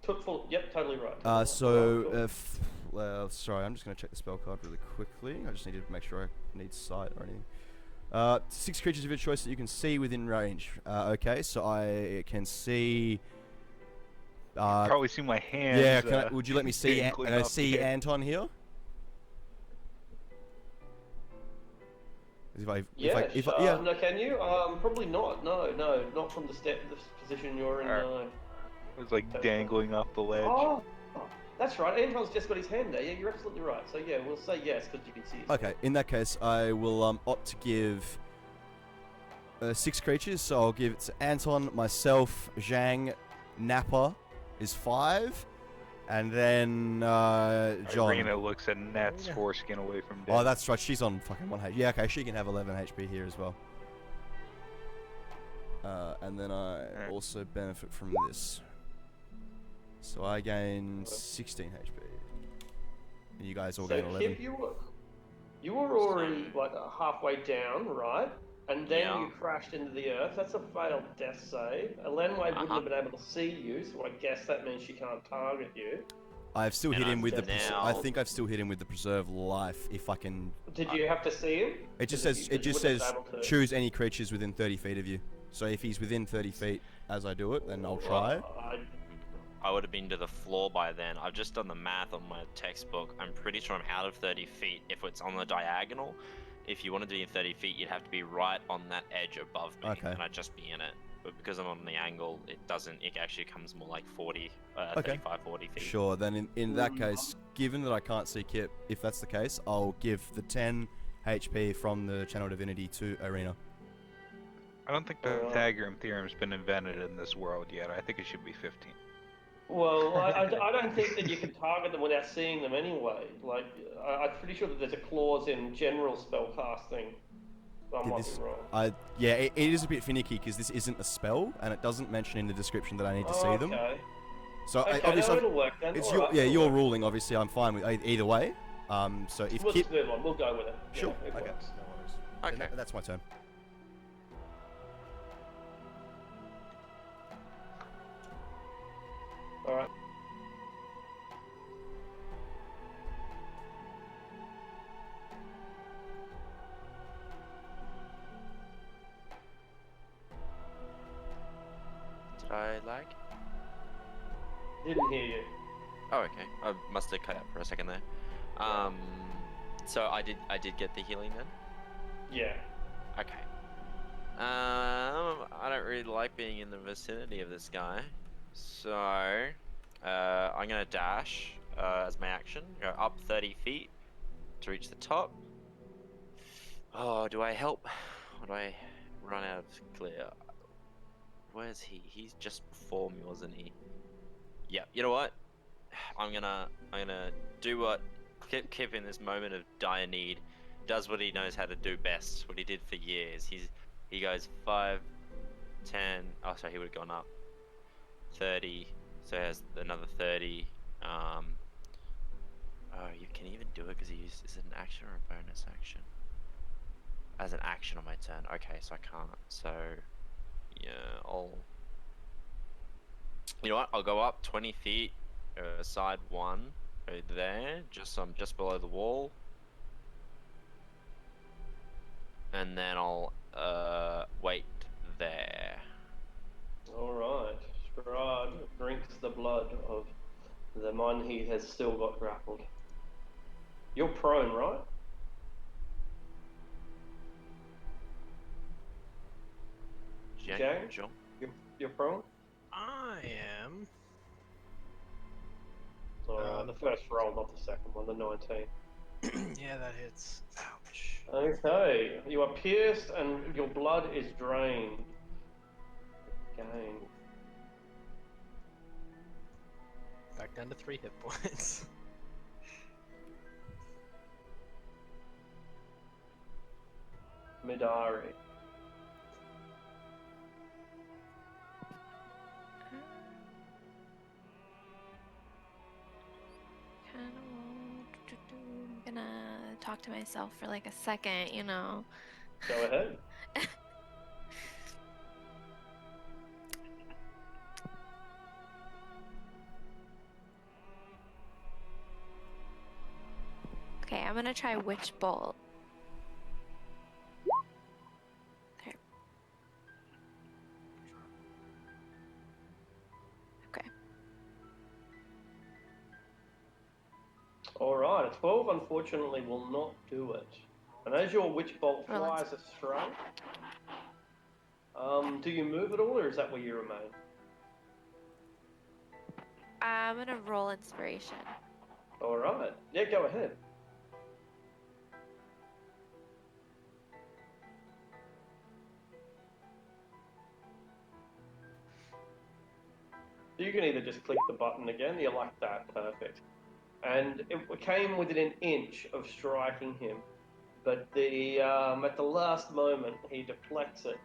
Yep, totally right. So Cool. if sorry, I'm just gonna check the spell card really quickly. I just need to make sure I need sight or anything. 6 creatures of your choice that you can see within range. Okay, so I can see. Probably see my hands. Yeah, would you let me see? dangling Can I off see the edge. Anton here? Yeah, no, can you? Probably not. No, not from the position you're in. Alright. No. It's like dangling off the ledge. Oh, that's right. Anton's just got his hand there. Yeah, you're absolutely right. So yeah, we'll say yes because you can see his Okay, hand. in that case, I will opt to give 6 creatures. So I'll give it to Anton, myself, Zhang, Nappa is 5, and then John. Irina looks a net's foreskin away from death. Oh, that's right. She's on fucking 1 HP. Yeah, okay. She can have 11 HP here as well. And then I also benefit from this. So I gain 16 HP. And you guys all So gain 11. Kip, you were already like halfway down, right? And then Yeah. you crashed into the earth. That's a failed death save. Elenway wouldn't have been able to see you, so I guess that means she can't target you. I've still hit And him I'm with the. now- I think I've still hit him with the preserve life if I can. Did you have to see him? It just 'Cause says. you It just wouldn't says have been able to. choose any creatures within 30 feet of you. So if he's within 30 feet as I do it, then I'll try. I would have been to the floor by then. I've just done the math on my textbook. I'm pretty sure I'm out of 30 feet if it's on the diagonal. If you wanted to be in 30 feet, you'd have to be right on that edge above me, Okay. and I'd just be in it. But because I'm on the angle, it doesn't. It actually comes more like 40, Okay. 35, 40 feet. Sure. Then in that case, given that I can't see Kip, if that's the case, I'll give the 10 HP from the channel divinity to Irina. I don't think the Pythagorean theorem's been invented in this world yet. I think it should be 15. Well, I don't think that you can target them without seeing them anyway. Like, I'm pretty sure that there's a clause in general spell casting. I might be wrong. Yeah, it is a bit finicky because this isn't a spell, and it doesn't mention in the description that I need to see them. Okay. So Okay, obviously, that'll work then. it's Alright, your that'll work. ruling. Obviously, I'm fine with either way. So if We'll Kip, just move on. We'll go with it. Yeah, sure, it okay, works. no worries. Then that's my turn. All right. Did I lag? Didn't hear you. Oh, okay. I must have cut out for a second there. So I did get the healing then. Yeah. Okay. I don't really like being in the vicinity of this guy, so I'm gonna dash as my action. Go up 30 feet to reach the top. Oh, do I help? Or do I run out of clear? Where's he? He's just before me, wasn't he? Yeah. You know what? I'm gonna do what Kip in this moment of dire need does, what he knows how to do best, what he did for years. He goes 5, 10. Oh, sorry, he would have gone up 30. So he has another 30. Oh, you can even do it because he used. Is it an action or a bonus action? As an action on my turn. Okay, so I can't. So yeah, you know what? I'll go up 20 feet, side 1, go there. I'm just below the wall, and then I'll wait there. All right. Strahd drinks the blood of the one he has still got grappled. You're prone, right? Jang? Sure. You're prone? I am. The first roll, not the second one, the 19. Yeah, that hits. Ouch. Okay, you are pierced and your blood is drained. Again. Back down to 3 hit points. Midari. I'm gonna talk to myself for like a second, you know, Go ahead. Okay, I'm gonna try Witch Bolt. There. Okay. Alright, a 12 unfortunately will not do it. And as your witch bolt Roll flies astray, do you move at all, or is that where you remain? I'm gonna roll inspiration. Alright, yeah, go ahead. You can either just click the button again, you like that, perfect. And it came within an inch of striking him, but at the last moment he deflects it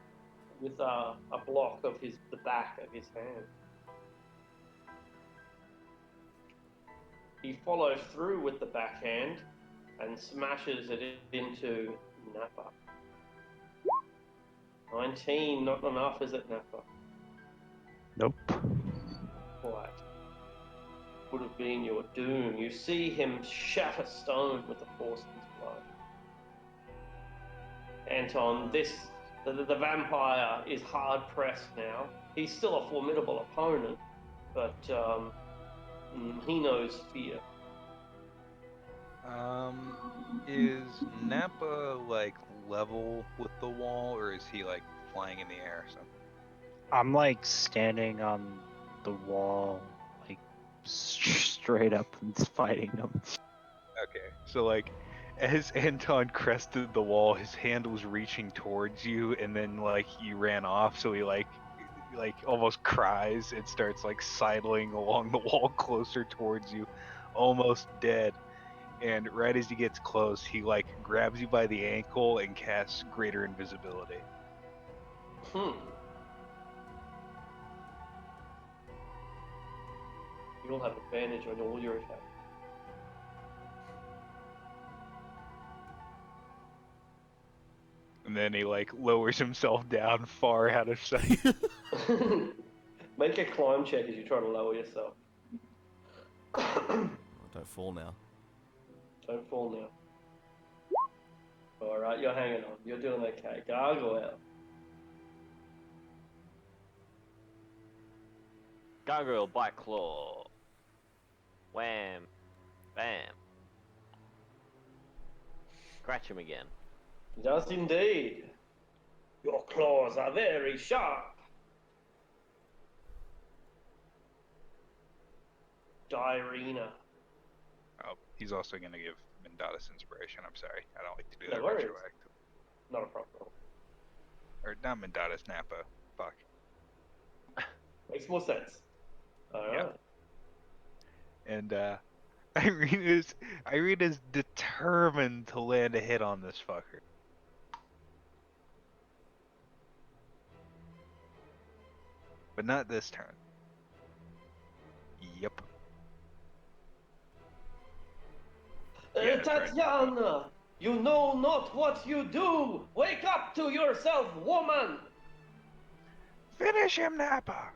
with a block of the back of his hand. He follows through with the backhand and smashes it into Nappa. 19, not enough, is it, Nappa? Nope. Quite. Would have been your doom. You see him shatter stone with the force of his blood. Anton, the vampire is hard pressed now. He's still a formidable opponent, but he knows fear. Is Nappa like level with the wall, or is he like flying in the air or something? I'm like standing on the wall, like straight up and fighting them. Okay, so like, as Anton crested the wall, his hand was reaching towards you, and then like you ran off, so he like almost cries and starts like sidling along the wall closer towards you, almost dead. And right as he gets close, he like grabs you by the ankle and casts greater invisibility. You'll have advantage on all your attacks. And then he like lowers himself down far out of sight. Make a climb check as you try to lower yourself. Don't fall now. Don't fall now. Alright, you're hanging on. You're doing okay. Gargoyle. Gargoyle Bite Claw. Wham. Bam. Scratch him again. Does indeed. Your claws are very sharp. Diarrhea. Oh, he's also gonna give Mendatus inspiration. I'm sorry, I don't like to do No that worries. retroactive. Not a problem. Or not Mendatus, Nappa. Fuck. Makes more sense. Alright. And Irina's determined to land a hit on this fucker. But not this turn. Yep. Yeah, that's right. Tatiana, you know not what you do. Wake up to yourself, woman. Finish him, Nappa!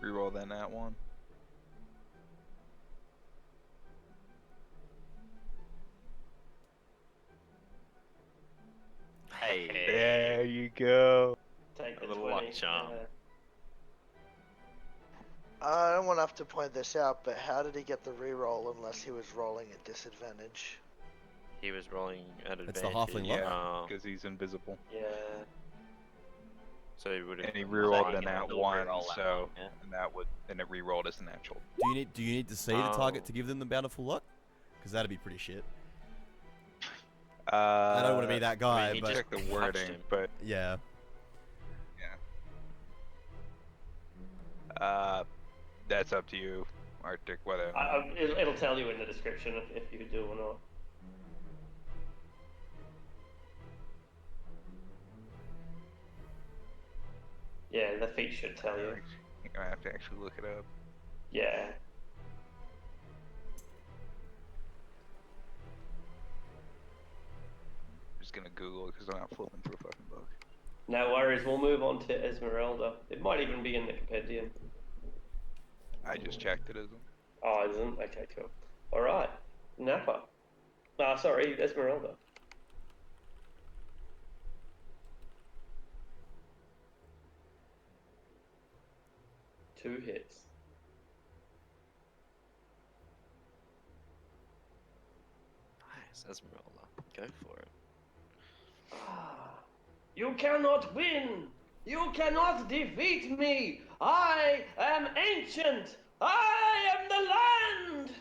Reroll that nat one. Hey. There you go. Take A the little 20. luck charm. I don't want to have to point this out, but how did he get the reroll unless he was rolling at disadvantage? He was rolling at advantage. It's the halfling luck. Yeah, because he's invisible. Yeah. So he would have. And he rerolled he a can nat still one, reroll that so one, yeah. and it rerolled as a natural. Do you need to see the target Oh. to give them the bountiful luck? Because that'd be pretty shit. I don't want to be that guy, he but Check the touched wording, him. but yeah. that's up to you, Arctic. Whether It'll tell you in the description if you do or not. Yeah, the feat should tell you. you're gonna have to actually look it up. Yeah. I'm just gonna Google it because I'm not flipping through a fucking book. No worries, we'll move on to Esmeralda. It might even be in the compendium. I just checked it isn't. Oh, it isn't? Okay, cool. Alright. Napa. Sorry, Esmeralda. Two hits. Nice, Esmeralda. Go for it. You cannot win! You cannot defeat me! I am ancient! I am the land!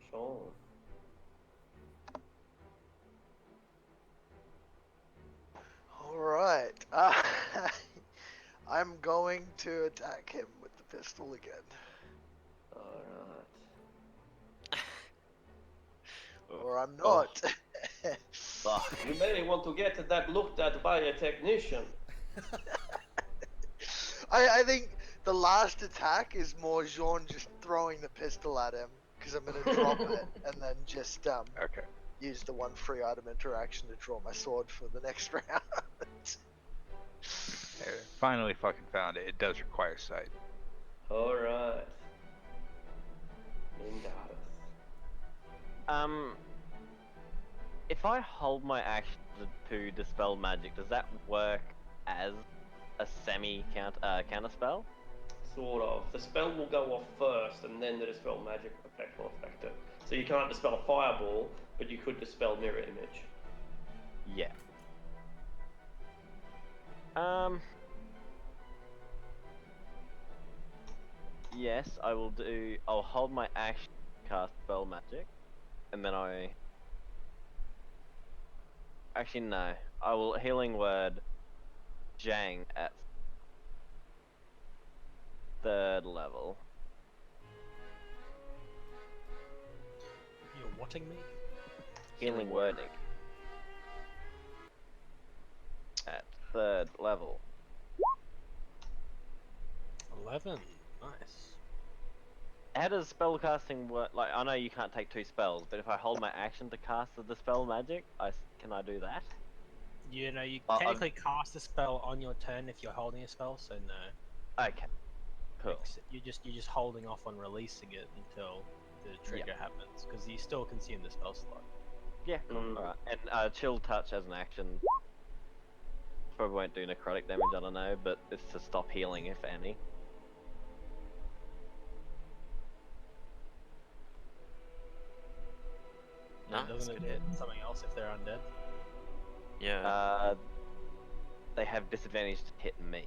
Sean. Alright. I'm going to attack him with the pistol again. Alright. Or I'm not. Fuck. You may want to get that looked at by a technician. I think the last attack is more Jean just throwing the pistol at him, because I'm going to drop it and then just Okay. use the one free item interaction to draw my sword for the next round. There, finally fucking found it. It does require sight. Alright. Mindaris. If I hold my action to dispel magic, does that work as a counter spell? Sort of. The spell will go off first, and then the dispel magic effect will affect it. So you can't dispel fireball, but you could dispel mirror image. Yeah. Yes, I'll hold my action to cast spell magic, and then actually no. I will healing word Jang at 3rd level. You're whatting me? Healing wording. At 3rd level. 11. Nice. How does spellcasting work? Like, I know you can't take 2 spells, but if I hold my action to cast the dispel magic, can I do that? You know, you technically cast a spell on your turn if you're holding a spell, so no. Okay. Cool. You're just holding off on releasing it until the trigger happens, because you still consume the spell slot. Yeah, cool. Alright. And chill touch as an action. Probably won't do necrotic damage, I don't know, but it's to stop healing if any. No, doesn't it hit something else if they're undead? Yeah. They have disadvantage to hit me.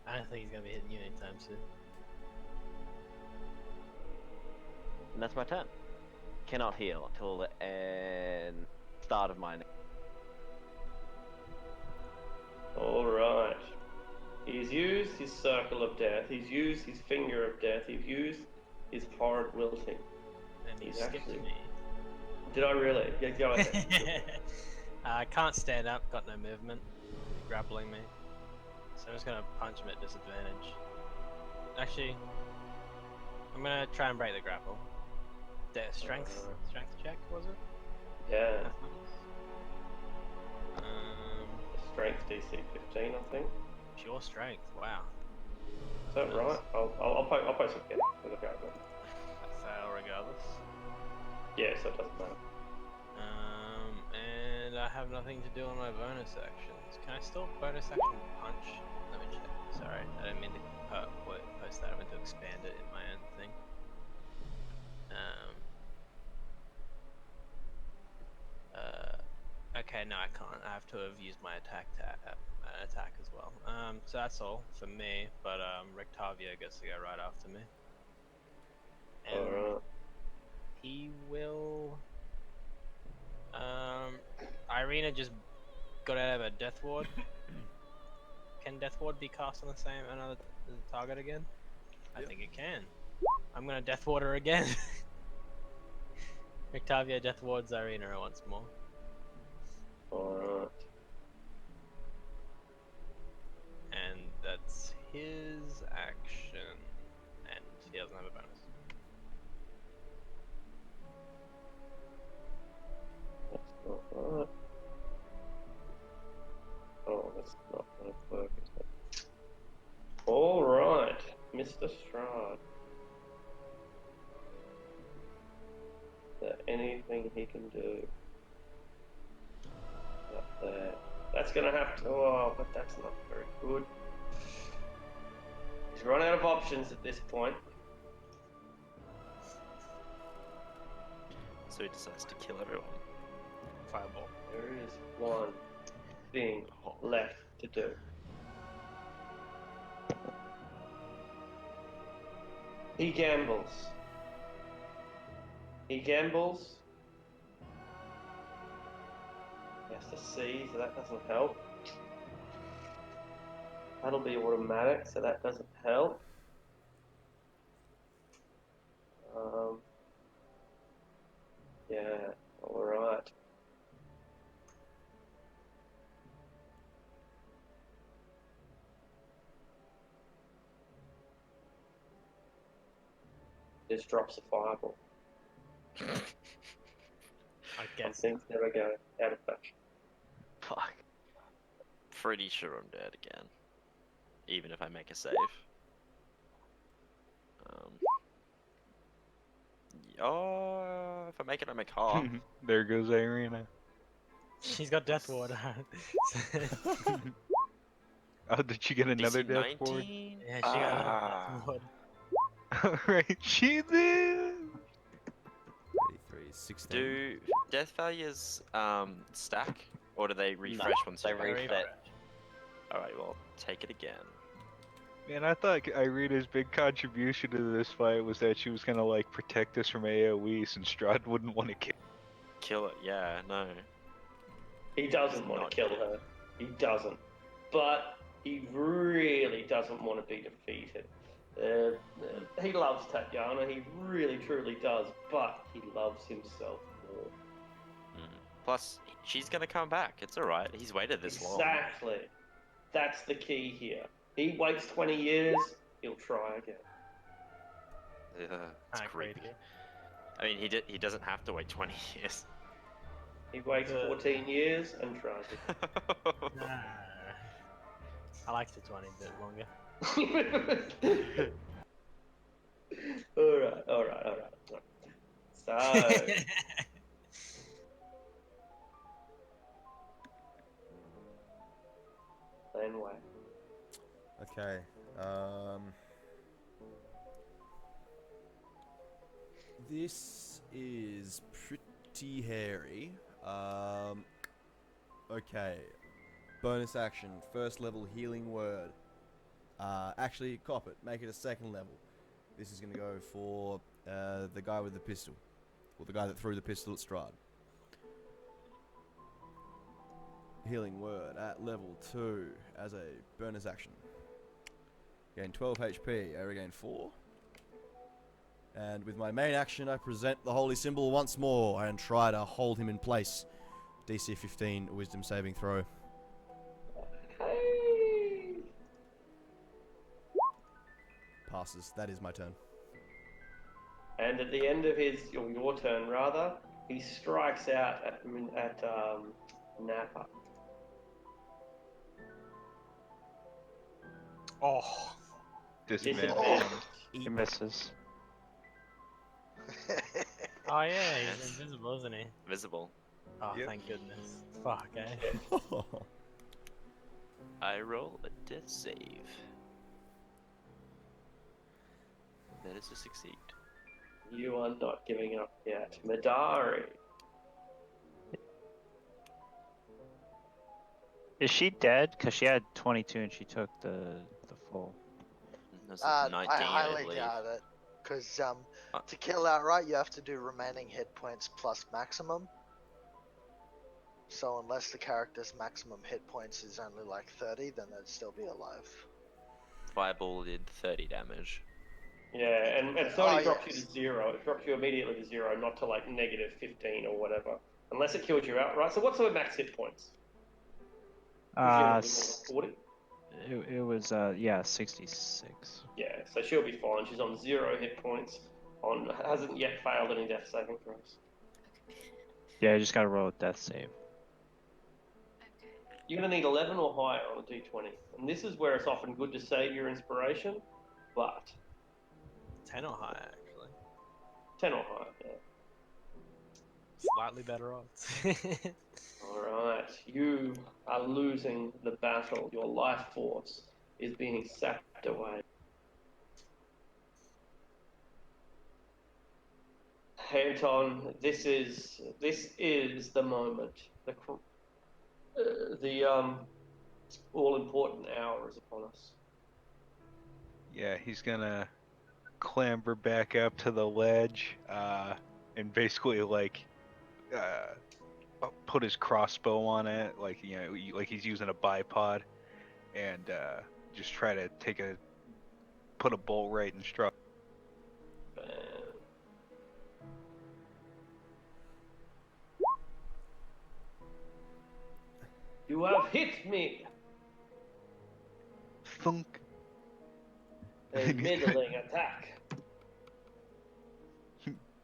I don't think he's gonna be hitting you anytime soon. And that's my turn. Cannot heal until the start of my next. Alright. He's used his circle of death, he's used his finger of death, he's used his horrid wilting. And he He's skipped actually- me. Did I really? Yeah, go ahead. I can't stand up, got no movement. Grappling me. So I'm just gonna punch him at disadvantage. Actually, I'm gonna try and break the grapple. Strength check, was it? Yeah. Strength DC 15, I think. Pure strength, wow. Is that right? I'll post it again. Look out there. Fail regardless. Yeah, so it doesn't matter. And I have nothing to do on my bonus actions. Can I still bonus action punch? Let me check. Sorry, I didn't mean to post that. I meant to expand it in my own thing. Okay, no, I can't. I have to have used my attack as well. So that's all for me. But Rictavio gets to go right after me. And he will. Irina just got out of a death ward. Can death ward be cast on another target again? I think it can. I'm gonna death ward her again. Rictavio death wards Irina once more. Alright. And that's his action. And he doesn't have a bonus. That's not right. Oh, that's not going to work, is it? Alright, Mr. Strahd. Is there anything he can do? Up there. That's going to have to... Oh, but that's not very good. He's run out of options at this point. So he decides to kill everyone. Fireball. There is one thing left to do. He gambles. He gambles. He has to see, so that doesn't help. That'll be automatic, so that doesn't help. Yeah, alright. Just drops a fireball. I guess. Things never go out of fashion. Fuck. Pretty sure I'm dead again. Even if I make a save. Oh, if I make it, I make half. There goes Irina. She's got Death Ward. Oh, did she get another DC death ward? 19? Yeah, she got a Death Ward. Alright, she did! 33, 16. Do death values stack, or do they refresh once They you reset. Alright, well, take it again. Man, I thought Irina's big contribution to this fight was that she was gonna like protect us from AoE since Strahd wouldn't want to kill. Kill it, yeah, no. He doesn't want Not to kill good. her. He doesn't. But he really doesn't want to be defeated. He loves Tatiana, he really truly does, but he loves himself more. Plus, she's gonna come back. It's alright. He's waited this long. Exactly. That's the key here. He waits 20 years, he'll try again. Yeah, it's I agree creepy. with you. I mean, he doesn't have to wait 20 years. He waits 14 years and tries again. Nah. I like the 20 a bit longer. Alright. So, then what? Okay. This is pretty hairy. Okay. Bonus action. First level healing word. Actually, cop it. Make it a second level. This is gonna go for the guy with the pistol. Or the guy that threw the pistol at Strahd. Healing word at level 2 as a bonus action. Gain 12 HP, I regain 4. And with my main action, I present the holy symbol once more and try to hold him in place. DC 15, wisdom saving throw. Hey! Passes. That is my turn. And at the end of your turn rather, he strikes out at Nappa. Oh. Disadvantage. He misses. Oh yeah, he's invisible, isn't he? Visible. Oh, Yep. thank goodness. Fuck, eh? I roll a death save. That is a succeed. You are not giving up yet. Madari. Is she dead? Because she had 22 and she took the full. That's I 19, I highly believe. doubt it. Because to kill outright, you have to do remaining hit points plus maximum. So unless the character's maximum hit points is only like 30, then they'd still be alive. Fireball did 30 damage. Yeah, and 30 Oh, drops yes. you to 0. It drops you immediately to 0, not to like negative 15 or whatever. Unless it kills you outright. So what's her max hit points? Uh, Presumably more than 40? it was yeah 66. Yeah, so she'll be fine. She's on 0 hit points. Hasn't yet failed any death saving throws. Yeah, I just gotta roll a death save. You're going to need 11 or higher on a d20. And this is where it's often good to save your inspiration, but 10 or higher, actually. 10 or higher, yeah. Slightly better odds. Alright, you are losing the battle. Your life force is being sapped away. Anton, this is the moment. The all-important hour is upon us. Yeah, he's gonna clamber back up to the ledge, and basically put his crossbow on it, like like he's using a bipod, and just try to put a bolt right in Strahd. You have hit me! Thunk. A middling attack.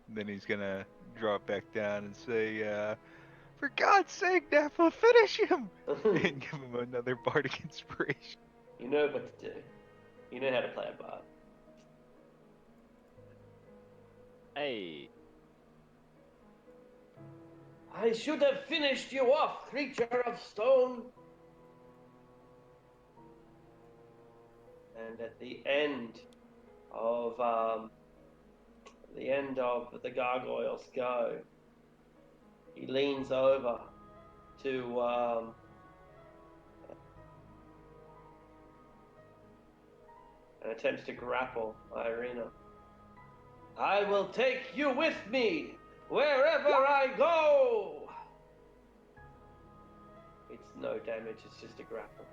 Then he's gonna drop back down and say, "For God's sake, Nappa, finish him!" and give him another bardic inspiration. You know what to do. You know how to play a bard. Hey. I should have finished you off, creature of stone. And at the end of the gargoyle's go, he leans over to and attempts to grapple Irina. I will take you with me wherever I go. It's no damage, it's just a grapple.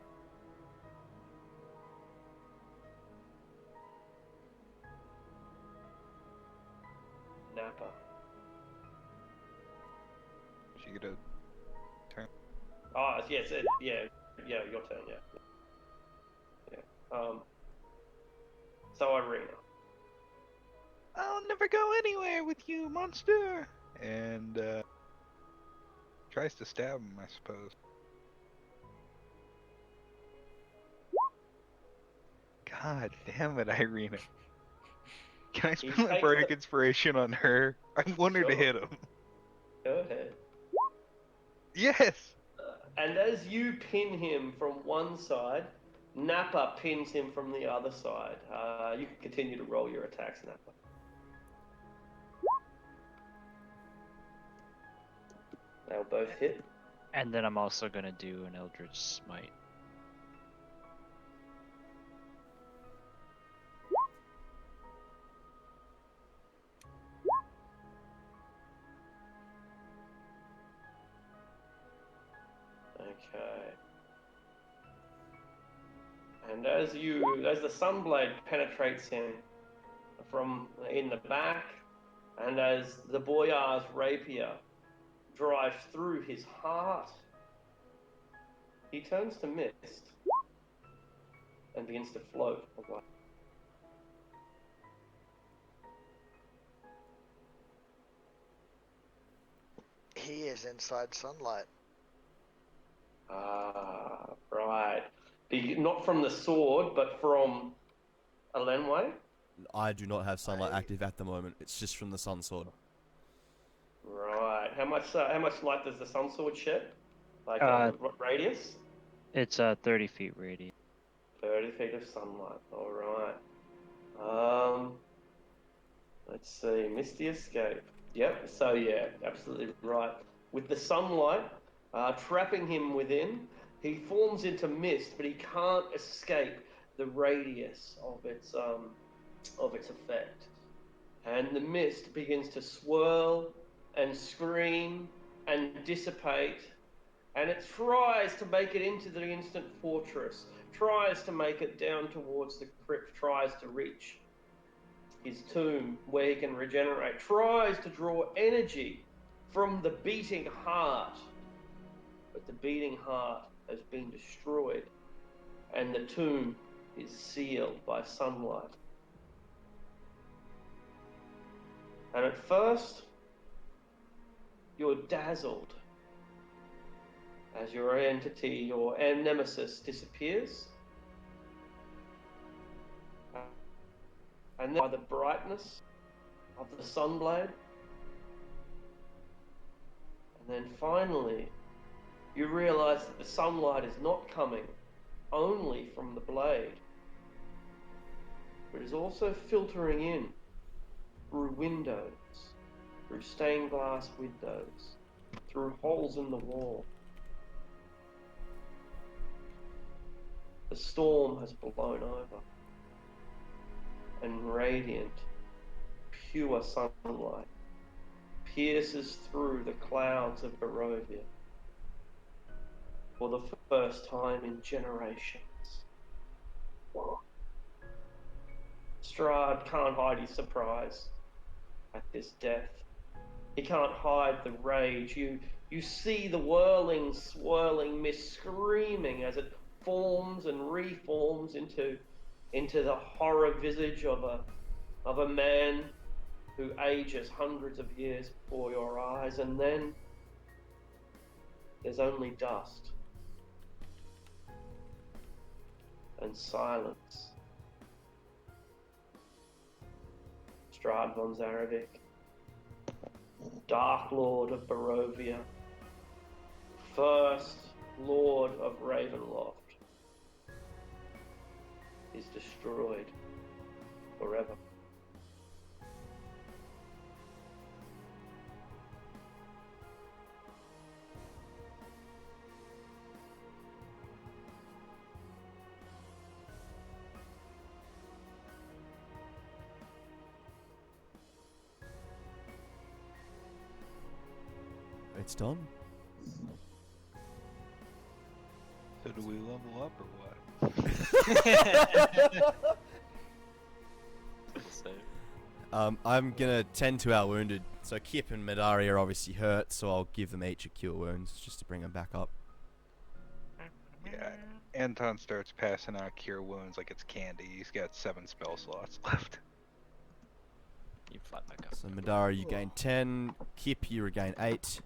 Nappa. She get a turn. Oh, yes, yeah, your turn, yeah. So Irina. I'll never go anywhere with you, monster! And tries to stab him, I suppose. God damn it, Irina. Can I spend my bardic inspiration on her? I want her to hit him. Go ahead. Yes! And as you pin him from one side, Nappa pins him from the other side. You can continue to roll your attacks, Nappa. They'll both hit. And then I'm also gonna do an Eldritch Smite. Okay. And as the sunblade penetrates him from in the back, and as the boyar's rapier drives through his heart, he turns to mist and begins to float away. He is inside sunlight. Ah, right. Not from the sword, but from Alenway? I do not have sunlight active at the moment. It's just from the sun sword. Right. How much light does the sun sword shed? Like radius? It's 30 feet radius. 30 feet of sunlight. All right. Let's see. Misty escape. Yep. So yeah, absolutely right. With the sunlight trapping him within, he forms into mist, but he can't escape the radius of its effect. And the mist begins to swirl and scream and dissipate, and it tries to make it into the instant fortress, tries to make it down towards the crypt, tries to reach his tomb where he can regenerate, tries to draw energy from the beating heart. But the beating heart has been destroyed, and the tomb is sealed by sunlight. And at first, you're dazzled as your entity, your nemesis disappears. And then by the brightness of the sunblade. And then finally, you realize that the sunlight is not coming only from the blade, but is also filtering in through windows, through stained glass windows, through holes in the wall. The storm has blown over, and radiant, pure sunlight pierces through the clouds of Barovia for the first time in generations. Strahd can't hide his surprise at this death. He can't hide the rage. You see the whirling, swirling mist screaming as it forms and reforms into the horror visage of a man who ages hundreds of years before your eyes, and then there's only dust and silence. Strahd von Zarovich, Dark Lord of Barovia, First Lord of Ravenloft, is destroyed forever. It's done. So do we level up or what? I'm gonna tend to our wounded. So Kip and Midari are obviously hurt, so I'll give them each a cure wounds just to bring them back up. Yeah, Anton starts passing out cure wounds like it's candy. He's got 7 spell slots left. You fly back up. So Midari, you gain 10. Kip, you regain 8.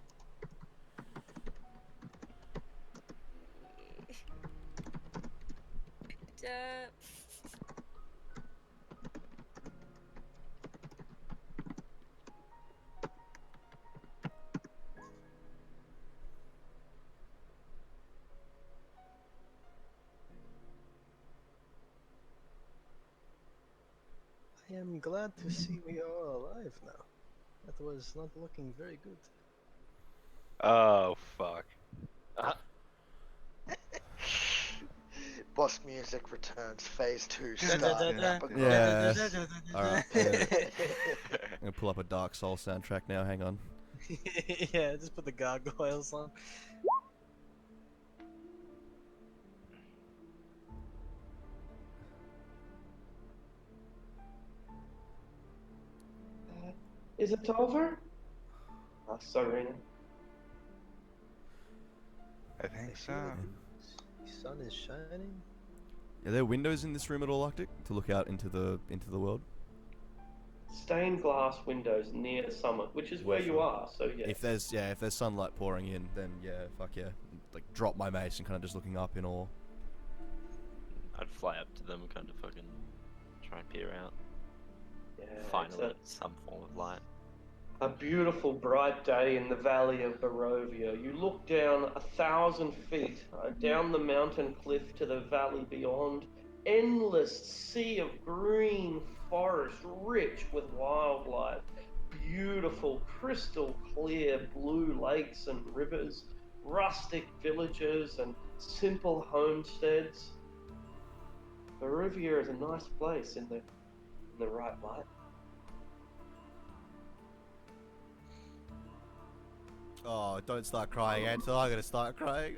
I am glad to see we are alive now. That was not looking very good. Oh, fuck. Boss music returns. Phase 2 Da, da, starting da, up da. again. Yes. Alright. I'm gonna pull up a Dark Soul soundtrack now, hang on. Yeah, just put the gargoyles on. Is it over? Serena. I think so. Sun is shining. Are there windows in this room at all, Arctic, to look out into the world? Stained glass windows near the summit, which is where you are, so yeah. If there's sunlight pouring in, then yeah, fuck yeah. Like drop my mace and kind of just looking up in awe. I'd fly up to them, kind of fucking try and peer out. Yeah, Finally, some form of light. A beautiful bright day in the valley of Barovia. You look down 1,000 feet, down the mountain cliff to the valley beyond. Endless sea of green forest, rich with wildlife. Beautiful, crystal clear blue lakes and rivers. Rustic villages and simple homesteads. Barovia is a nice place in the right light. Oh, don't start crying, Ansel. I'm gonna start crying.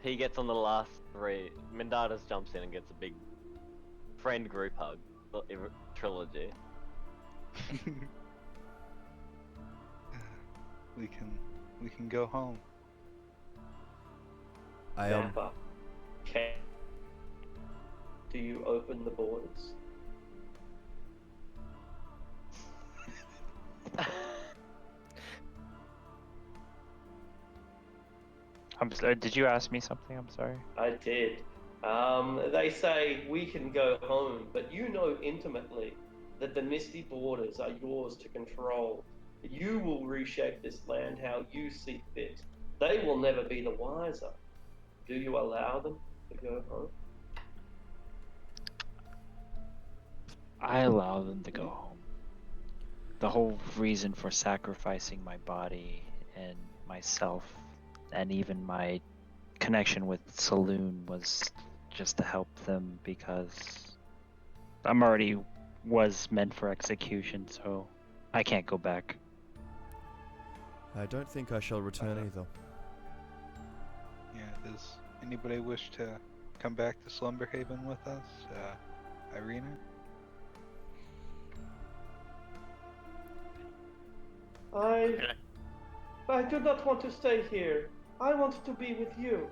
He gets on the last 3. Mindaris jumps in and gets a big friend group hug. Trilogy. we can go home. Nappa, do you open the borders? I'm sorry, did you ask me something? I'm sorry. I did. They say we can go home, but you know intimately that the misty borders are yours to control. You will reshape this land how you see fit. They will never be the wiser. Do you allow them to go home? I allow them to go home. The whole reason for sacrificing my body and myself and even my connection with Saloon was just to help them because I'm already was meant for execution, so I can't go back. I don't think I shall return either. Yeah, does anybody wish to come back to Slumberhaven with us? Irina? I do not want to stay here. I want to be with you.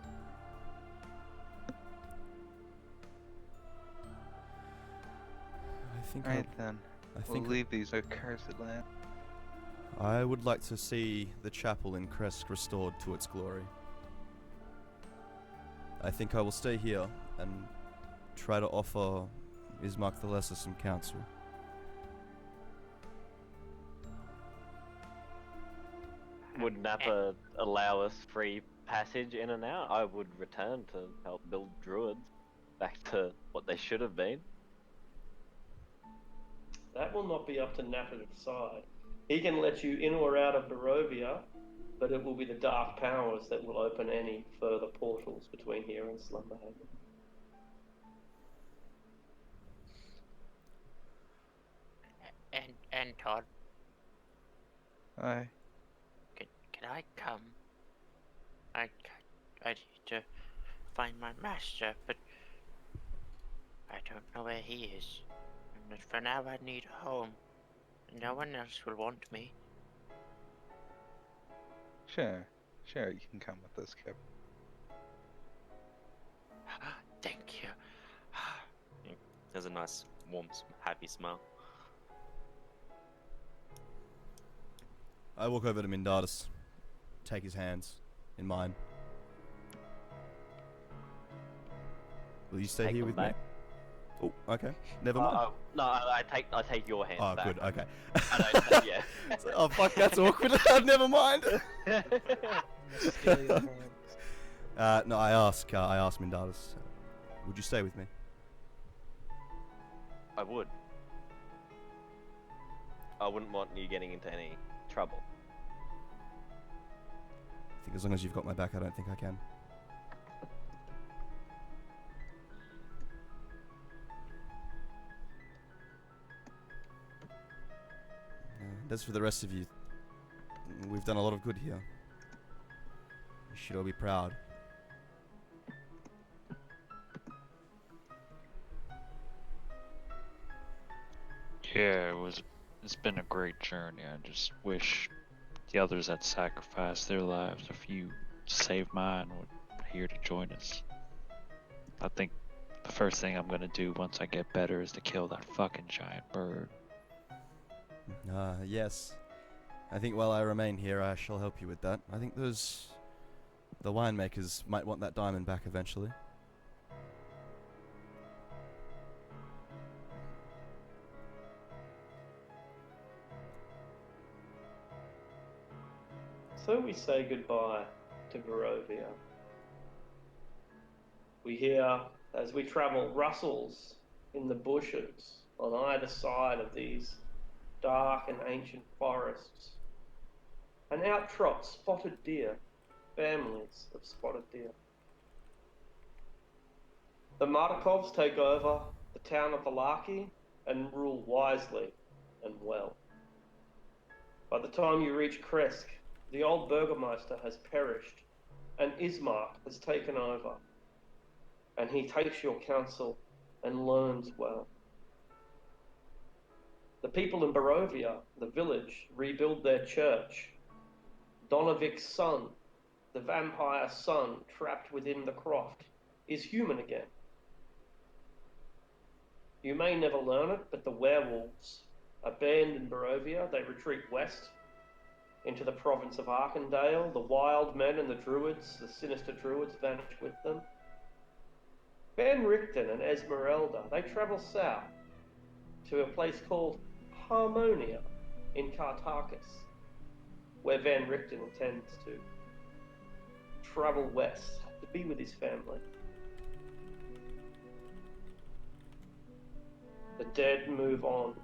I think Alright then. I We'll think leave these accursed land. I would like to see the chapel in Kresk restored to its glory. I think I will stay here and try to offer Ismark the Lesser some counsel. Would Nappa allow us free passage in and out? I would return to help build druids back to what they should have been. That will not be up to Nappa to decide. He can let you in or out of Barovia, but it will be the Dark Powers that will open any further portals between here and Slumberhaven. And Todd, Aye. can I come? I need to find my master, but I don't know where he is. And for now, I need a home. No one else will want me. Sure, you can come with us, Kip. Thank you. There's a nice, warm, happy smile. I walk over to Mindaris, take his hands in mine. Will you stay Take here them with back. me? Oh, okay. Never mind. No, I take your hand Oh, back. good. Okay. I don't, yeah. It's like, oh, fuck, that's awkward. Never mind. Steal your hands. No, I ask Mindaris, would you stay with me? I would. I wouldn't want you getting into any trouble. I think as long as you've got my back, I don't think I can. And as for the rest of you, we've done a lot of good here. You should all be proud. Yeah, it's been a great journey. I just wish the others that sacrificed their lives, if you saved mine, were here to join us. I think the first thing I'm gonna do once I get better is to kill that fucking giant bird. Yes. I think while I remain here, I shall help you with that. I think the winemakers might want that diamond back eventually. So we say goodbye to Barovia. We hear, as we travel, rustles in the bushes on either side of these dark and ancient forests. And out trot spotted deer, families of spotted deer. The Markovs take over the town of Valaki and rule wisely and well. By the time you reach Kresk, the old Burgermeister has perished, and Ismark has taken over. And he takes your counsel and learns well. The people in Barovia, the village, rebuild their church. Donovik's son, the vampire son trapped within the croft, is human again. You may never learn it, but the werewolves are banned in Barovia. They retreat west into the province of Arkandale. The wild men and the druids, the sinister druids, vanish with them. Van Richten and Esmeralda, they travel south to a place called Harmonia in Cartacus, where Van Richten intends to travel west to be with his family. The dead move on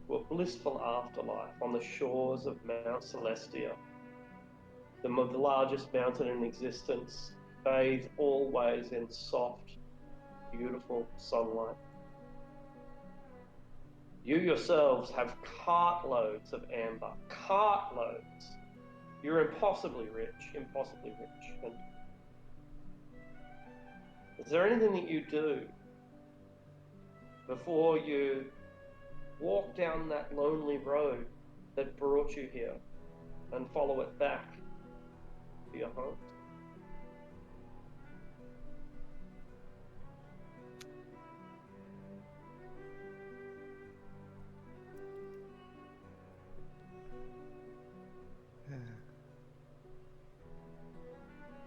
to a blissful afterlife on the shores of Mount Celestia, the largest mountain in existence, bathed always in soft, beautiful sunlight. You yourselves have cartloads of amber, cartloads. You're impossibly rich. And is there anything that you do before you walk down that lonely road that brought you here and follow it back to your home?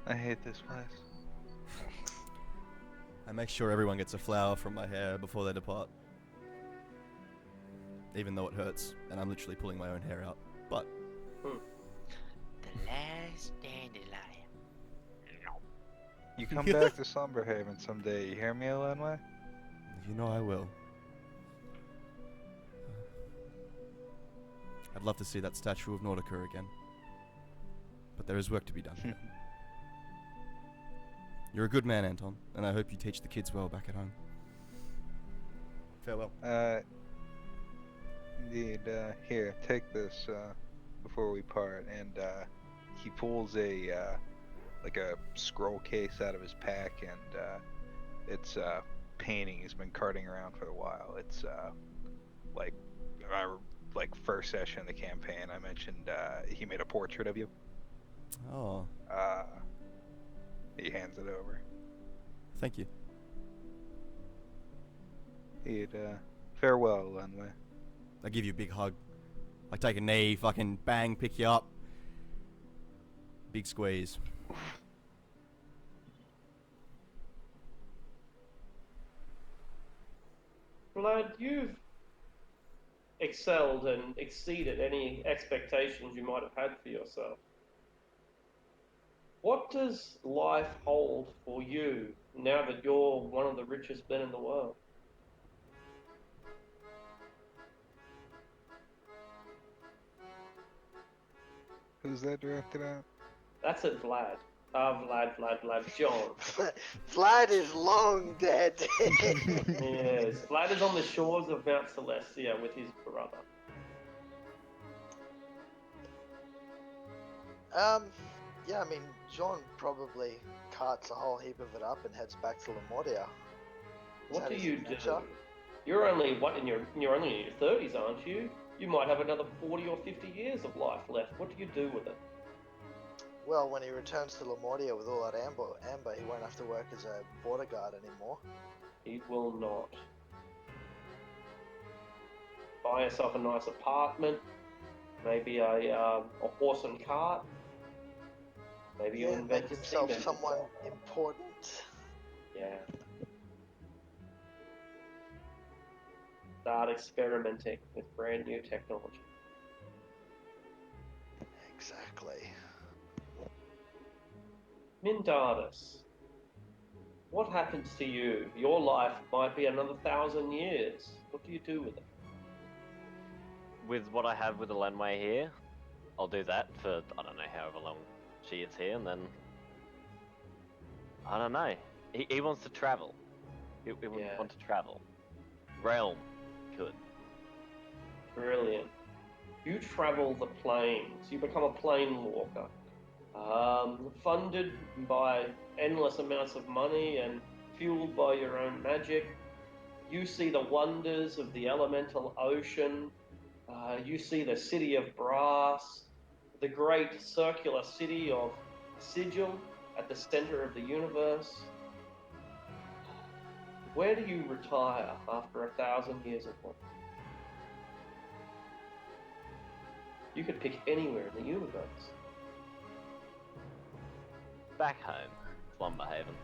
I hate this place. I make sure everyone gets a flower from my hair before they depart. Even though it hurts, and I'm literally pulling my own hair out. But The last dandelion. You come back to Slumberhaven someday, you hear me, Elenway? you know I will. I'd love to see that statue of Nordica again. But there is work to be done. You're a good man, Anton, and I hope you teach the kids well back at home. Farewell. Indeed, here, take this, before we part, and, he pulls a, like a scroll case out of his pack, and, it's a painting he's been carting around for a while. It's, like, our, first session of the campaign, I mentioned, he made a portrait of you. Oh. He hands it over. Thank you. He'd, farewell, Lenway. I give you a big hug. I take a knee, fucking bang, pick you up. Big squeeze. Vlad, you've excelled and exceeded any expectations you might have had for yourself. What does life hold for you now that you're one of the richest men in the world? Who's that directed at? That's it, Vlad. Vlad, John. Vlad is long dead. Yes, Vlad is on the shores of Mount Celestia with his brother. Yeah, I mean, John probably carts a whole heap of it up and heads back to Lamortia. What do you do? You're only you're only in your 30s, aren't you? You might have another 40 or 50 years of life left. What do you do with it? Well, when he returns to Lamortia with all that amber, he won't have to work as a border guard anymore. He will not. Buy yourself a nice apartment, maybe a horse and cart. Maybe you invent make himself someone important. Yeah. Start experimenting with brand new technology. Exactly. Mindardus, what happens to you? Your life might be another 1,000 years. What do you do with it? With what I have with the Lenway here, I'll do that for, I don't know, however long she is here, and then I don't know. He wants to travel. He would want to travel. Realm could. Brilliant. You travel the plains. You become a plane walker. Funded by endless amounts of money and fueled by your own magic. You see the wonders of the elemental ocean. You see the city of brass. the great circular city of Sigil at the center of the universe. Where do you retire after 1,000 years of work? You could pick anywhere in the universe. Back home, Slumberhaven.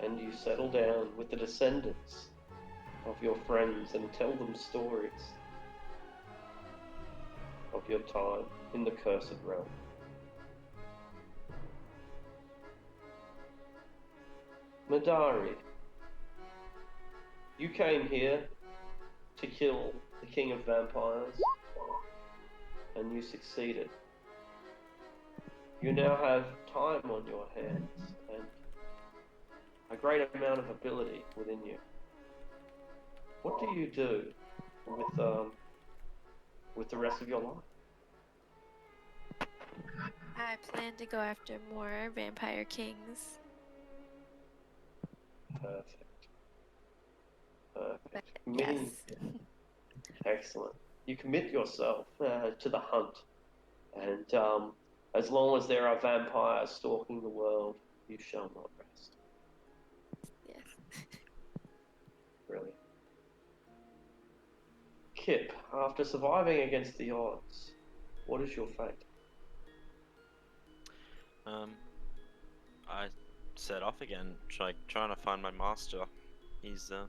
And you settle down with the descendants of your friends and tell them stories of your time in the Cursed Realm. Madari, you came here to kill the King of Vampires, and you succeeded. You now have time on your hands and a great amount of ability within you. What do you do with the rest of your life? I plan to go after more vampire kings. Perfect. But Committing. yes. Excellent. You commit yourself to the hunt, and as long as there are vampires stalking the world, you shall not rest. Yes. Brilliant. Kip, after surviving against the odds, what is your fate? I set off again, trying to find my master. He's the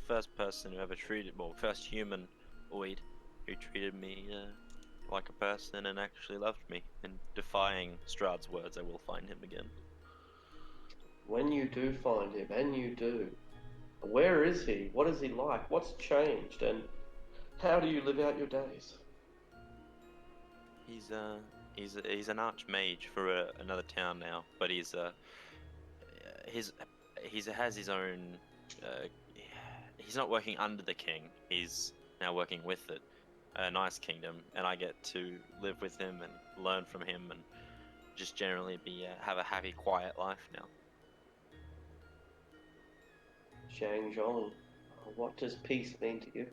first person who ever treated, well, first humanoid who treated me like a person and actually loved me. And defying Strahd's words, I will find him again. When you do find him, and you do, where is he? What is he like? What's changed? And how do you live out your days? He's an archmage for another town now, but he has his own. He's not working under the king. He's now working with it, a nice kingdom, and I get to live with him and learn from him, and just generally have a happy, quiet life now. Zhang Zhong, what does peace mean to you?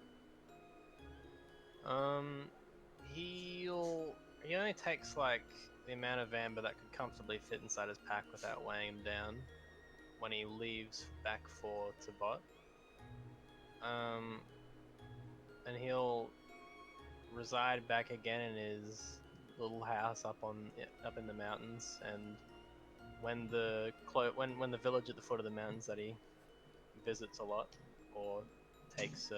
He only takes like the amount of amber that could comfortably fit inside his pack without weighing him down when he leaves back for Tibot. And he'll reside back again in his little house up in the mountains. And when the village at the foot of the mountains that he visits a lot or takes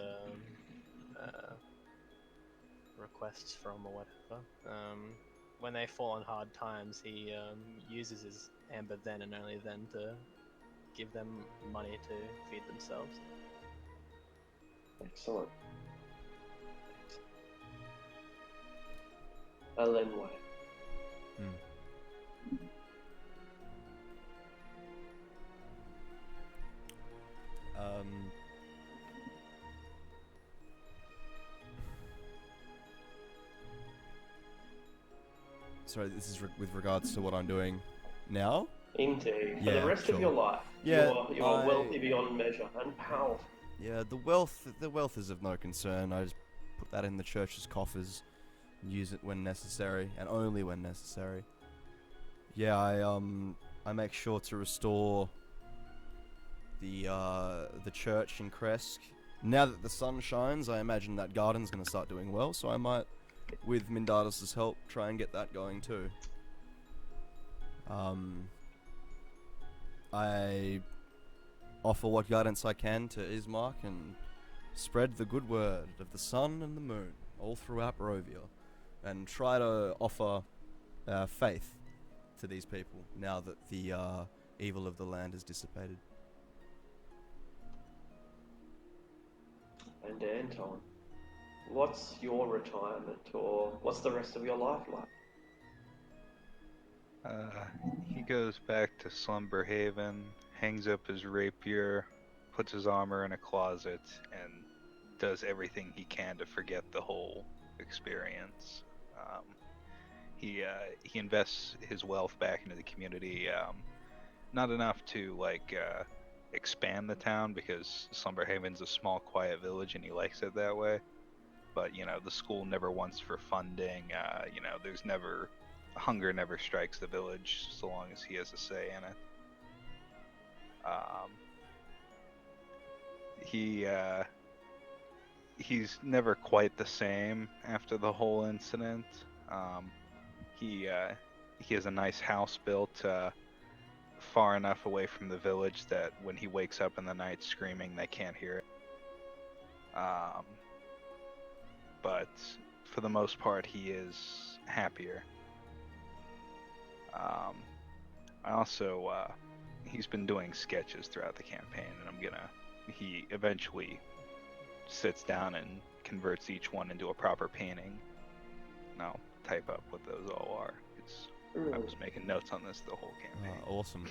requests from or whatever, when they fall on hard times, he uses his amber then and only then to give them money to feed themselves. Excellent. Alenway. Sorry, this is with regards to what I'm doing now? Indeed. For Yeah, the rest sure. of your life, Yeah, you're wealthy beyond measure and powerful. Yeah, the wealth is of no concern. I just put that in the church's coffers and use it when necessary, and only when necessary. Yeah, I make sure to restore the church in Kresk. Now that the sun shines, I imagine that garden's gonna start doing well, so I might, with Mindados' help, try and get that going too. I offer what guidance I can to Ismark and spread the good word of the sun and the moon all throughout Barovia, and try to offer faith to these people now that the evil of the land is dissipated. And Anton, what's your retirement, or what's the rest of your life like? He goes back to Slumberhaven, hangs up his rapier, puts his armor in a closet, and does everything he can to forget the whole experience. He invests his wealth back into the community, not enough to expand the town because Slumberhaven's a small, quiet village, and he likes it that way. But the school never wants for funding. There's never hunger never strikes the village so long as he has a say in it. He's never quite the same after the whole incident. He has a nice house built far enough away from the village that when he wakes up in the night screaming, they can't hear it. But for the most part, he is happier. I also he's been doing sketches throughout the campaign, and he eventually sits down and converts each one into a proper painting. And I'll type up what those all are. I was making notes on this the whole campaign. Awesome.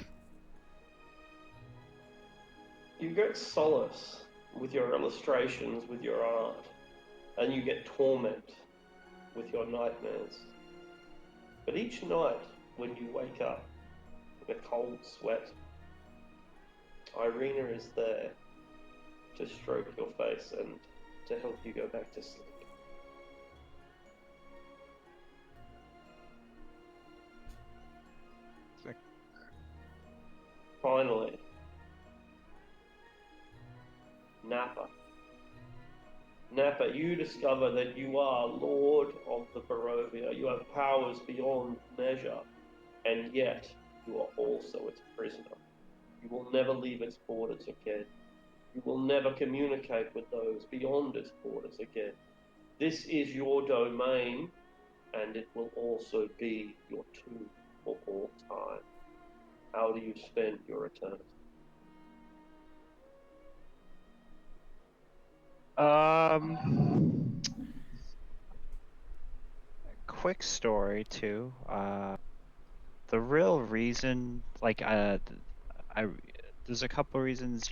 You get solace with your illustrations, with your art, and you get torment with your nightmares. But each night, when you wake up in a cold sweat, Irina is there to stroke your face and to help you go back to sleep. Sick. Finally, Napa. Napa, you discover that you are Lord of the Barovia. You have powers beyond measure, and yet you are also its prisoner. You will never leave its borders again. You will never communicate with those beyond its borders again. This is your domain, and it will also be your tomb for all time. How do you spend your eternity? Quick story too. The real reason, there's a couple reasons.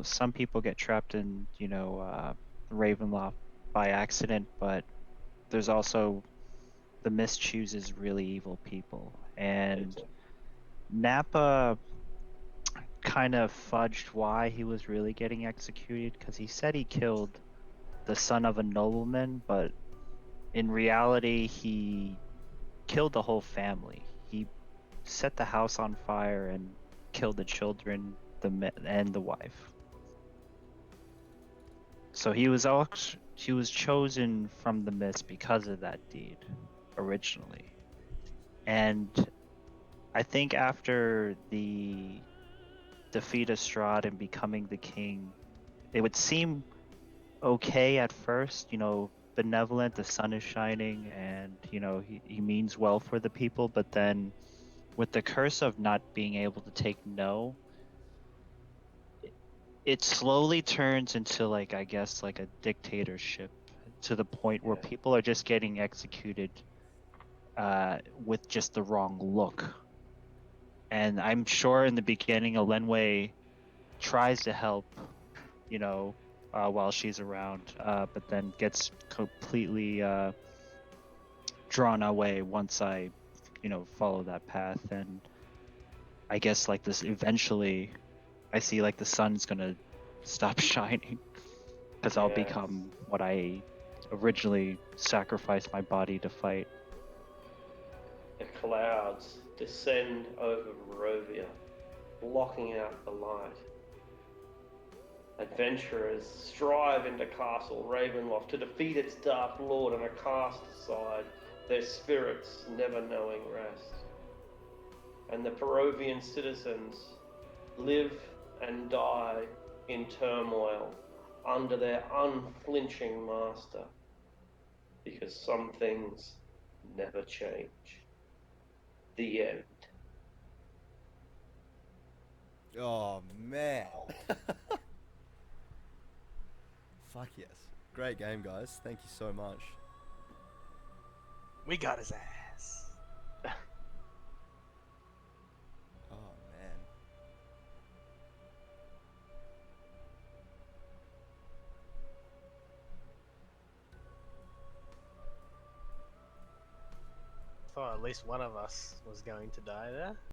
Some people get trapped in, Ravenloft by accident, but there's also the Mist chooses really evil people, and Nappa kind of fudged why he was really getting executed because he said he killed the son of a nobleman, but in reality he killed the whole family. He set the house on fire and killed the children, and the wife. So he was chosen from the Mist because of that deed originally. And I think after the defeat of Strahd and becoming the king, it would seem okay at first, benevolent, the sun is shining, and he means well for the people, but then with the curse of not being able to take no, it slowly turns into a dictatorship, to the point where people are just getting executed with just the wrong look. And I'm sure in the beginning Elenwe tries to help, while she's around, but then gets completely drawn away once I, follow that path. And I guess this eventually, I see the sun's gonna stop shining because I'll become what I originally sacrificed my body to fight. The clouds descend over Barovia, blocking out the light. Adventurers strive into Castle Ravenloft to defeat its Dark Lord and are cast aside, their spirits never knowing rest. And the Barovian citizens live and die in turmoil under their unflinching master, because some things never change. The end. Oh, man. Fuck yes. Great game, guys. Thank you so much. We got his ass. Oh, man. Thought at least one of us was going to die there.